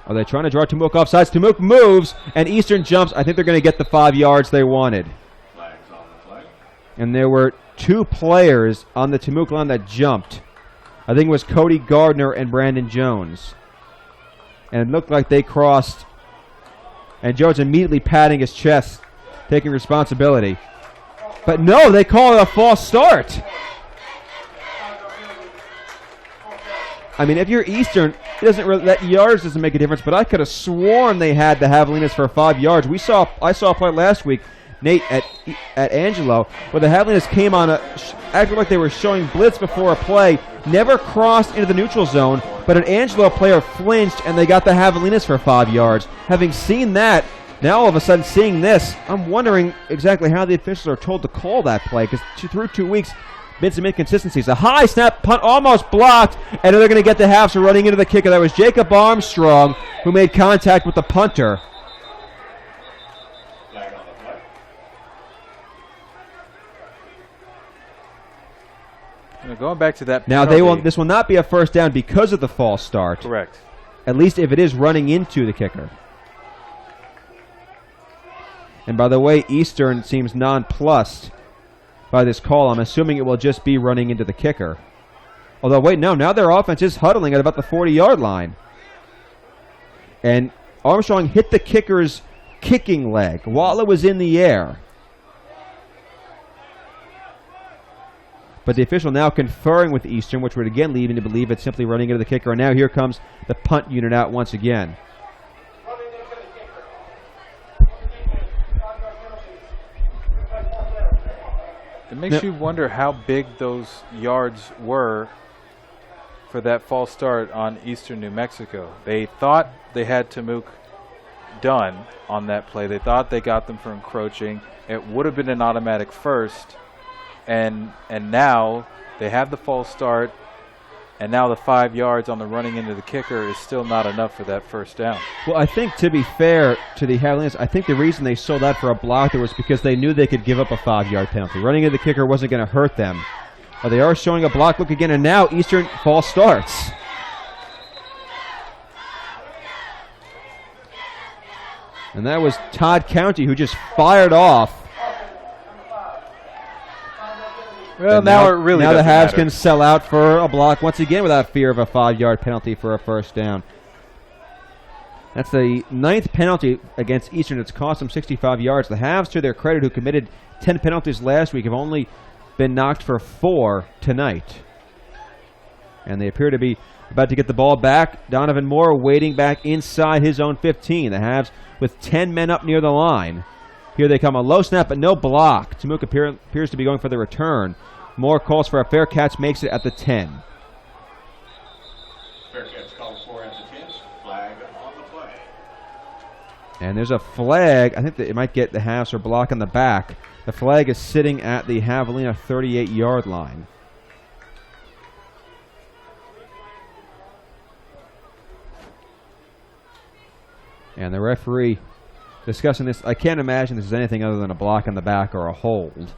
Are they trying to draw Tamook offsides? Tamook moves, and Eastern jumps. I think they're going to get the 5 yards they wanted. And there were 2 players on the Tamook line that jumped. I think it was Cody Gardner and Brandon Jones. And it looked like they crossed, and Jones immediately patting his chest, taking responsibility. But no, they call it a false start. I mean, if you're Eastern, it doesn't really, that yards doesn't make a difference. But I could have sworn they had the Javelinas for 5 yards. I saw a play last week, Nate, at Angelo, where the Javelinas came on acted like they were showing blitz before a play, never crossed into the neutral zone, but an Angelo player flinched and they got the Javelinas for 5 yards. Having seen that, now all of a sudden seeing this, I'm wondering exactly how the officials are told to call that play, because through 2 weeks, been some inconsistencies. A high snap punt almost blocked, and they're going to get the halves for running into the kicker. That was Jacob Armstrong who made contact with the punter. Going back to that now, penalty. this will not be a 1st down because of the false start. Correct. At least if it is running into the kicker. And by the way, Eastern seems nonplussed by this call. I'm assuming it will just be running into the kicker. Although, wait, no, now their offense is huddling at about the 40-yard line. And Armstrong hit the kicker's kicking leg while it was in the air. But the official now conferring with Eastern, which would again lead me to believe it's simply running into the kicker. And now here comes the punt unit out once again. It makes you wonder how big those yards were for that false start on Eastern New Mexico. They thought they had Tamook done on that play. They thought they got them for encroaching. It would have been an automatic 1st. And now they have the false start, and now the 5 yards on the running into the kicker is still not enough for that 1st down. Well, I think, to be fair to the Javelinas, I think the reason they sold that for a blocker was because they knew they could give up a 5-yard penalty. Running into the kicker wasn't going to hurt them. But they are showing a block look again, and now Eastern false starts. And that was Todd County who just fired off. Well, now it really now the Javs matter. can sell out for a block once again without fear of a 5-yard penalty for a 1st down. That's the 9th penalty against Eastern. It's cost them 65 yards. The Javs, to their credit, who committed 10 penalties last week, have only been knocked for 4 tonight. And they appear to be About to get the ball back. Donovan Moore waiting back inside his own 15. The Habs with 10 men up near the line. Here they come. A low snap, but no block. Tamuk appears to be going for the return. Moore calls for a fair catch, makes it at the 10. Fair catch called for at the 10. Flag on the play. And there's a flag. I think that it might get the Habs for block on the back. The flag is sitting at the Javelina 38-yard line. And the referee discussing this. I can't imagine this is anything other than a block on the back or a hold.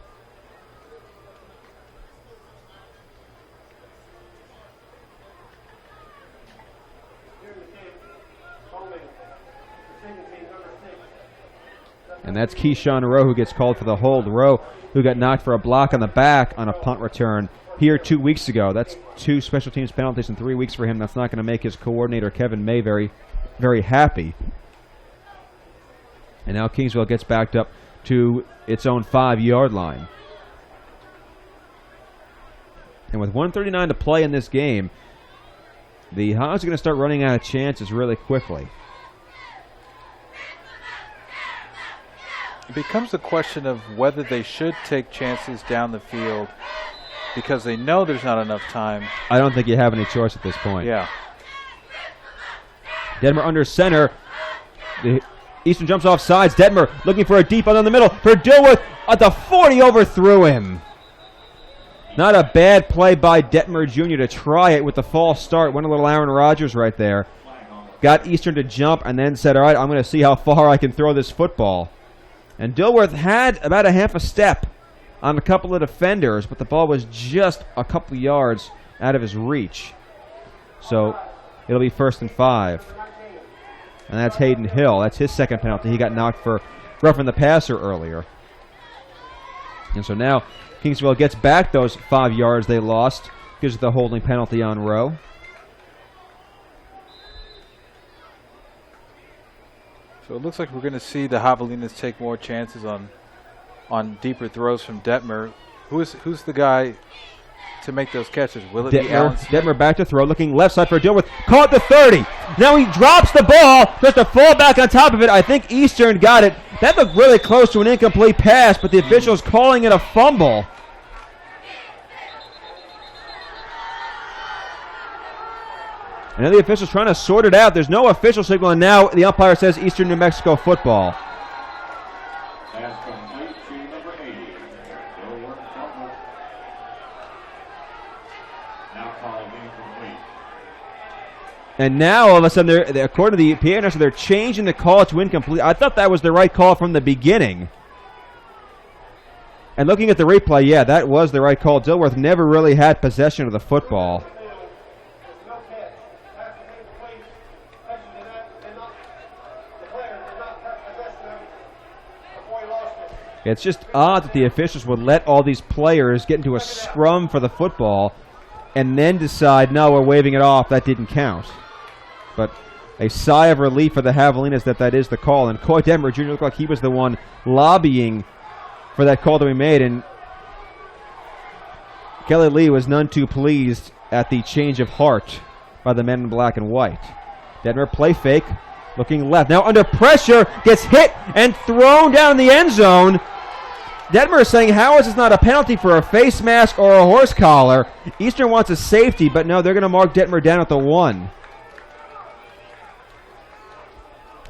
And that's Keyshawn Rowe who gets called for the hold. Rowe who got knocked for a block on the back on a punt return here 2 weeks ago. That's 2 special teams penalties in 3 weeks for him. That's not going to make his coordinator, Kevin May, very, very happy. And now Kingsville gets backed up to its own 5-yard line. And with 1:39 to play in this game, the Hogs are going to start running out of chances really quickly. It becomes a question of whether they should take chances down the field because they know there's not enough time. I don't think you have any choice at this point. Yeah. Detmer under center. The Eastern jumps off sides. Detmer looking for a deep one in the middle. For Dilworth at the 40, overthrew him. Not a bad play by Detmer Jr. to try it with the false start. Went a little Aaron Rodgers right there. Got Eastern to jump and then said, all right, I'm going to see how far I can throw this football. And Dilworth had about a half a step on a couple of defenders, but the ball was just a couple yards out of his reach. So it'll be 1st and 5. And that's Hayden Hill. That's his second penalty. He got knocked for roughing the passer earlier. And so now Kingsville gets back those 5 yards they lost. Gives the holding penalty on Rowe. So it looks like we're going to see the Javelinas take more chances on deeper throws from Detmer. Who's the guy to make those catches? Will it be Allen Smith? Detmer back to throw, looking left side for Dilworth. Caught the 30. Now he drops the ball, just to fall back on top of it. I think Eastern got it. That looked really close to an incomplete pass, but the official's calling it a fumble. And then the official's trying to sort it out. There's no official signal, and now the umpire says Eastern New Mexico football. Pass complete to number 80. Dilworth Cutler. Now called incomplete. And now, all of a sudden, according to the PA announcer, they're changing the call to incomplete. I thought that was the right call from the beginning. And looking at the replay, yeah, that was the right call. Dilworth never really had possession of the football. It's just odd that the officials would let all these players get into a scrum for the football and then decide, no, we're waving it off. That didn't count. But a sigh of relief for the Javelinas that is the call. And Coy Detmer Jr. looked like he was the one lobbying for that call to be made. And Kelly Lee was none too pleased at the change of heart by the men in black and white. Detmer play fake. Looking left. Now under pressure, gets hit and thrown down in the end zone. Detmer is saying, how is this not a penalty for a face mask or a horse collar? Eastern wants a safety, but no, they're going to mark Detmer down at the 1.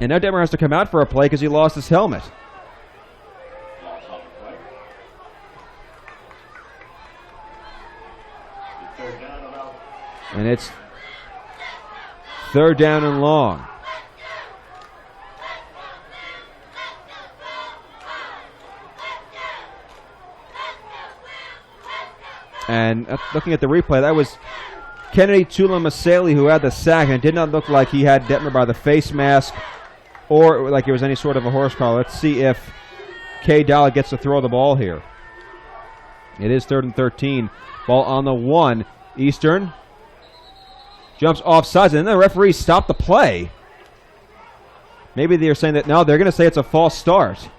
And now Detmer has to come out for a play because he lost his helmet. Loss on the play. Third down about. And it's 3rd down and long. And looking at the replay, that was Kennedy Tula-Maseli who had the sack, and it did not look like he had Detmer by the face mask or like it was any sort of a horse collar. Let's see if Kay Dollar gets to throw the ball here. It is 3rd and 13. Ball on the 1. Eastern jumps off sides, and then the referee stopped the play. Maybe they're saying that, no, they're going to say it's a false start.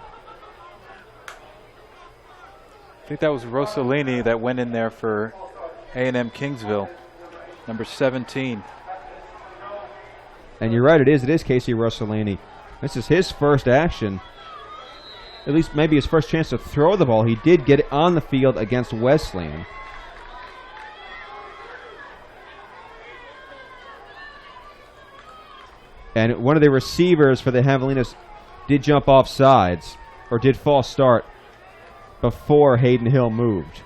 I think that was Rossellini that went in there for A&M-Kingsville. number 17. And you're right, it is Casey Rossellini. This is his first action, at least maybe his first chance to throw the ball. He did get it on the field against Wesleyan. And one of the receivers for the Javelinas did jump off sides, or did false start before Hayden Hill moved.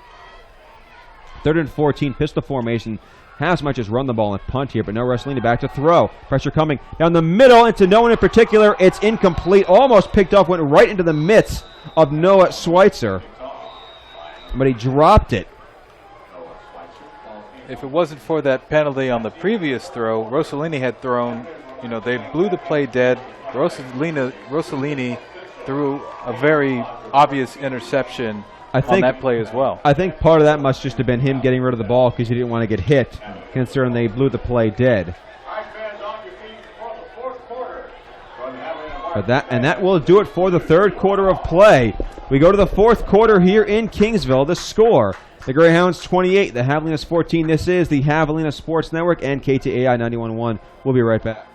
3rd and 14, pistol formation. Has much as run the ball and punt here, but no Rossellini back to throw. Pressure coming down the middle into no one in particular. It's incomplete. Almost picked off, went right into the midst of Noah Schweitzer. But he dropped it. If it wasn't for that penalty on the previous throw, Rossellini had thrown, they blew the play dead. Rossellini threw a very obvious interception on that play as well. I think part of that must just have been him getting rid of the ball because he didn't want to get hit, considering they blew the play dead. But that will do it for the 3rd quarter of play. We go to the 4th quarter here in Kingsville. The score, the Greyhounds 28, the Javelinas 14. This is the Javelina Sports Network and KTAI 91.1. We'll be right back.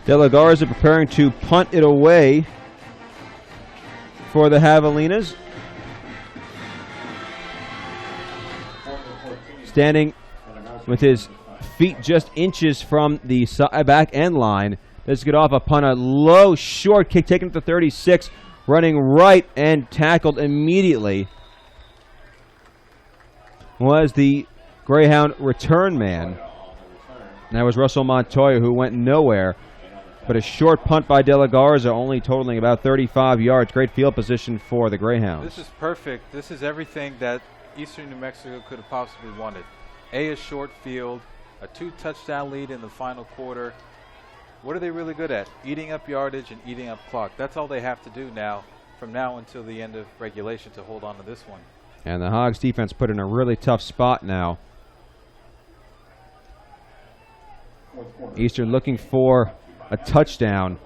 De La Garza preparing to punt it away for the Javelinas. Standing with his feet just inches from the back end line. Let's get off upon a low, short kick taken to 36, running right and tackled immediately was the Greyhound return man. That was Russell Montoya, who went nowhere. But a short punt by De La Garza, only totaling about 35 yards. Great field position for the Greyhounds. This is perfect. This is everything that Eastern New Mexico could have possibly wanted. A short field, a 2-touchdown lead in the final quarter. What are they really good at? Eating up yardage and eating up clock. That's all they have to do now, from now until the end of regulation, to hold on to this one. And the Hogs defense put in a really tough spot now. Eastern looking for a touchdown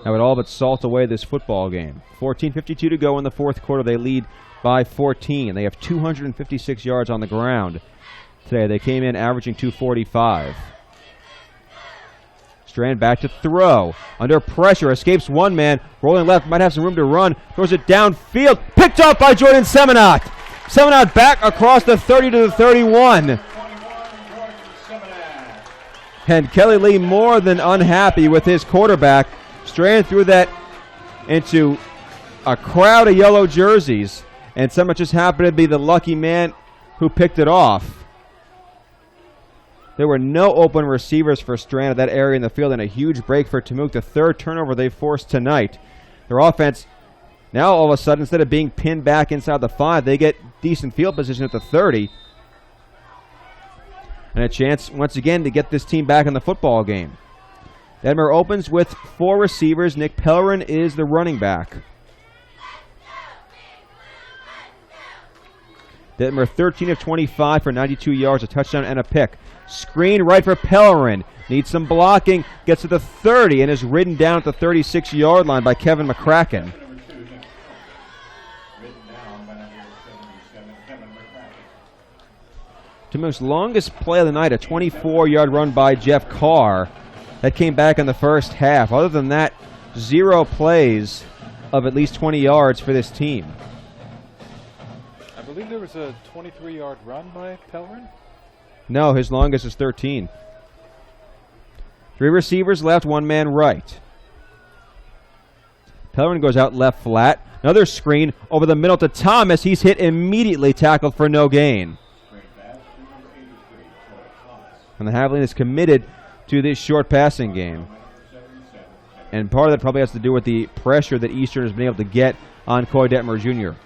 that would all but salt away this football game. 14:52 to go in the 4th quarter. They lead by 14. They have 256 yards on the ground today. They came in averaging 245. Strand back to throw. Under pressure, escapes one man. Rolling left, might have some room to run. Throws it downfield. Picked off by Jordan Seminot. Seminot back across the 30 to the 31. And Kelly Lee more than unhappy with his quarterback. Strand threw that into a crowd of yellow jerseys. And Seminot just happened to be the lucky man who picked it off. There were no open receivers for Strand at that area in the field, and a huge break for Tamuk, the 3rd turnover they forced tonight. Their offense, now all of a sudden, instead of being pinned back inside the 5, they get decent field position at the 30. And a chance, once again, to get this team back in the football game. Detmer opens with 4 receivers. Nick Pellerin is the running back. Detmer 13 of 25 for 92 yards, a touchdown and a pick. Screen right for Pellerin. Needs some blocking. Gets to the 30 and is ridden down at the 36-yard line by Kevin McCracken. Tamuk's longest play of the night, a 24-yard run by Jeff Carr. That came back in the first half. Other than that, 0 plays of at least 20 yards for this team. I believe there was a 23-yard run by Pellerin. No, his longest is 13. 3 receivers left, 1 man right. Pellerin goes out left flat. Another screen over the middle to Thomas. He's hit immediately, tackled for no gain. And the Javelina is committed to this short passing game. And part of that probably has to do with the pressure that Eastern has been able to get on Coy Detmer Jr.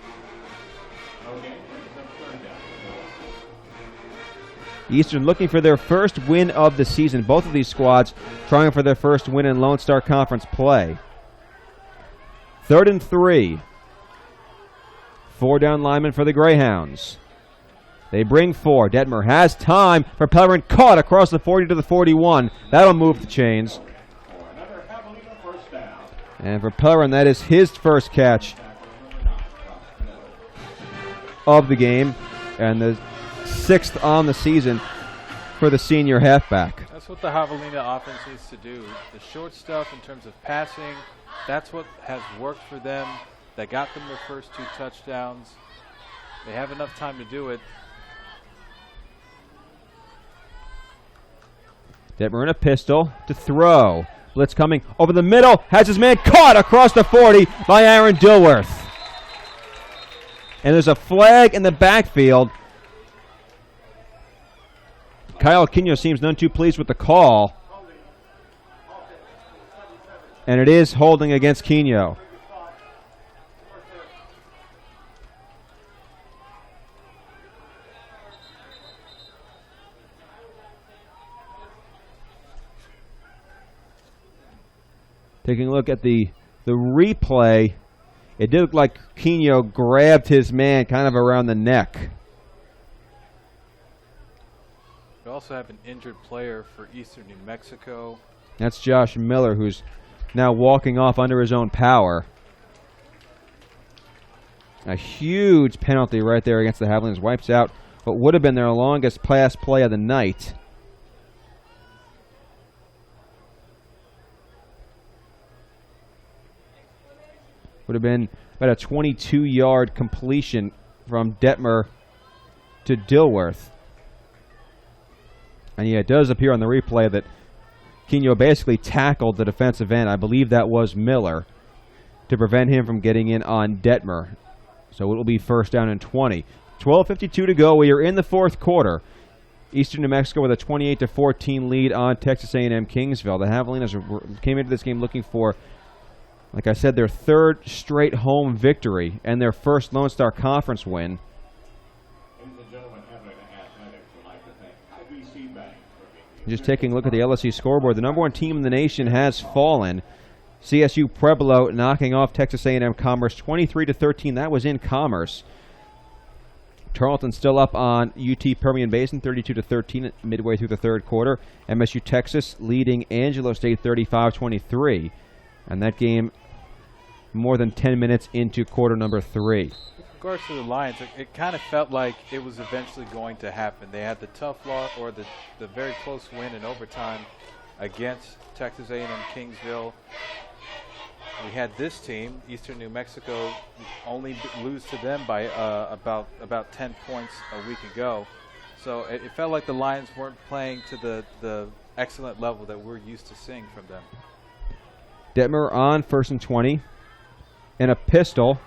Eastern looking for their first win of the season. Both of these squads trying for their first win in Lone Star Conference play. 3rd and 3. 4 down linemen for the Greyhounds. They bring 4. Detmer has time for Pellerin. Caught across the 40 to the 41. That'll move the chains. And for Pellerin, that is his first catch of the game. And the 6th on the season for the senior halfback. That's what the Javelina offense needs to do. The short stuff in terms of passing, that's what has worked for them. That got them their first 2 touchdowns. They have enough time to do it. Detmer in a pistol to throw. Blitz coming over the middle. Has his man caught across the 40 by Aaron Dilworth. And there's a flag in the backfield. Kyle Quino seems none too pleased with the call. And it is holding against Quino. Taking a look at the replay, it did look like Quino grabbed his man kind of around the neck. We also have an injured player for Eastern New Mexico. That's Josh Miller, who's now walking off under his own power. A huge penalty right there against the Javelinas. Wipes out what would have been their longest pass play of the night. Would have been about a 22-yard completion from Detmer to Dilworth. And yeah, it does appear on the replay that Quino basically tackled the defensive end. I believe that was Miller, to prevent him from getting in on Detmer. So it will be 1st down and 20. 12:52 to go. We are in the 4th quarter. Eastern New Mexico with a 28-14 lead on Texas A&M-Kingsville. The Javelinas came into this game looking for, like I said, their 3rd straight home victory and their first Lone Star Conference win. Just taking a look at the LSU scoreboard, the #1 team in the nation has fallen. CSU Pueblo knocking off Texas A&M Commerce 23-13. That was in Commerce. Tarleton still up on UT Permian Basin 32-13 midway through the 3rd quarter. MSU Texas leading Angelo State 35-23. And that game more than 10 minutes into quarter number 3. With regards to the Lions, it kind of felt like it was eventually going to happen. They had the tough loss, or the very close win in overtime against Texas A&M-Kingsville. We had this team, Eastern New Mexico, only lose to them by about 10 points a week ago. So it felt like the Lions weren't playing to the excellent level that we're used to seeing from them. Detmer on 1st and 20. And a pistol.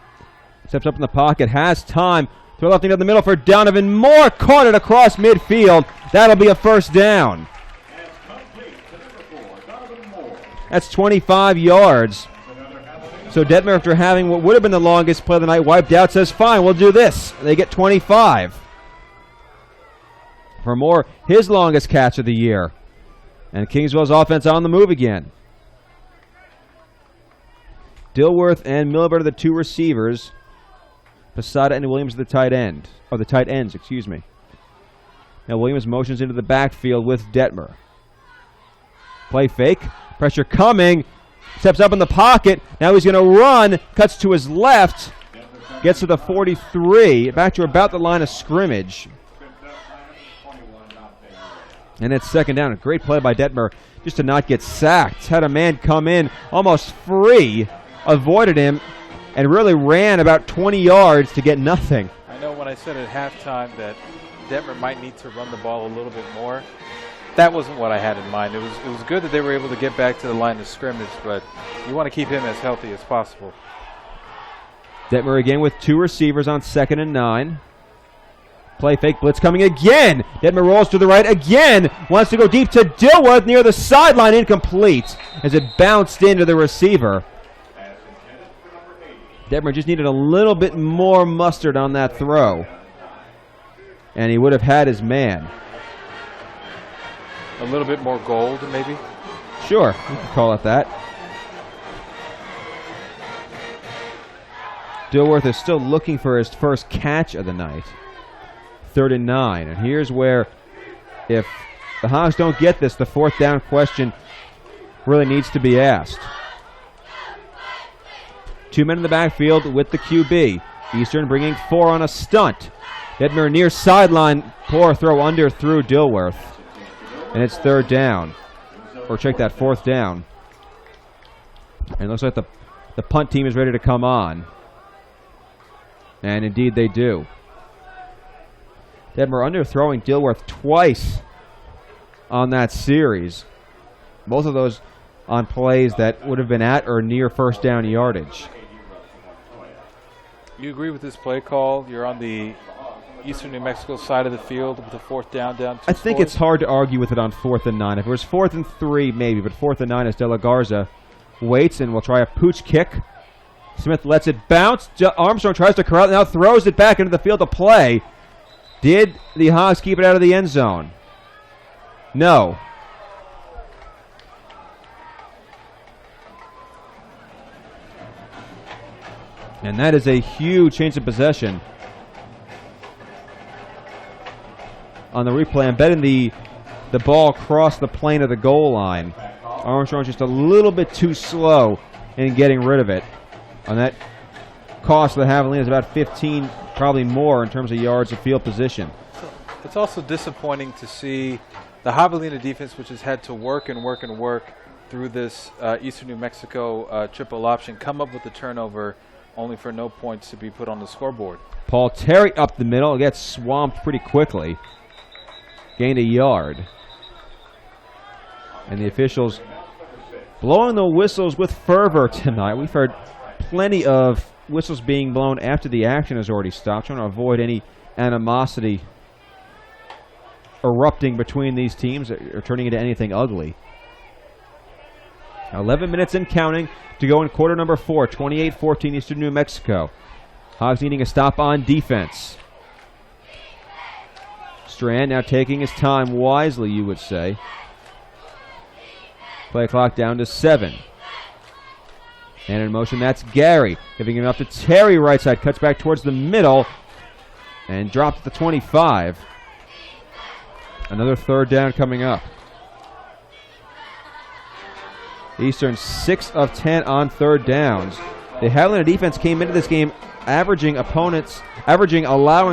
Steps up in the pocket. Has time. Throw left into the middle for Donovan Moore. Caught it across midfield. That'll be a 1st down. That's 25 yards. So Detmer, after having what would have been the longest play of the night wiped out, says, fine, we'll do this. They get 25. For Moore, his longest catch of the year. And Kingsville's offense on the move again. Dilworth and Milibert are the 2 receivers. Posada and Williams are the tight end. Or the tight ends, excuse me. Now Williams motions into the backfield with Detmer. Play fake. Pressure coming. Steps up in the pocket. Now he's going to run. Cuts to his left. Gets to the 43. Back to about the line of scrimmage. And it's 2nd down. A great play by Detmer just to not get sacked. Had a man come in almost free. Avoided him and really ran about 20 yards to get nothing. I know when I said at halftime that Detmer might need to run the ball a little bit more, that wasn't what I had in mind. It was good that they were able to get back to the line of scrimmage, but you want to keep him as healthy as possible. Detmer again with 2 receivers on 2nd and 9. Play fake, blitz coming again. Detmer rolls to the right again. Wants to go deep to Dilworth near the sideline, incomplete as it bounced into the receiver. Detmer just needed a little bit more mustard on that throw, and he would have had his man. A little bit more gold, maybe? Sure, you could call it that. Dilworth is still looking for his first catch of the night. 3rd and 9. And here's where, if the Hogs don't get this, the 4th down question really needs to be asked. 2 men in the backfield with the QB. Eastern bringing 4 on a stunt. Detmer near sideline. Poor throw under through Dilworth. And it's 3rd down. Or check that, 4th down. And it looks like the punt team is ready to come on. And indeed they do. Detmer underthrowing Dilworth twice on that series. Both of those on plays that would have been at or near first down yardage. You agree with this play call? You're on the Eastern New Mexico side of the field with the 4th down 2 I think scores. it's hard to argue with it on 4th and 9. If it was 4th and 3, maybe, but 4th and 9 as De La Garza waits and will try a pooch kick. Smith lets it bounce. Armstrong tries to corral it, now throws it back into the field of play. Did the Hogs keep it out of the end zone? No. And that is a huge change of possession. On the replay, I'm betting the ball crossed the plane of the goal line. Armstrong's just a little bit too slow in getting rid of it. On that cost of the Javelinas about 15, probably more in terms of yards of field position. It's also disappointing to see the Javelina defense, which has had to work and work and work through this Eastern New Mexico triple option, come up with the turnover only for no points to be put on the scoreboard. Paul Terry up the middle, gets swamped pretty quickly. Gained a yard. And the officials blowing the whistles with fervor tonight. We've heard plenty of whistles being blown after the action has already stopped, trying to avoid any animosity erupting between these teams or turning into anything ugly. 11 minutes and counting to go in quarter number 4, 28-14 Eastern New Mexico. Hogs needing a stop on defense. Strand now taking his time wisely, you would say. Play clock down to 7. And in motion, that's Gary. Giving him up to Terry, right side. Cuts back towards the middle. And dropped at the 25. Another 3rd down coming up. Eastern 6 of 10 on 3rd downs. The Javelina defense came into this game allowing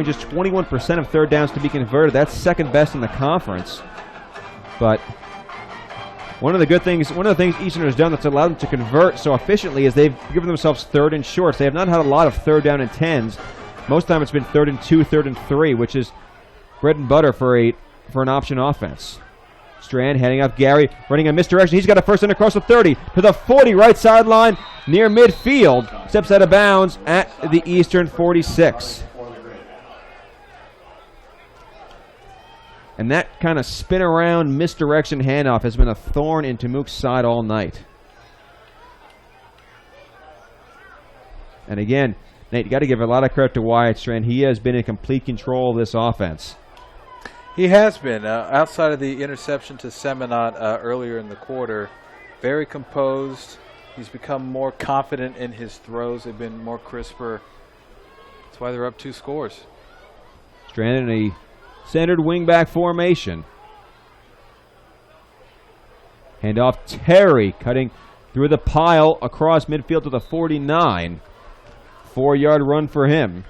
just 21% of 3rd downs to be converted. That's 2nd best in the conference. But one of the things Eastern has done that's allowed them to convert so efficiently is they've given themselves 3rd and shorts. They have not had a lot of 3rd down and 10s. Most of the time it's been 3rd and 2, 3rd and 3, which is bread and butter for an option offense. Strand heading up Gary, running a misdirection. He's got a first and across the 30 to the 40 right sideline near midfield. Steps out of bounds at the Eastern 46. And that kind of spin around misdirection handoff has been a thorn in Tamook's side all night. And again, Nate, you got to give a lot of credit to Wyatt Strand. He has been in complete control of this offense. He has been. Outside of the interception to Seminot earlier in the quarter, very composed. He's become more confident in his throws. They've been more crisper. That's why they're up 2 scores. Strand in a standard wingback formation. Handoff Terry, cutting through the pile across midfield to the 49. 4-yard run for him.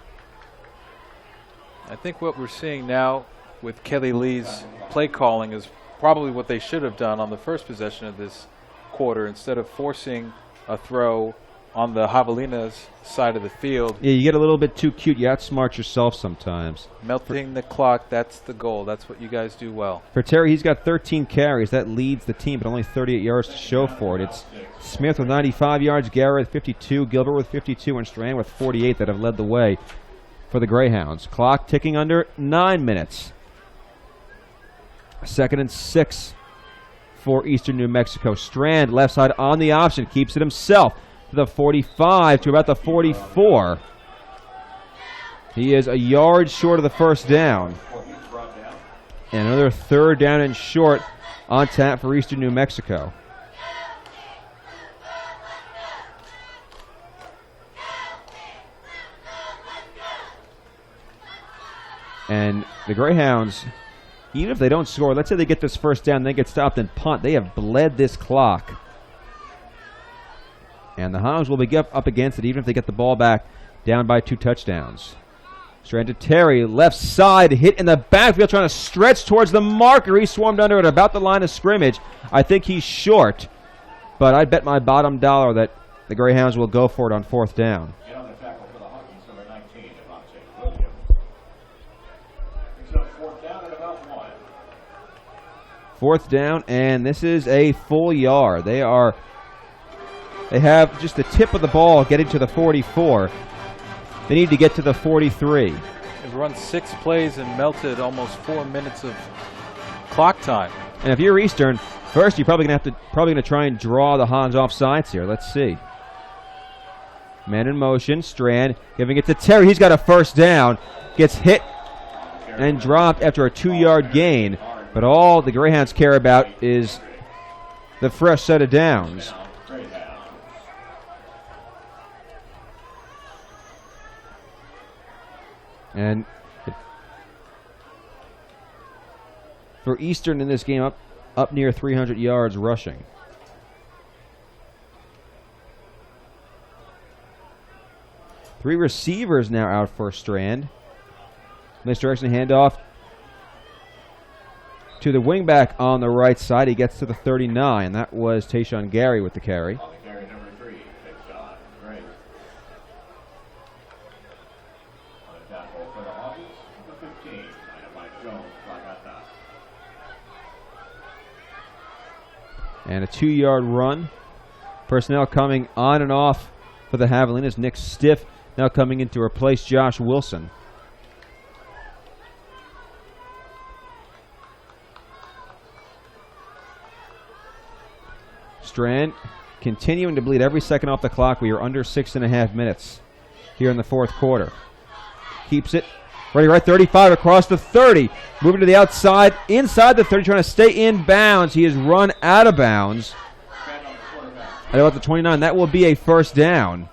I think what we're seeing now with Kelly Lee's play calling is probably what they should have done on the first possession of this quarter. Instead of forcing a throw on the Javelina's side of the field. Yeah, you get a little bit too cute. You outsmart yourself sometimes. Melting the clock, that's the goal. That's what you guys do well. For Terry, he's got 13 carries. That leads the team, but only 38 yards to show for it. It's Smith with 95 yards, Garrett with 52, Gilbert with 52, and Strand with 48 that have led the way for the Greyhounds. Clock ticking under 9 minutes. 2nd and 6 for Eastern New Mexico. Strand, left side on the option, keeps it himself to the 45 to about the 44. He is a yard short of the first down. And another 3rd down and short on tap for Eastern New Mexico. And the Greyhounds, even if they don't score, let's say they get this first down, they get stopped and punt, they have bled this clock. And the Hogs will be up against it even if they get the ball back down by 2 touchdowns. Strand to Terry, left side, hit in the backfield, trying to stretch towards the marker. He swarmed under it about the line of scrimmage. I think he's short, but I bet my bottom dollar that the Greyhounds will go for it on 4th down. Get on the tackle for the Hawkins, number 19, Devontae Williams. Picks up 4th down at about 1. 4th down, and this is a full yard. They have just the tip of the ball getting to the 44. They need to get to the 43. They've run 6 plays and melted almost 4 minutes of clock time. And if you're Eastern, first you're probably gonna try and draw the Hogs off sides here. Let's see. Man in motion, Strand giving it to Terry. He's got a first down. Gets hit and dropped after a 2-yard gain. But all the Greyhounds care about is the fresh set of downs. And for Eastern in this game, up near 300 yards rushing. Three receivers now out for Strand. Misdirection handoff to the wingback on the right side. He gets to the 39. That was Tayshawn Gary with the carry. Carry number 3, Tayshawn Gray. On the tackle for the Hawkins, number 15, Dynamite Jones, Fragata. And a 2-yard run. Personnel coming on and off for the Javelinas. Nick Stiff now coming in to replace Josh Wilson. Strand continuing to bleed every second off the clock. We are under 6.5 minutes here in the 4th quarter. Keeps it. Ready, right, 35 across the 30. Moving to the outside, inside the 30, trying to stay in bounds. He is run out of bounds at about the 29. That will be a first down.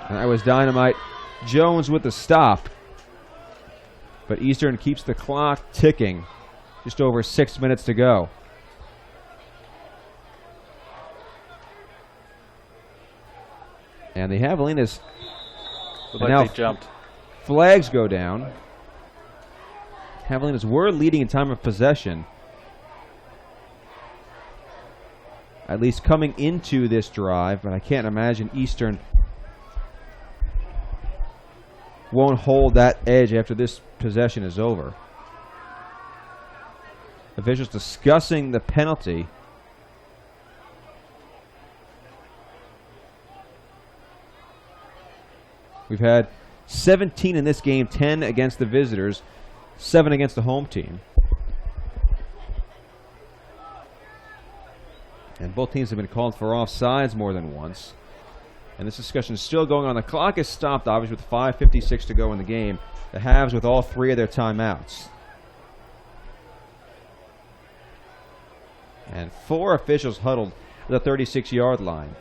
And that was Dynamite Jones with the stop. But Eastern keeps the clock ticking. Just over 6 minutes to go. And the Javelinas Like they jumped. Flags go down. Javelinas were leading in time of possession. At least coming into this drive, but I can't imagine Eastern won't hold that edge after this possession is over. Officials discussing the penalty. We've had 17 in this game, 10 against the visitors, 7 against the home team. And both teams have been called for offsides more than once. And this discussion is still going on. The clock is stopped, obviously, with 5:56 to go in the game. The Havs with all 3 of their timeouts. And 4 officials huddled at the 36-yard line.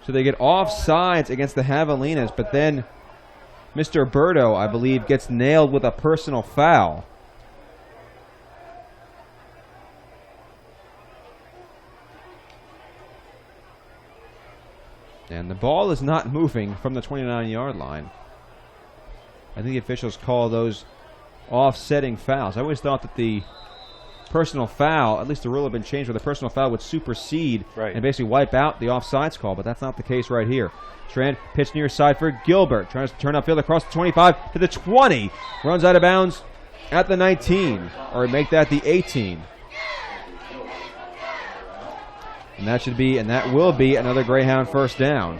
So they get offsides against the Javelinas, but then Mr. Berto, I believe, gets nailed with a personal foul. And the ball is not moving from the 29-yard line. I think the officials call those offsetting fouls. I always thought that the personal foul, at least the rule had been changed where the personal foul would supersede and basically wipe out the offsides call, but that's not the case right here. Strand pitch near side for Gilbert. Tries to turn upfield across the 25 to the 20. Runs out of bounds at the 19, or make that the 18. And that should be, and that will be, another Greyhound first down.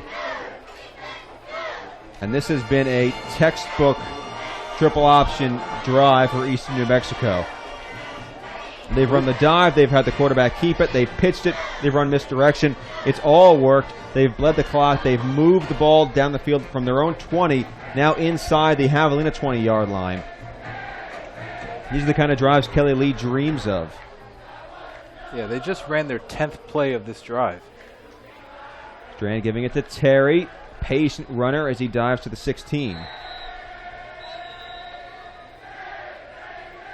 And this has been a textbook triple option drive for Eastern New Mexico. They've run the dive, they've had the quarterback keep it, they've pitched it, they've run misdirection. It's all worked. They've bled the clock, they've moved the ball down the field from their own 20, now inside the Javelina 20-yard line. These are the kind of drives Kelly Lee dreams of. Yeah, they just ran their 10th play of this drive. Strand giving it to Terry. Patient runner as he dives to the 16.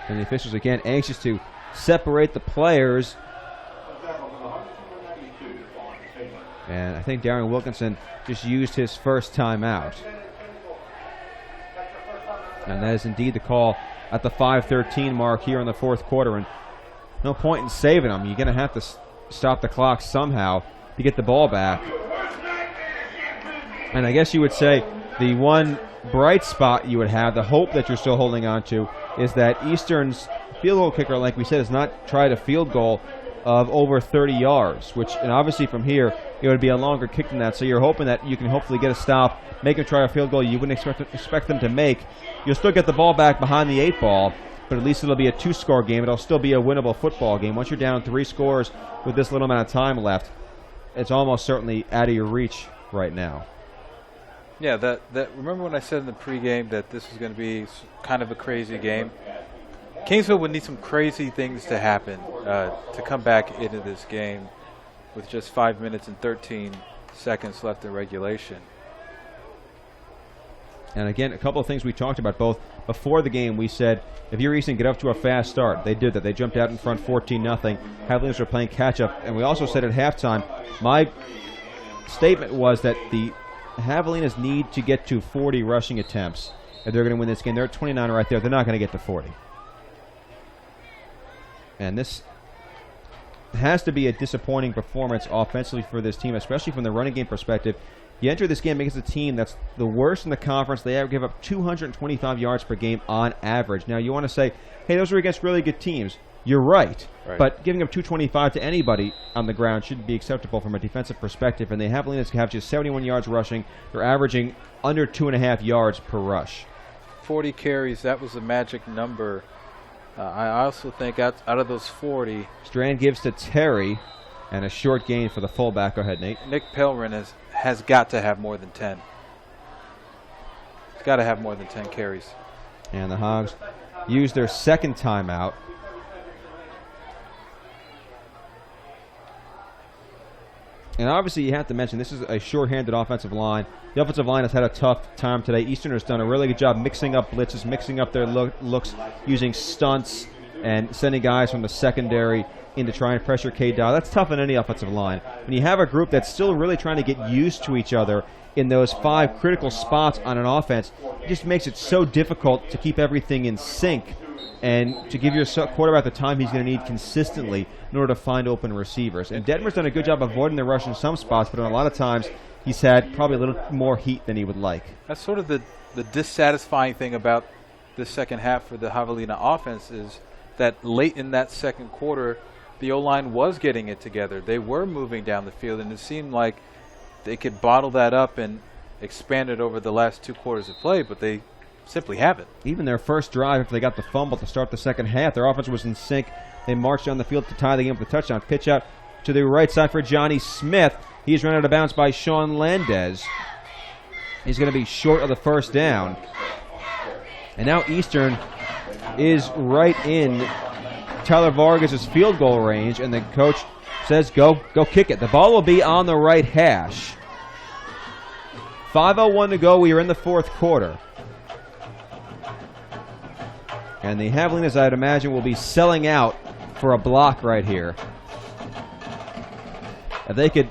And the officials again anxious to separate the players. And I think Darren Wilkinson just used his first timeout. And that is indeed the call at the 5:13 mark here in the fourth quarter. And no point in saving them. You're going to have to stop the clock somehow to get the ball back. And I guess you would say the one bright spot you would have, the hope that you're still holding on to, is that Eastern's field goal kicker, like we said, has not tried a field goal of over 30 yards, which, and obviously from here, it would be a longer kick than that. So you're hoping that you can hopefully get a stop, make them try a field goal you wouldn't expect them to make. You'll still get the ball back behind the 8 ball, but at least it'll be a 2-score game. It'll still be a winnable football game. Once you're down 3 scores with this little amount of time left, it's almost certainly out of your reach right now. Yeah, that remember when I said in the pregame that this was going to be kind of a crazy game? Kingsville would need some crazy things to happen to come back into this game with just 5 minutes and 13 seconds left in regulation. And again, a couple of things we talked about both before the game. We said, if you're Eastern, get up to a fast start. They did that. They jumped out in front 14-0. Javelinas were playing catch-up. And we also said at halftime, my statement was that the Javelinas need to get to 40 rushing attempts if they're going to win this game. They're at 29 right there. They're not going to get to 40. And this has to be a disappointing performance offensively for this team, especially from the running game perspective. You enter this game against a team that's the worst in the conference. They give up 225 yards per game on average. Now, you want to say, hey, those are against really good teams. You're right. But giving up 225 to anybody on the ground shouldn't be acceptable from a defensive perspective. And the Javelinas have just 71 yards rushing. They're averaging under 2.5 yards per rush. 40 carries, that was a magic number. I also think out of those 40... Strand gives to Terry, and a short gain for the fullback. Go ahead, Nate. Nick Pelrin has got to have more than 10. He's got to have more than 10 carries. And the Hogs use their second timeout. And obviously you have to mention this is a short-handed offensive line. The offensive line has had a tough time today. Eastern has done a really good job mixing up blitzes, mixing up their looks, using stunts, and sending guys from the secondary in to try and pressure K-Dow. That's tough on any offensive line. When you have a group that's still really trying to get used to each other in those 5 critical spots on an offense, it just makes it so difficult to keep everything in sync and to give your quarterback the time he's going to need consistently in order to find open receivers. And Detmer's done a good job avoiding the rush in some spots, but in a lot of times he's had probably a little more heat than he would like. That's sort of the dissatisfying thing about the second half for the Javelina offense is that late in that second quarter, the O-line was getting it together. They were moving down the field, and it seemed like they could bottle that up and expand it over the last 2 quarters of play, but they simply haven't. Even their first drive, after they got the fumble to start the second half, their offense was in sync. They marched down the field to tie the game with a touchdown. Pitch out to the right side for Johnny Smith. He's run out of bounds by Sean Landez. He's going to be short of the first down. And now Eastern is right in Tyler Vargas' field goal range, and the coach says, go kick it. The ball will be on the right hash. 5:01 to go. We are in the fourth quarter. And the Javelinas, I'd imagine, will be selling out for a block right here. If they could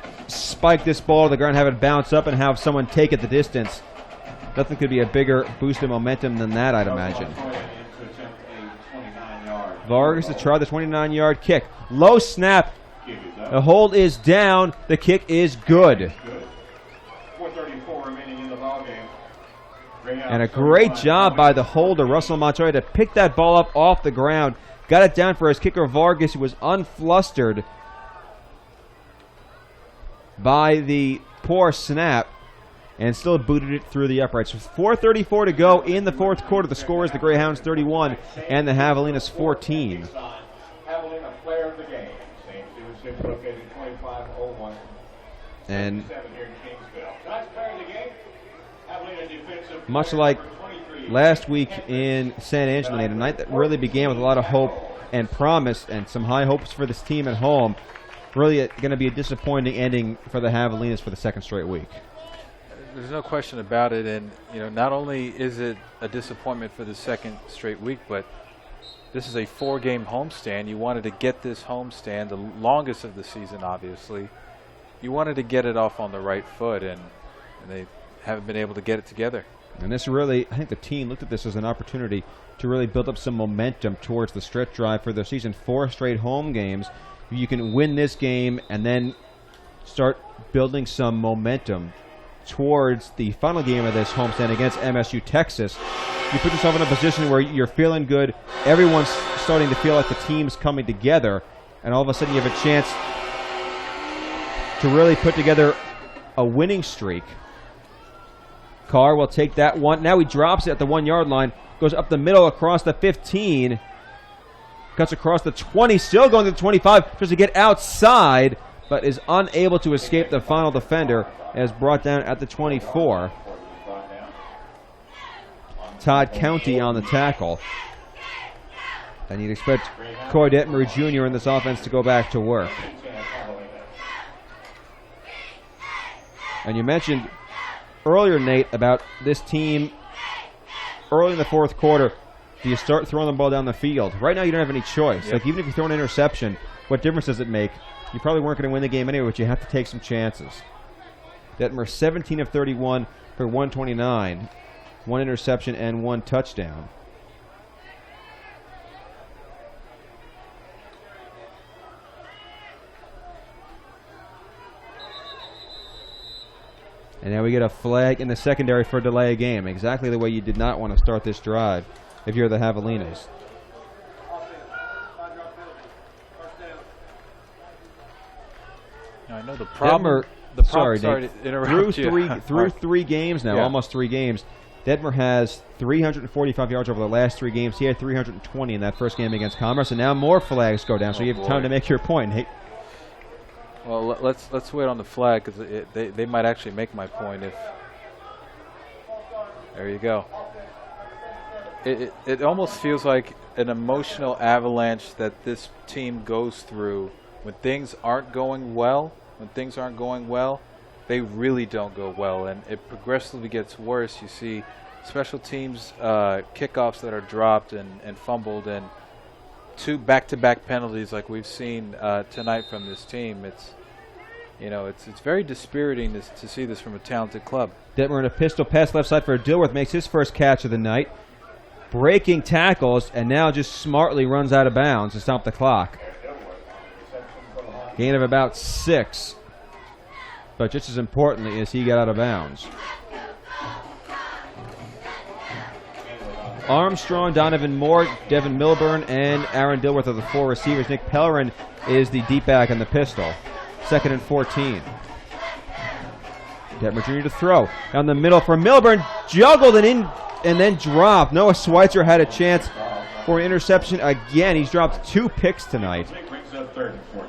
spike this ball to the ground, have it bounce up, and have someone take it the distance. Nothing could be a bigger boost of momentum than that, I'd imagine. Vargas to try the 29-yard kick. Low snap. The hold is down. The kick is good. 4:34 remaining in the ballgame. And a great job by the holder, Russell Montoya, to pick that ball up off the ground. Got it down for his kicker, Vargas, who was unflustered by the poor snap and still booted it through the uprights. So 4:34 to go in the fourth quarter. The score is the Greyhounds 31 and the Javelinas 14. Javelina player of the game. St. Stewart located 2501. And here in Kingsville. Tonight's player of the game, Javelina defensive much player like number 23. last week in San Angelo, a night that really began with a lot of hope and promise and some high hopes for this team at home. Really going to be a disappointing ending for the Javelinas for the second straight week. There's no question about it, and not only is it a disappointment for the second straight week, but this is a 4-game homestand. You wanted to get this homestand, the longest of the season, obviously. You wanted to get it off on the right foot, and they haven't been able to get it together. And this really, I think the team looked at this as an opportunity to really build up some momentum towards the stretch drive for their season. 4 straight home games. You can win this game and then start building some momentum towards the final game of this homestand against MSU Texas. You put yourself in a position where you're feeling good. Everyone's starting to feel like the team's coming together, and all of a sudden you have a chance to really put together a winning streak. Carr will take that one. Now he drops it at the 1-yard line, goes up the middle across the 15, cuts across the 20, still going to the 25, tries to get outside, but is unable to escape the final defender, as brought down at the 24. Todd County on the tackle. And you'd expect Coy Detmer Jr. in this offense to go back to work. And you mentioned earlier, Nate, about this team early in the fourth quarter. Do you start throwing the ball down the field? Right now you don't have any choice. Yep. Like, even if you throw an interception, what difference does it make? You probably weren't going to win the game anyway, but you have to take some chances. Detmer 17 of 31 for 129. 1 interception and 1 touchdown. And now we get a flag in the secondary for a delay of game. Exactly the way you did not want to start this drive if you're the Javelinas. I know the problem. Sorry, to interrupt through three games now, Yeah. almost 3 games. Detmer has 345 yards over the last 3 games. He had 320 in that first game against Commerce, and now more flags go down. So you have time to make your point, Nate. Well, let's wait on the flag, because they might actually make my point if. There you go. It almost feels like an emotional avalanche that this team goes through when things aren't going well. When things aren't going well, they really don't go well, and it progressively gets worse. You see special teams kickoffs that are dropped and fumbled, and 2 back-to-back penalties like we've seen tonight from this team. It's very dispiriting to see this from a talented club. Detmer in a pistol pass left side for Dilworth, makes his first catch of the night. Breaking tackles, and now just smartly runs out of bounds to stop the clock. Gain of about 6. But just as importantly is he got out of bounds. Armstrong, Donovan Moore, Devin Milburn, and Aaron Dilworth are the 4 receivers. Nick Pellerin is the deep back in the pistol. 2nd and 14. Detmer Jr. to throw. Down the middle for Milburn. Juggled and then dropped. Noah Schweitzer had a chance for an interception again. He's dropped 2 picks tonight.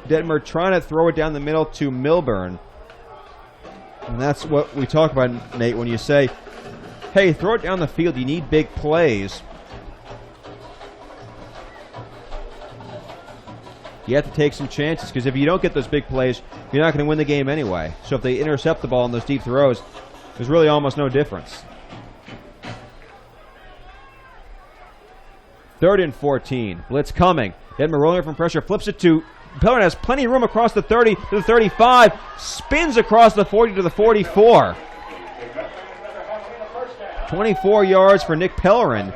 Detmer trying to throw it down the middle to Milburn. And that's what we talk about, Nate, when you say, hey, throw it down the field. You need big plays. You have to take some chances, because if you don't get those big plays, you're not going to win the game anyway. So if they intercept the ball in those deep throws, there's really almost no difference. 3rd and 14. Blitz coming. Detmer rolling from pressure, flips it to Pellerin has plenty of room across the 30 to the 35, spins across the 40 to the 44. 24 yards for Nick Pellerin.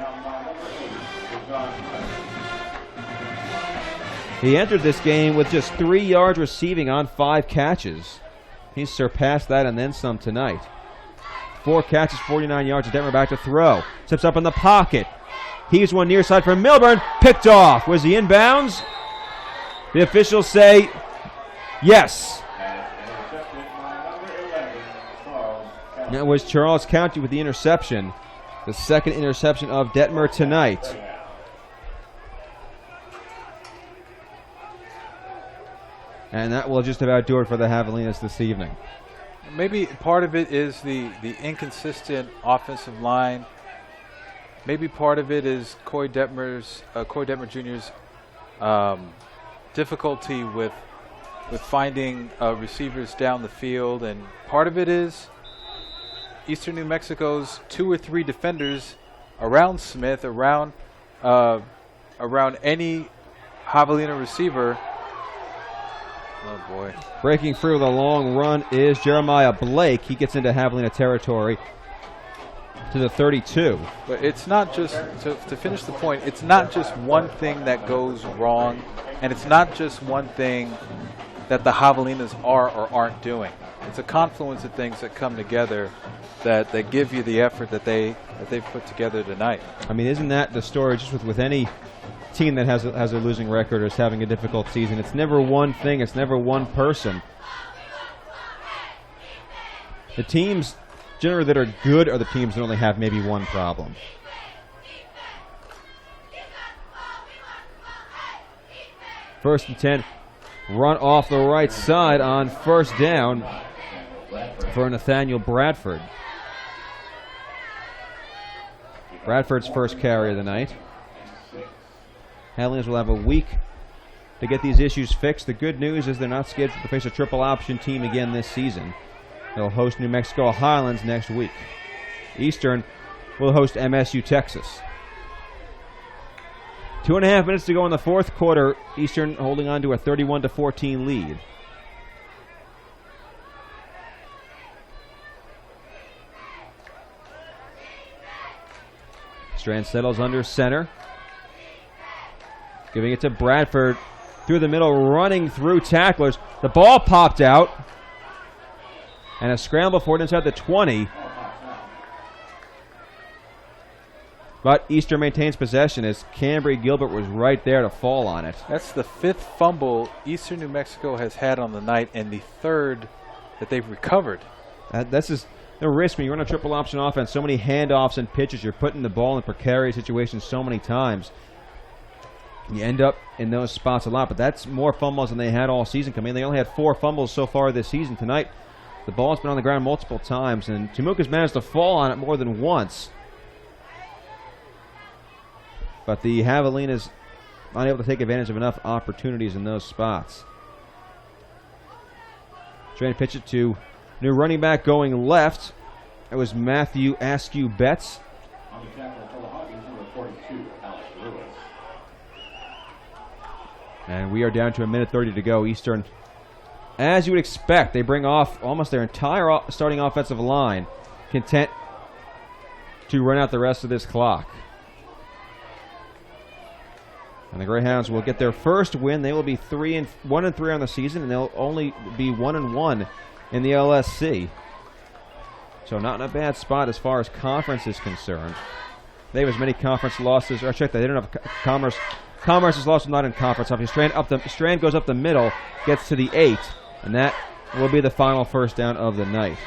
He entered this game with just 3 yards receiving on 5 catches. He's surpassed that and then some tonight. 4 catches, 49 yards. Detmer back to throw. Steps up in the pocket. Heaves one near side for Milburn. Picked off. Was he inbounds? The officials say yes. That was Charles County with the interception. The second interception of Detmer tonight. And that will just about do it for the Javelinas this evening. Maybe part of it is the inconsistent offensive line. Maybe part of it is Coy Detmer Jr.'s difficulty with finding receivers down the field, and part of it is Eastern New Mexico's 2 or 3 defenders around Smith, around any Javelina receiver. Oh boy! Breaking free with a long run is Jeremiah Blake. He gets into Javelina territory to the 32. But it's not just to finish the point. It's not just one thing that goes wrong, and it's not just one thing that the Javelinas are or aren't doing. It's a confluence of things that come together that give you the effort that they've put together tonight. I mean, isn't that the story just with any team that has a losing record or is having a difficult season? It's never one thing. It's never one person. The teams generally that are good are the teams that only have maybe one problem. First and 10. Run off the right side on first down for Nathaniel Bradford. Bradford's first carry of the night. Javelinas will have a week to get these issues fixed. The good news is they're not scheduled to face a triple option team again this season. They'll host New Mexico Highlands next week. Eastern will host MSU Texas. 2.5 minutes to go in the fourth quarter. Eastern holding on to a 31-14 lead. Strand settles under center. Giving it to Bradford through the middle, running through tacklers. The ball popped out. And a scramble for it inside the 20. But Eastern maintains possession as Cambry Gilbert was right there to fall on it. That's the 5th fumble Eastern New Mexico has had on the night and the 3rd that they've recovered. That's just the risk when you run a triple option offense. So many handoffs and pitches. You're putting the ball in precarious situations so many times. You end up in those spots a lot. But that's more fumbles than they had all season coming in. They only had 4 fumbles so far this season. Tonight, the ball's been on the ground multiple times, and Temuca's managed to fall on it more than once. But the Javelinas not able to take advantage of enough opportunities in those spots. Trying to pitch it to new running back going left. It was Matthew Askew Betts. On the tackle for the Hawkins, number 42, Alex Lewis. And we are down to a minute 30 to go. Eastern, as you would expect, they bring off almost their entire starting offensive line, content to run out the rest of this clock. And the Greyhounds will get their first win. They will be 1-3 on the season, and they'll only be 1-1 in the LSC. So not in a bad spot as far as conference is concerned. They have as many conference losses. Or I checked that they don't have Commerce. Commerce's loss is not in conference. Strand goes up the middle, gets to the 8, and that will be the final first down of the night.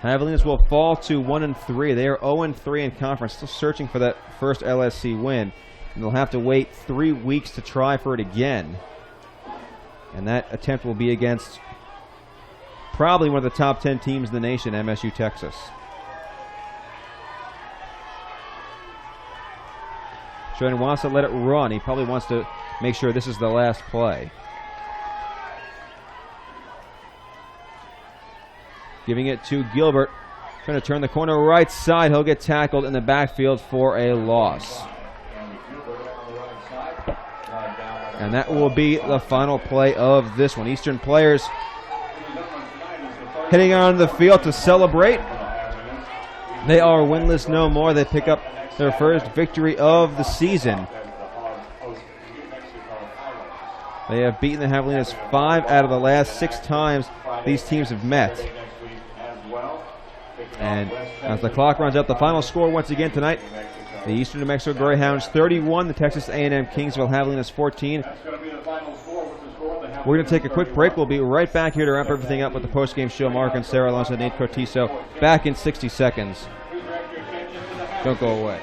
Javelinas will fall to 1-3. They are 0-3 in conference, still searching for that first LSC win. And they'll have to wait 3 weeks to try for it again. And that attempt will be against probably one of the top 10 teams in the nation, MSU Texas. Strand wants to let it run. He probably wants to make sure this is the last play. Giving it to Gilbert. Trying to turn the corner right side. He'll get tackled in the backfield for a loss. And that will be the final play of this one. Eastern players heading on the field to celebrate. They are winless no more. They pick up their first victory of the season. They have beaten the Javelinas 5 out of the last 6 times these teams have met. And as the clock runs out, the final score once again tonight, the Eastern New Mexico Greyhounds 31, the Texas A&M-Kingsville Javelinas 14. We're going to take a quick break. We'll be right back here to wrap everything up with the postgame show. Mark and Sarah alongside Nate Cortiso back in 60 seconds. Don't go away.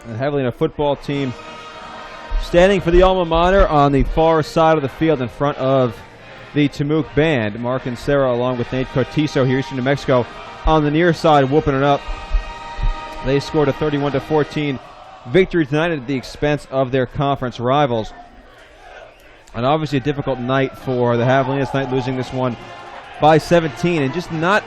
The Javelina football team standing for the alma mater on the far side of the field in front of the Temuque band. Mark and Sarah along with Nate Cortiso here, Eastern New Mexico, on the near side whooping it up. They scored a 31-14 victory tonight at the expense of their conference rivals. And obviously a difficult night for the Javelinas tonight, losing this one by 17, and just not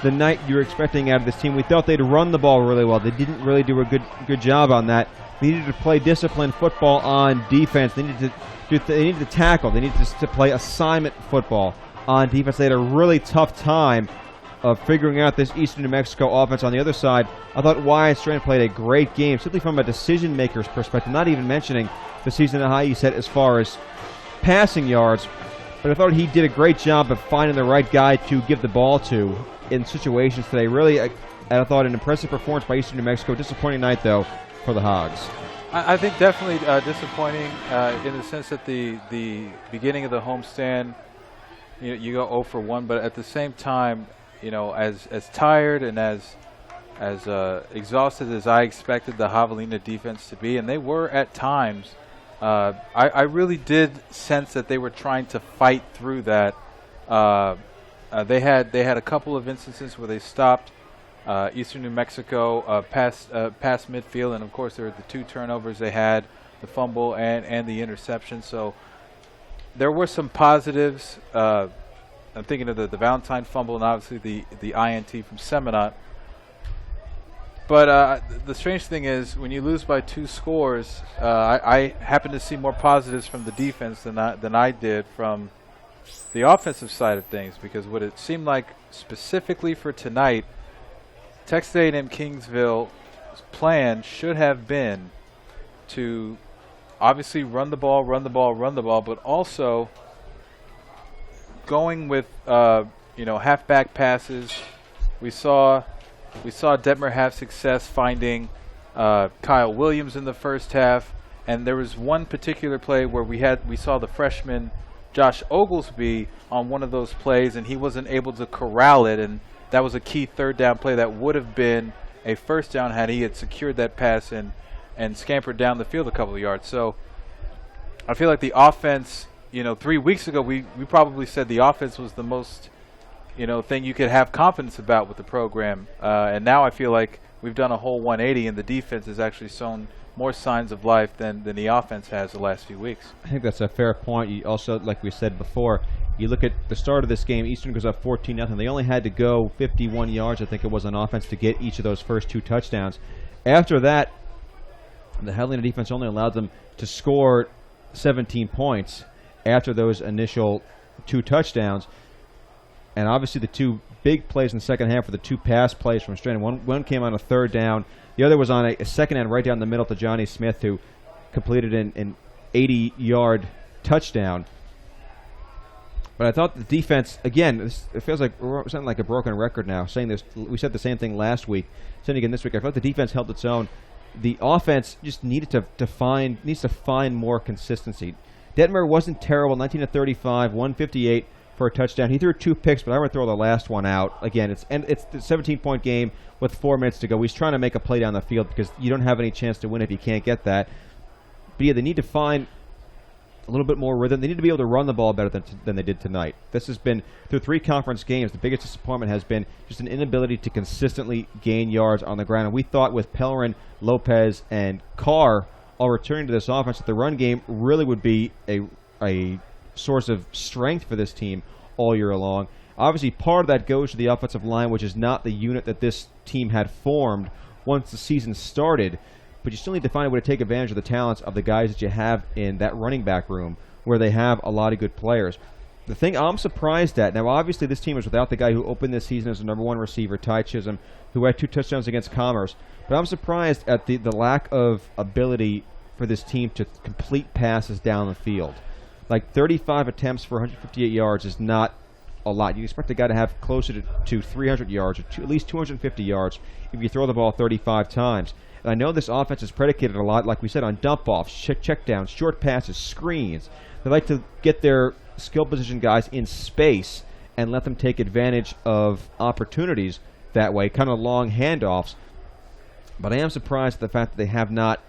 the night you were expecting out of this team. We thought they'd run the ball really well. They didn't really do a good job on that. They needed to play disciplined football on defense. They needed to tackle. They needed to play assignment football on defense. They had a really tough time of figuring out this Eastern New Mexico offense. On the other side, I thought Wyatt Strand played a great game, simply from a decision-maker's perspective, not even mentioning the season high he set as far as passing yards. But I thought he did a great job of finding the right guy to give the ball to in situations today. Really, I thought an impressive performance by Eastern New Mexico. Disappointing night, though, for the Hogs. I think definitely disappointing in the sense that the beginning of the homestand, you go 0 for 1, but at the same time, as tired and as exhausted as I expected the Javelina defense to be, and they were at times, I really did sense that they were trying to fight through that. They had a couple of instances where they stopped Eastern New Mexico past midfield, and of course there were the 2 turnovers they had, the fumble and the interception. So there were some positives. I'm thinking of the Valentine fumble and obviously the INT from Seminot. But the strange thing is, when you lose by 2 scores, I happen to see more positives from the defense than I did from the offensive side of things, because what it seemed like specifically for tonight, Texas A&M-Kingsville's plan should have been to obviously run the ball, but also going with halfback passes. We saw Detmer have success finding Kyle Williams in the first half, and there was one particular play where we saw the freshman Josh Oglesby on one of those plays, and he wasn't able to corral it, and that was a key 3rd down play that would have been a first down had he had secured that pass and scampered down the field a couple of yards. So I feel like the offense, 3 weeks ago we probably said the offense was the most, thing you could have confidence about with the program. And now I feel like we've done a whole 180 and the defense has actually shown more signs of life than the offense has the last few weeks. I think that's a fair point. You also, like we said before, you look at the start of this game, Eastern goes up 14-0. They only had to go 51 yards, I think it was, on offense to get each of those first 2 touchdowns. After that, the Javelina defense only allowed them to score 17 points after those initial 2 touchdowns. And obviously the 2 big plays in the second half were the 2 pass plays from Strand. One came on a 3rd down. The other was on a second and right down the middle to Johnny Smith, who completed an 80-yard touchdown. But I thought the defense, again, it feels like we're sounding like a broken record now, saying this. We said the same thing last week, saying again this week. I thought the defense held its own. The offense just needed to find more consistency. Detmer wasn't terrible, 19 of 35, 158 for a touchdown. He threw 2 picks, but I'm going to throw the last one out. Again, it's the 17-point game with 4 minutes to go. He's trying to make a play down the field because you don't have any chance to win if you can't get that. But yeah, they need to find a little bit more rhythm. They need to be able to run the ball better than they did tonight. This has been, through 3 conference games, the biggest disappointment has been just an inability to consistently gain yards on the ground. And we thought with Pellerin, Lopez, and Carr all returning to this offense that the run game really would be a source of strength for this team all year long. Obviously, part of that goes to the offensive line, which is not the unit that this team had formed once the season started. But you still need to find a way to take advantage of the talents of the guys that you have in that running back room, where they have a lot of good players. The thing I'm surprised at, now obviously this team is without the guy who opened this season as the #1 receiver, Ty Chisholm, who had 2 touchdowns against Commerce. But I'm surprised at the lack of ability for this team to complete passes down the field. Like 35 attempts for 158 yards is not a lot. You expect a guy to have closer to 300 yards or at least 250 yards if you throw the ball 35 times. And I know this offense is predicated a lot, like we said, on dump-offs, check-downs, short passes, screens. They like to get their skill position guys in space and let them take advantage of opportunities that way, kind of long handoffs. But I am surprised at the fact that they have not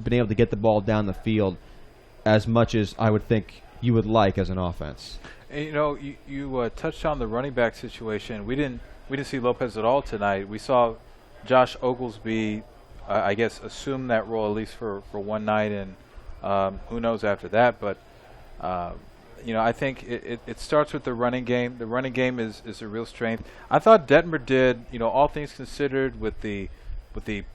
been able to get the ball down the field as much as I would think you would like as an offense. And, you touched on the running back situation. We didn't see Lopez at all tonight. We saw Josh Oglesby, I guess, assume that role at least for one night, and who knows after that. But I think it starts with the running game. The running game is a real strength. I thought Detmer did, all things considered, with the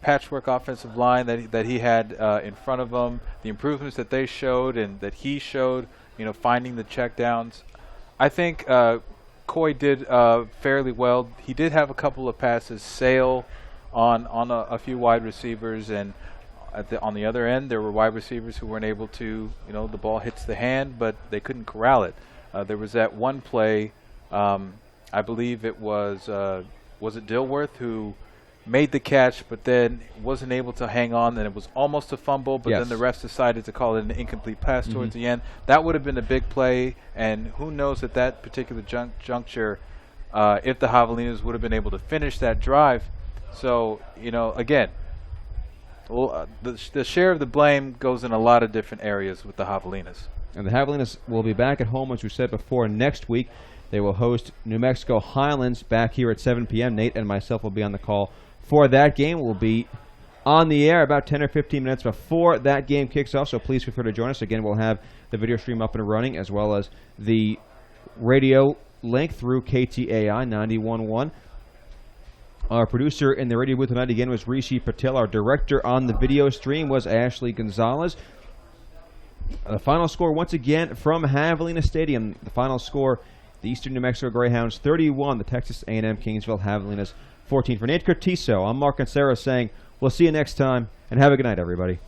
patchwork offensive line that he had in front of him, the improvements that they showed and that he showed, finding the checkdowns. I think Coy did fairly well. He did have a couple of passes sail on a few wide receivers, and on the other end there were wide receivers who weren't able to, the ball hits the hand, but they couldn't corral it. There was that one play, I believe it was it Dilworth who made the catch, but then wasn't able to hang on, and it was almost a fumble, but then the refs decided to call it an incomplete pass towards the end. That would have been a big play, and who knows at that particular juncture if the Javelinas would have been able to finish that drive. So, again, the share of the blame goes in a lot of different areas with the Javelinas. And the Javelinas will be back at home, as we said before, next week. They will host New Mexico Highlands back here at 7 p.m. Nate and myself will be on the call for that game. We'll be on the air about 10 or 15 minutes before that game kicks off, so please feel free to join us. Again, we'll have the video stream up and running, as well as the radio link through KTAI 91.1. Our producer in the radio booth tonight, again, was Rishi Patel. Our director on the video stream was Ashley Gonzalez. The final score, once again, from Javelina Stadium. The final score, the Eastern New Mexico Greyhounds 31, the Texas A&M-Kingsville Javelinas 14. For Nate Cortizo, I'm Mark Ancero saying we'll see you next time, and have a good night, everybody.